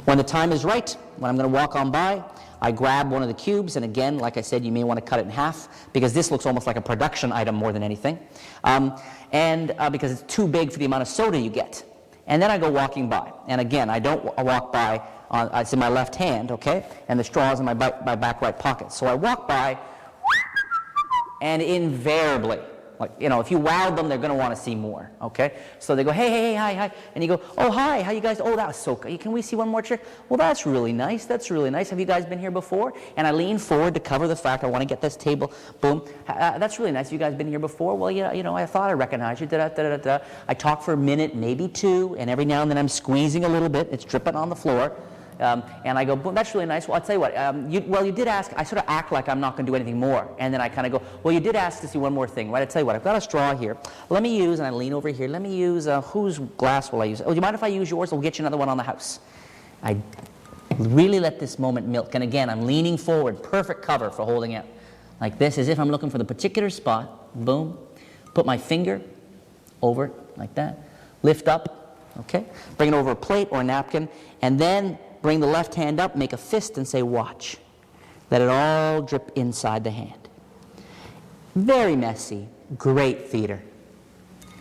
[SPEAKER 1] When the time is right, when I'm going to walk on by, I grab one of the cubes, and again, like I said, you may want to cut it in half, because this looks almost like a production item more than anything, because it's too big for the amount of soda you get. And then I go walking by. And again, I don't walk by, it's in my left hand, okay? And the straw is in my back right pocket. So I walk by, and invariably, like, if you wowed them, they're going to want to see more, okay? So they go, hey, hi. And you go, oh, hi, how you guys? Oh, that was so good. Can we see one more trick? Well, that's really nice. That's really nice. Have you guys been here before? And I lean forward to cover the fact I want to get this table. Boom. That's really nice. Have you guys been here before? Well, yeah, I thought I recognized you. Da-da-da-da-da. I talk for a minute, maybe two, and every now and then I'm squeezing a little bit. It's dripping on the floor. And I go, boom, that's really nice. Well, I'll tell you what, you did ask. I sort of act like I'm not going to do anything more. And then I kind of go, well, you did ask to see one more thing, right? I'll tell you what, I've got a straw here. Let me use, and I lean over here, let me use, whose glass will I use? Oh, do you mind if I use yours? We'll get you another one on the house. I really let this moment milk. And again, I'm leaning forward, perfect cover for holding it. Like this, as if I'm looking for the particular spot. Boom. Put my finger over it, like that. Lift up, okay? Bring it over a plate or a napkin, and then bring the left hand up, make a fist, and say, watch. Let it all drip inside the hand. Very messy, great theater.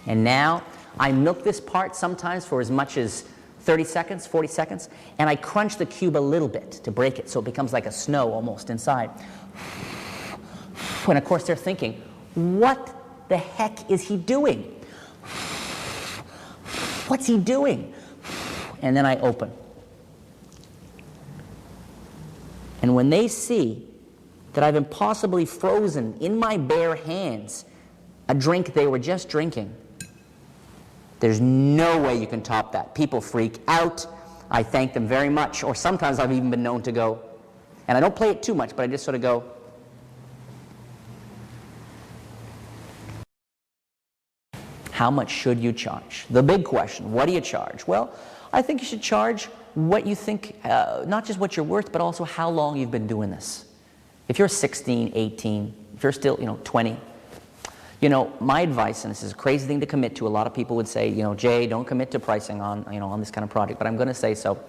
[SPEAKER 1] And now, I milk this part sometimes for as much as 30 seconds, 40 seconds, and I crunch the cube a little bit to break it so it becomes like a snow almost inside. And of course they're thinking, what the heck is he doing? What's he doing? And then I open. And when they see that I've impossibly frozen in my bare hands a drink they were just drinking, there's no way you can top that. People freak out. I thank them very much. Or sometimes I've even been known to go, and I don't play it too much, but I just sort of go, how much should you charge? The big question, what do you charge? Well, I think you should charge what you think, not just what you're worth, but also how long you've been doing this. If you're 16, 18, if you're still, 20, my advice, and this is a crazy thing to commit to, a lot of people would say, Jay, don't commit to pricing on, on this kind of product, but I'm going to say so.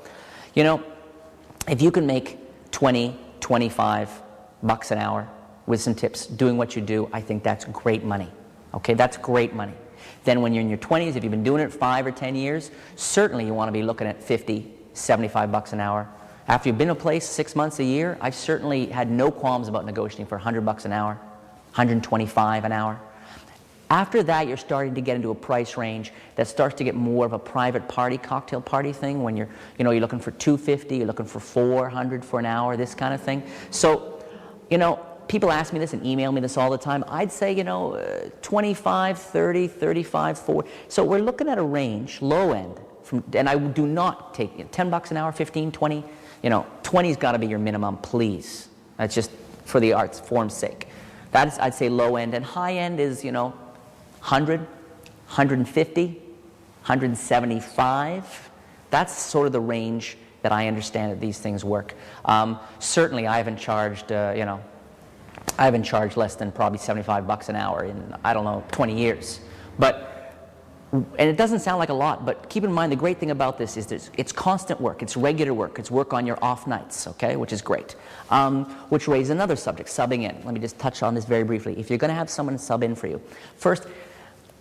[SPEAKER 1] If you can make 20, 25 bucks an hour with some tips doing what you do, I think that's great money. Okay, that's great money. Then when you're in your 20s, if you've been doing it 5 or 10 years, certainly you want to be looking at 50, 75 bucks an hour. After you've been in a place 6 months, a year, I've certainly had no qualms about negotiating for 100 bucks an hour, 125 an hour. After that, you're starting to get into a price range that starts to get more of a private party, cocktail party thing when you're looking for 250, you're looking for 400 for an hour, this kind of thing. So, people ask me this and email me this all the time. I'd say, 25, 30, 35, 40. So we're looking at a range, low end, and I do not take 10 bucks an hour, 15, 20. 20's got to be your minimum, please. That's just for the arts form's sake. That's, I'd say, low end. And high end is, 100, 150, 175. That's sort of the range that I understand that these things work. Certainly, I haven't charged, I haven't charged less than probably 75 bucks an hour in, 20 years. But And it doesn't sound like a lot, but keep in mind the great thing about this is that it's constant work, it's regular work, it's work on your off nights, okay, which is great. Which raises another subject, subbing in. Let me just touch on this very briefly. If you're going to have someone sub in for you, first,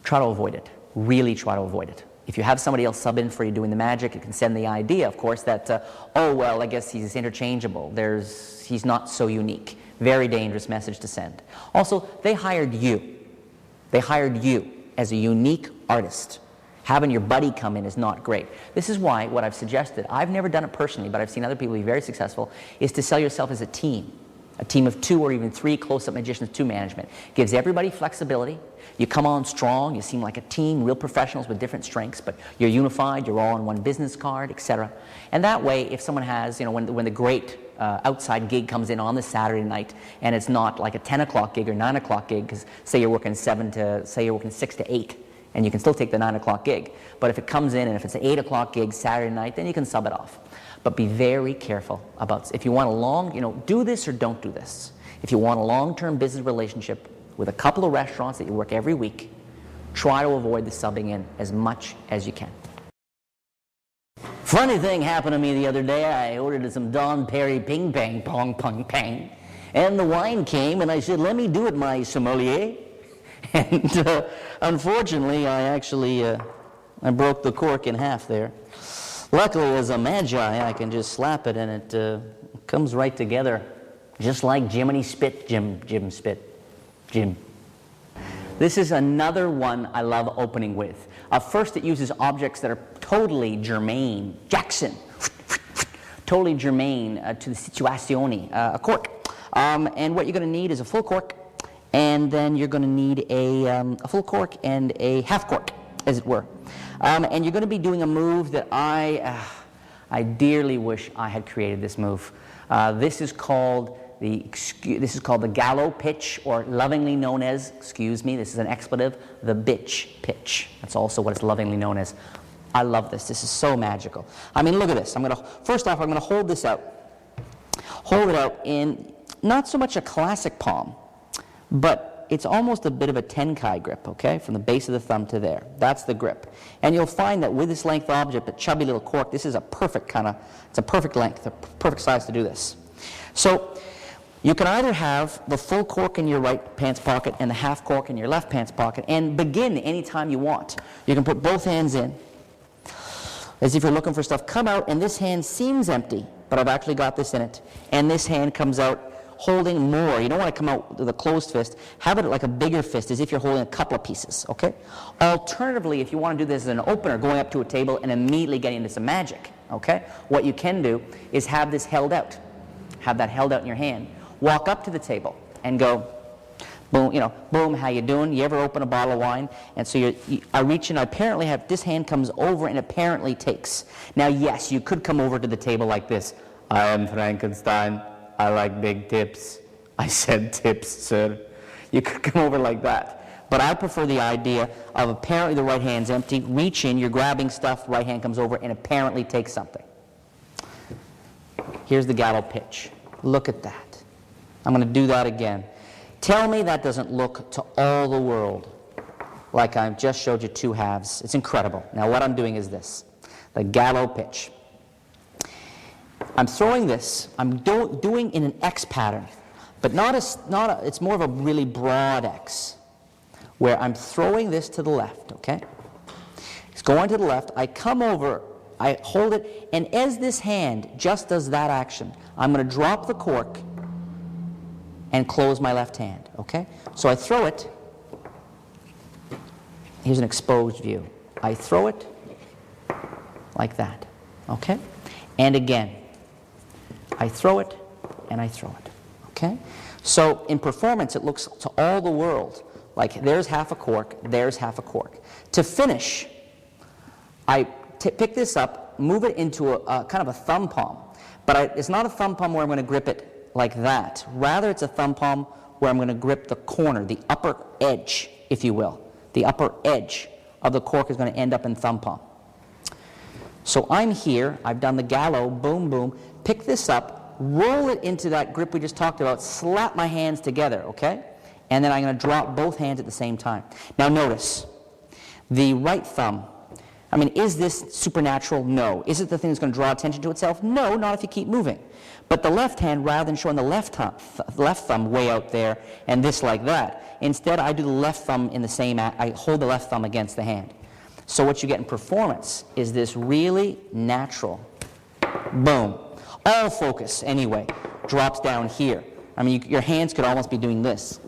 [SPEAKER 1] try to avoid it. Really try to avoid it. If you have somebody else sub in for you doing the magic, it can send the idea, of course, that, oh, well, I guess he's interchangeable. He's not so unique. Very dangerous message to send. Also, they hired you. They hired you as a unique artist. Having your buddy come in is not great. This is why what I've suggested, I've never done it personally, but I've seen other people be very successful, is to sell yourself as a team of 2 or even 3 close-up magicians to management. Gives everybody flexibility. You come on strong, you seem like a team, real professionals with different strengths, but you're unified, you're all on one business card, etc. And that way, if someone has, you know, when the great outside gig comes in on the Saturday night, and it's not like a 10 o'clock gig or 9 o'clock gig, because say you're working 6 to 8, and you can still take the 9 o'clock gig. But if it comes in, and if it's an 8 o'clock gig Saturday night, then you can sub it off. But be very careful about, if you want a long, you know, do this or don't do this. If you want a long-term business relationship with a couple of restaurants that you work every week, try to avoid the subbing in as much as you can. Funny thing happened to me the other day. I ordered some Don Perry Ping Pang Pong Pong Pang, and the wine came, and I said, "Let me do it, my sommelier." And unfortunately, I actually I broke the cork in half there. Luckily, as a magi, I can just slap it, and it comes right together, just like Jiminy Spit, Jim Spit, Jim. This is another one I love opening with. First, it uses objects that are totally germane. Jackson, totally germane to the situazione, a cork. And what you're going to need is a full cork, and then you're going to need a full cork and a half cork, as it were. And you're going to be doing a move that I dearly wish I had created this move. This is called the gallow pitch, or lovingly known as, excuse me, this is an expletive, the bitch pitch. That's also what it's lovingly known as. I love this. This is so magical. I mean, look at this. First off, I'm going to hold this out. Hold it out in not so much a classic palm, but it's almost a bit of a tenkai grip, okay, from the base of the thumb to there. That's the grip. And you'll find that with this length object, a chubby little cork, this is a perfect it's a perfect length, a perfect size to do this. So you can either have the full cork in your right pants pocket and the half cork in your left pants pocket, and begin anytime you want. You can put both hands in, as if you're looking for stuff. Come out, and this hand seems empty, but I've actually got this in it. And this hand comes out holding more. You don't want to come out with a closed fist. Have it like a bigger fist, as if you're holding a couple of pieces, okay? Alternatively, if you want to do this as an opener, going up to a table and immediately getting into some magic, okay? What you can do is have this held out. Have that held out in your hand. Walk up to the table and go, boom, boom, how you doing? You ever open a bottle of wine? And so I reach in, I apparently have, this hand comes over and apparently takes. Now, yes, you could come over to the table like this. I am Frankenstein. I like big tips. I said tips, sir. You could come over like that. But I prefer the idea of apparently the right hand's empty, reach in, you're grabbing stuff, right hand comes over and apparently takes something. Here's the gallow pitch. Look at that. I'm going to do that again. Tell me that doesn't look to all the world like I've just showed you 2 halves. It's incredible. Now what I'm doing is this, the gallow pitch. I'm throwing this, I'm doing in an X pattern, but it's more of a really broad X, where I'm throwing this to the left, okay? It's going to the left, I come over, I hold it, and as this hand just does that action, I'm going to drop the cork and close my left hand, okay? So I throw it, here's an exposed view. I throw it like that, okay? And again, I throw it and I throw it, okay? So in performance, it looks to all the world like there's half a cork, there's half a cork. To finish, I pick this up, move it into a kind of a thumb palm, but it's not a thumb palm where I'm going to grip it like that. Rather, it's a thumb palm where I'm going to grip the corner, the upper edge, if you will. The upper edge of the cork is going to end up in thumb palm. So I'm here, I've done the gallow, boom, boom, pick this up, roll it into that grip we just talked about, slap my hands together, okay? And then I'm going to drop both hands at the same time. Now notice, The right thumb, I mean, is this supernatural? No. Is it the thing that's going to draw attention to itself? No, not if you keep moving. But the left hand, rather than showing the left thumb way out there and this like that, instead I do the left thumb in the same, I hold the left thumb against the hand. So what you get in performance is this really natural, boom, all focus anyway, drops down here. I mean, your hands could almost be doing this.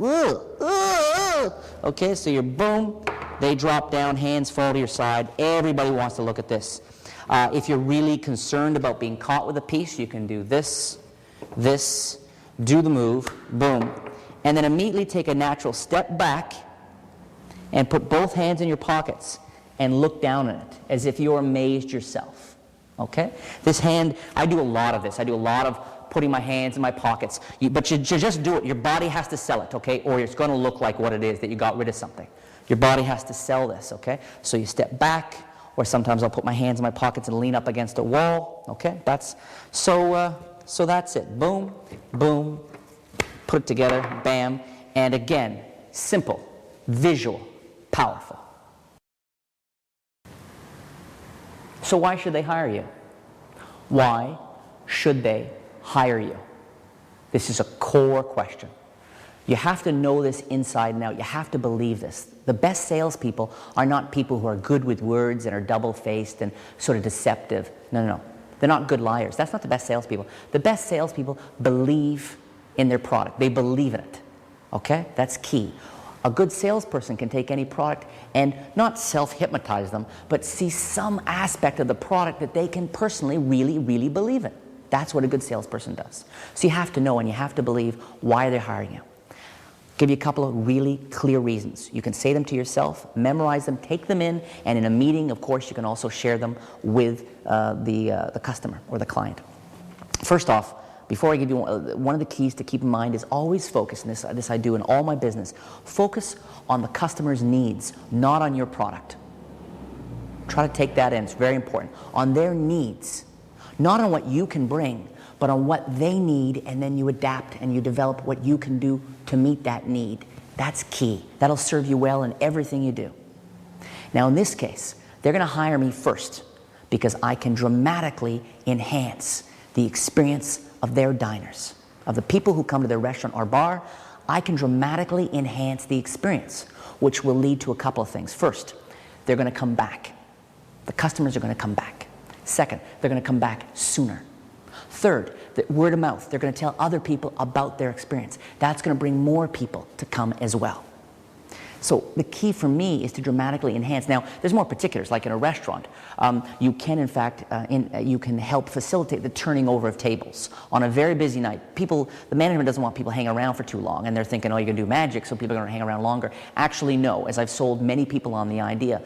[SPEAKER 1] Okay, so your boom, they drop down, hands fall to your side. Everybody wants to look at this. If you're really concerned about being caught with a piece, you can do this, this, do the move, boom, and then immediately take a natural step back and put both hands in your pockets and look down at it as if you're amazed yourself. Okay? This hand, I do a lot of this. I do a lot of putting my hands in my pockets. But you just do it. Your body has to sell it, okay? Or it's going to look like what it is, that you got rid of something. Your body has to sell this, okay? So you step back, or sometimes I'll put my hands in my pockets and lean up against a wall, okay? So that's it. Boom, boom, put it together, bam. And again, simple, visual, powerful. So why should they hire you? Why should they hire you? This is a core question. You have to know this inside and out. You have to believe this. The best salespeople are not people who are good with words and are double-faced and sort of deceptive. No, no, no. They're not good liars. That's not the best salespeople. The best salespeople believe in their product. They believe in it. Okay? That's key. A good salesperson can take any product and not self-hypnotize them, but see some aspect of the product that they can personally really, really believe in. That's what a good salesperson does. So you have to know and you have to believe why they're hiring you. Give you a couple of really clear reasons. You can say them to yourself, memorize them, take them in, and in a meeting, of course, you can also share them with the customer or the client. First off, before I give you one of the keys to keep in mind is always focus, and this I do in all my business, focus on the customer's needs, not on your product. Try to take that in, it's very important. On their needs, not on what you can bring, but on what they need, and then you adapt and you develop what you can do to meet that need. That's key. That'll serve you well in everything you do. Now in this case, they're going to hire me first because I can dramatically enhance the experience of their diners, of the people who come to their restaurant or bar. I can dramatically enhance the experience, which will lead to a couple of things. First, they're going to come back. The customers are going to come back. Second, they're going to come back sooner. Third, the word of mouth. They're going to tell other people about their experience. That's going to bring more people to come as well. So the key for me is to dramatically enhance. Now, there's more particulars, like in a restaurant. You can, in fact, you can help facilitate the turning over of tables. On a very busy night, the management doesn't want people hanging around for too long, and they're thinking, oh, you're going to do magic, so people are going to hang around longer. Actually, no, as I've sold many people on the idea,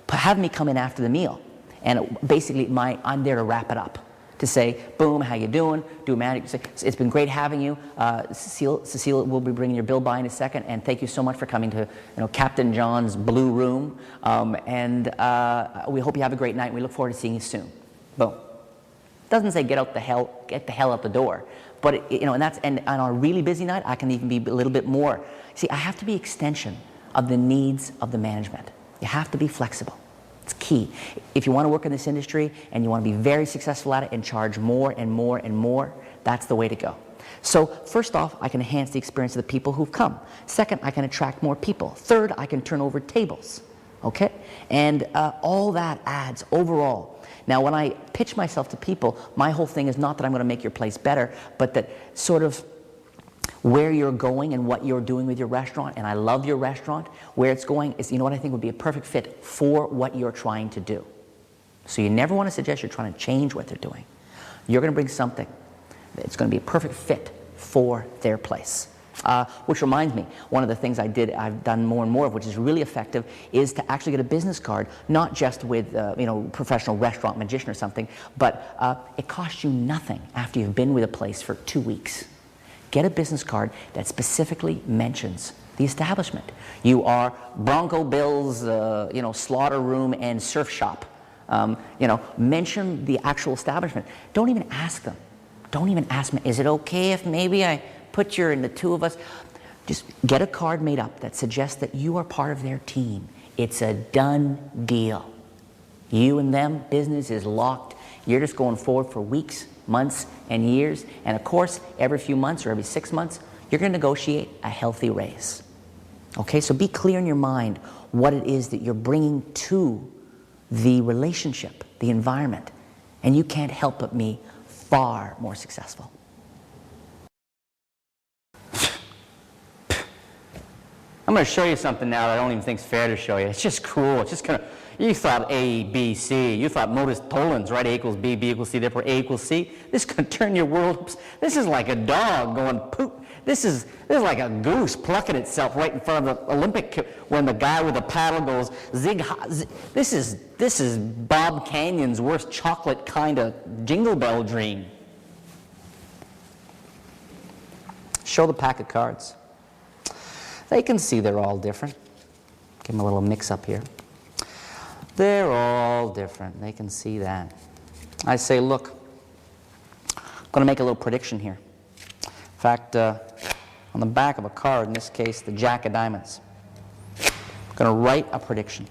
[SPEAKER 1] have me come in after the meal, and basically I'm there to wrap it up. To say, boom, how you doing? Do a magic. Say, it's been great having you. Cecile will be bringing your bill by in a second, and thank you so much for coming to Captain John's Blue Room. We hope you have a great night. And we look forward to seeing you soon. Boom. Doesn't say get the hell out the door, but and on a really busy night, I can even be a little bit more. See, I have to be extension of the needs of the management. You have to be flexible. It's key. If you want to work in this industry and you want to be very successful at it and charge more and more and more, that's the way to go. So first off, I can enhance the experience of the people who've come. Second, I can attract more people. Third, I can turn over tables. Okay? And all that adds overall. Now, when I pitch myself to people, my whole thing is not that I'm going to make your place better, but that sort of where you're going and what you're doing with your restaurant, and I love your restaurant, where it's going is, what I think would be a perfect fit for what you're trying to do. So you never want to suggest you're trying to change what they're doing. You're going to bring something that's going to be a perfect fit for their place. Which reminds me, one of the things I've done more and more of, which is really effective, is to actually get a business card, not just with professional restaurant magician or something, but it costs you nothing after you've been with a place for 2 weeks. Get a business card that specifically mentions the establishment. You are Bronco Bill's, slaughter room and surf shop. Mention the actual establishment. Don't even ask them. Don't even ask me, is it okay if maybe I put in the two of us? Just get a card made up that suggests that you are part of their team. It's a done deal. You and them, business is locked. You're just going forward for weeks, months, and years. And of course, every few months or every 6 months, you're going to negotiate a healthy raise. Okay, so be clear in your mind what it is that you're bringing to the relationship, the environment. And you can't help but be far more successful. I'm going to show you something now that I don't even think is fair to show you. It's just cruel. It's just kind of, you thought A, B, C. You thought modus tollens, right? A equals B, B equals C, therefore A equals C. This is going to turn your world. This is like a dog going poop. This is like a goose plucking itself right in front of the Olympic when the guy with the paddle goes zig. This is Bob Canyon's worst chocolate kind of jingle bell dream. Show the pack of cards. They can see they're all different. Give them a little mix up here. They're all different. They can see that. I say, look, I'm going to make a little prediction here. In fact, on the back of a card, in this case, the Jack of Diamonds, I'm going to write a prediction.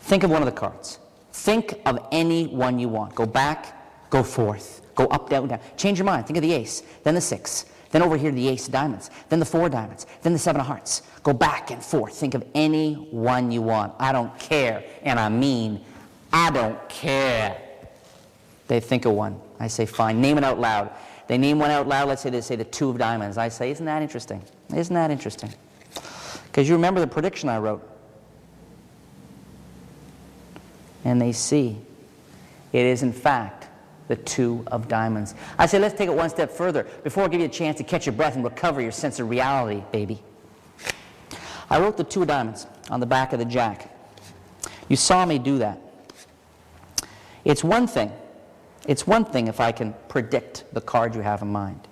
[SPEAKER 1] Think of one of the cards. Think of any one you want. Go back, go forth, go up, down, down. Change your mind. Think of the ace, then the six, then over here the ace of diamonds, then the four diamonds, then the seven of hearts. Go back and forth. Think of any one you want. I don't care, and I mean, I don't care. They think of one. I say, fine, name it out loud. They name one out loud. Let's say they say the two of diamonds. I say, isn't that interesting? Isn't that interesting? Because you remember the prediction I wrote. And they see it is in fact the two of diamonds. I say, let's take it one step further before I give you a chance to catch your breath and recover your sense of reality, baby. I wrote the two of diamonds on the back of the Jack. You saw me do that. It's one thing if I can predict the card you have in mind.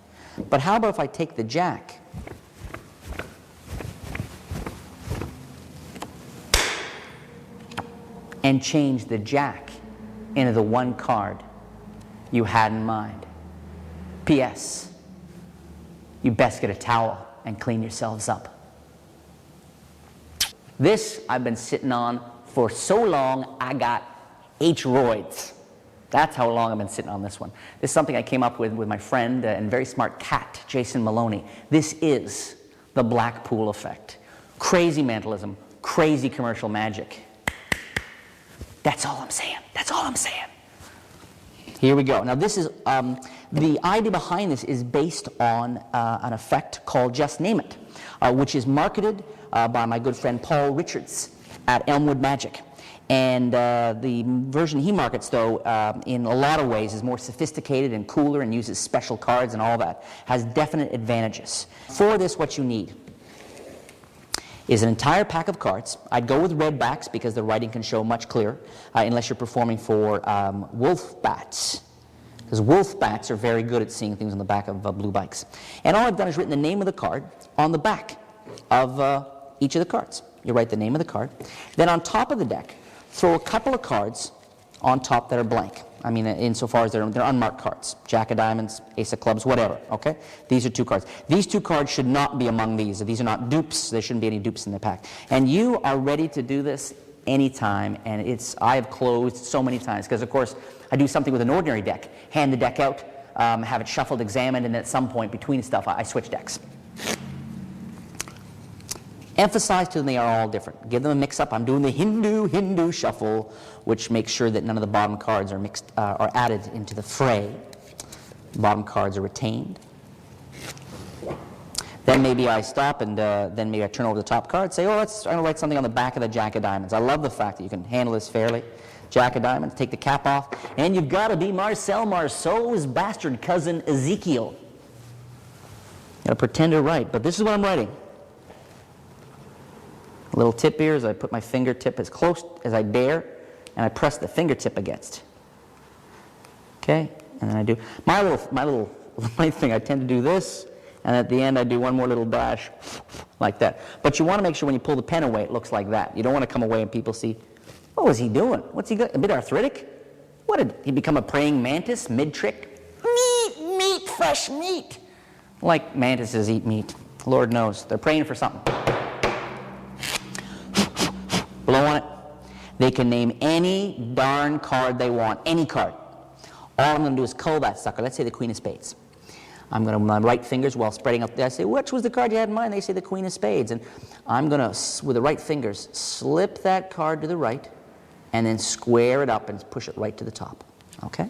[SPEAKER 1] But how about if I take the Jack and change the Jack into the one card you had in mind? P.S. You best get a towel and clean yourselves up. This I've been sitting on for so long I got H-roids. That's how long I've been sitting on this one. This is something I came up with my friend and very smart cat, Jason Maloney. This is the Blackpool effect. Crazy mentalism, crazy commercial magic. That's all I'm saying. That's all I'm saying. Here we go. Now this is, the idea behind this is based on an effect called Just Name It, which is marketed by my good friend Paul Richards at Elmwood Magic. And the version he markets, though, in a lot of ways is more sophisticated and cooler and uses special cards and all that. Has definite advantages. For this, what you need is an entire pack of cards. I'd go with red backs because the writing can show much clearer, unless you're performing for wolf bats. Because wolf bats are very good at seeing things on the back of blue bikes. And all I've done is written the name of the card on the back of each of the cards. You write the name of the card. Then on top of the deck, throw a couple of cards on top that are blank. I mean, insofar as they're unmarked cards. Jack of diamonds, ace of clubs, whatever, okay? These are two cards. These two cards should not be among these. These are not dupes. There shouldn't be any dupes in the pack. And you are ready to do this anytime, and I have closed so many times, because of course, I do something with an ordinary deck. Hand the deck out, have it shuffled, examined, and at some point between stuff, I switch decks. Emphasize to them they are all different. Give them a mix-up. I'm doing the Hindu shuffle, which makes sure that none of the bottom cards are mixed, are added into the fray. The bottom cards are retained. Then maybe I stop, and then maybe I turn over the top card. Say, oh, I'm going to write something on the back of the Jack of Diamonds. I love the fact that you can handle this fairly. Jack of Diamonds. Take the cap off, and you've got to be Marcel Marceau's bastard cousin Ezekiel. Got to pretend to write, but this is what I'm writing. A little tip here is I put my fingertip as close as I dare, and I press the fingertip against. Okay, and then I do my little thing. I tend to do this, and at the end I do one more little dash like that. But you want to make sure when you pull the pen away it looks like that. You don't want to come away and people see, what was he doing? What's he got? A bit arthritic? What, did he become a praying mantis mid-trick? Meat, fresh meat. Like mantises eat meat. Lord knows. They're praying for something. Blow on it. They can name any darn card they want, any card. All I'm going to do is cull that sucker. Let's say the Queen of Spades. I'm going to, my right fingers while spreading up there, I say, which was the card you had in mind? They say the Queen of Spades. And I'm going to, with the right fingers, slip that card to the right and then square it up and push it right to the top. Okay?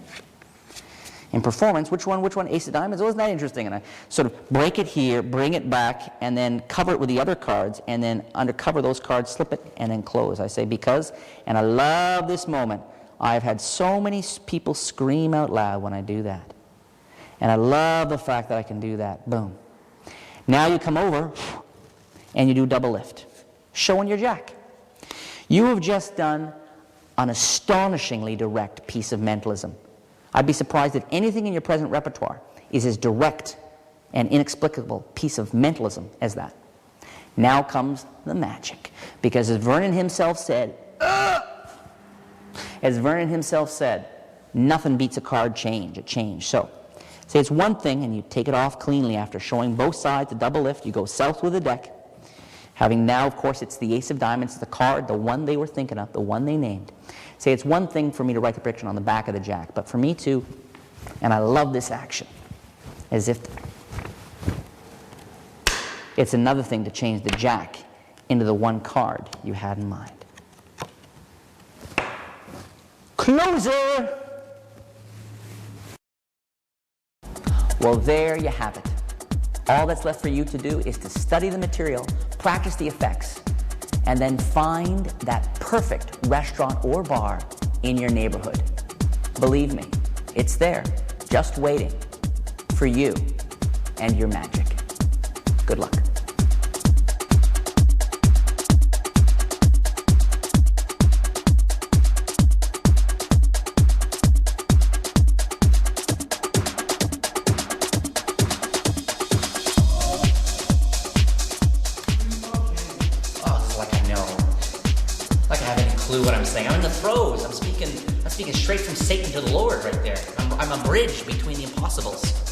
[SPEAKER 1] In performance, which one? Ace of Diamonds? Oh, isn't that interesting? And I sort of break it here, bring it back, and then cover it with the other cards, and then undercover those cards, slip it, and then close. I say because, and I love this moment, I've had so many people scream out loud when I do that. And I love the fact that I can do that. Boom. Now you come over, and you do double lift, showing your jack. You have just done an astonishingly direct piece of mentalism. I'd be surprised if anything in your present repertoire is as direct and inexplicable piece of mentalism as that. Now comes the magic. Because as Vernon himself said, nothing beats a card change, a change. So, say it's one thing and you take it off cleanly after showing both sides, the double lift, you go south with the deck. Having now, of course, it's the Ace of Diamonds, the card, the one they were thinking of, the one they named. Say it's one thing for me to write the prediction on the back of the jack, but for me to, and I love this action, as if it's another thing to change the jack into the one card you had in mind. Closer! Well, there you have it. All that's left for you to do is to study the material, practice the effects, and then find that perfect restaurant or bar in your neighborhood. Believe me, it's there, just waiting for you and your magic. Good luck.
[SPEAKER 2] Clue what I'm saying. I'm in the throes. I'm speaking straight from Satan to the Lord right there. I'm a bridge between the impossibles.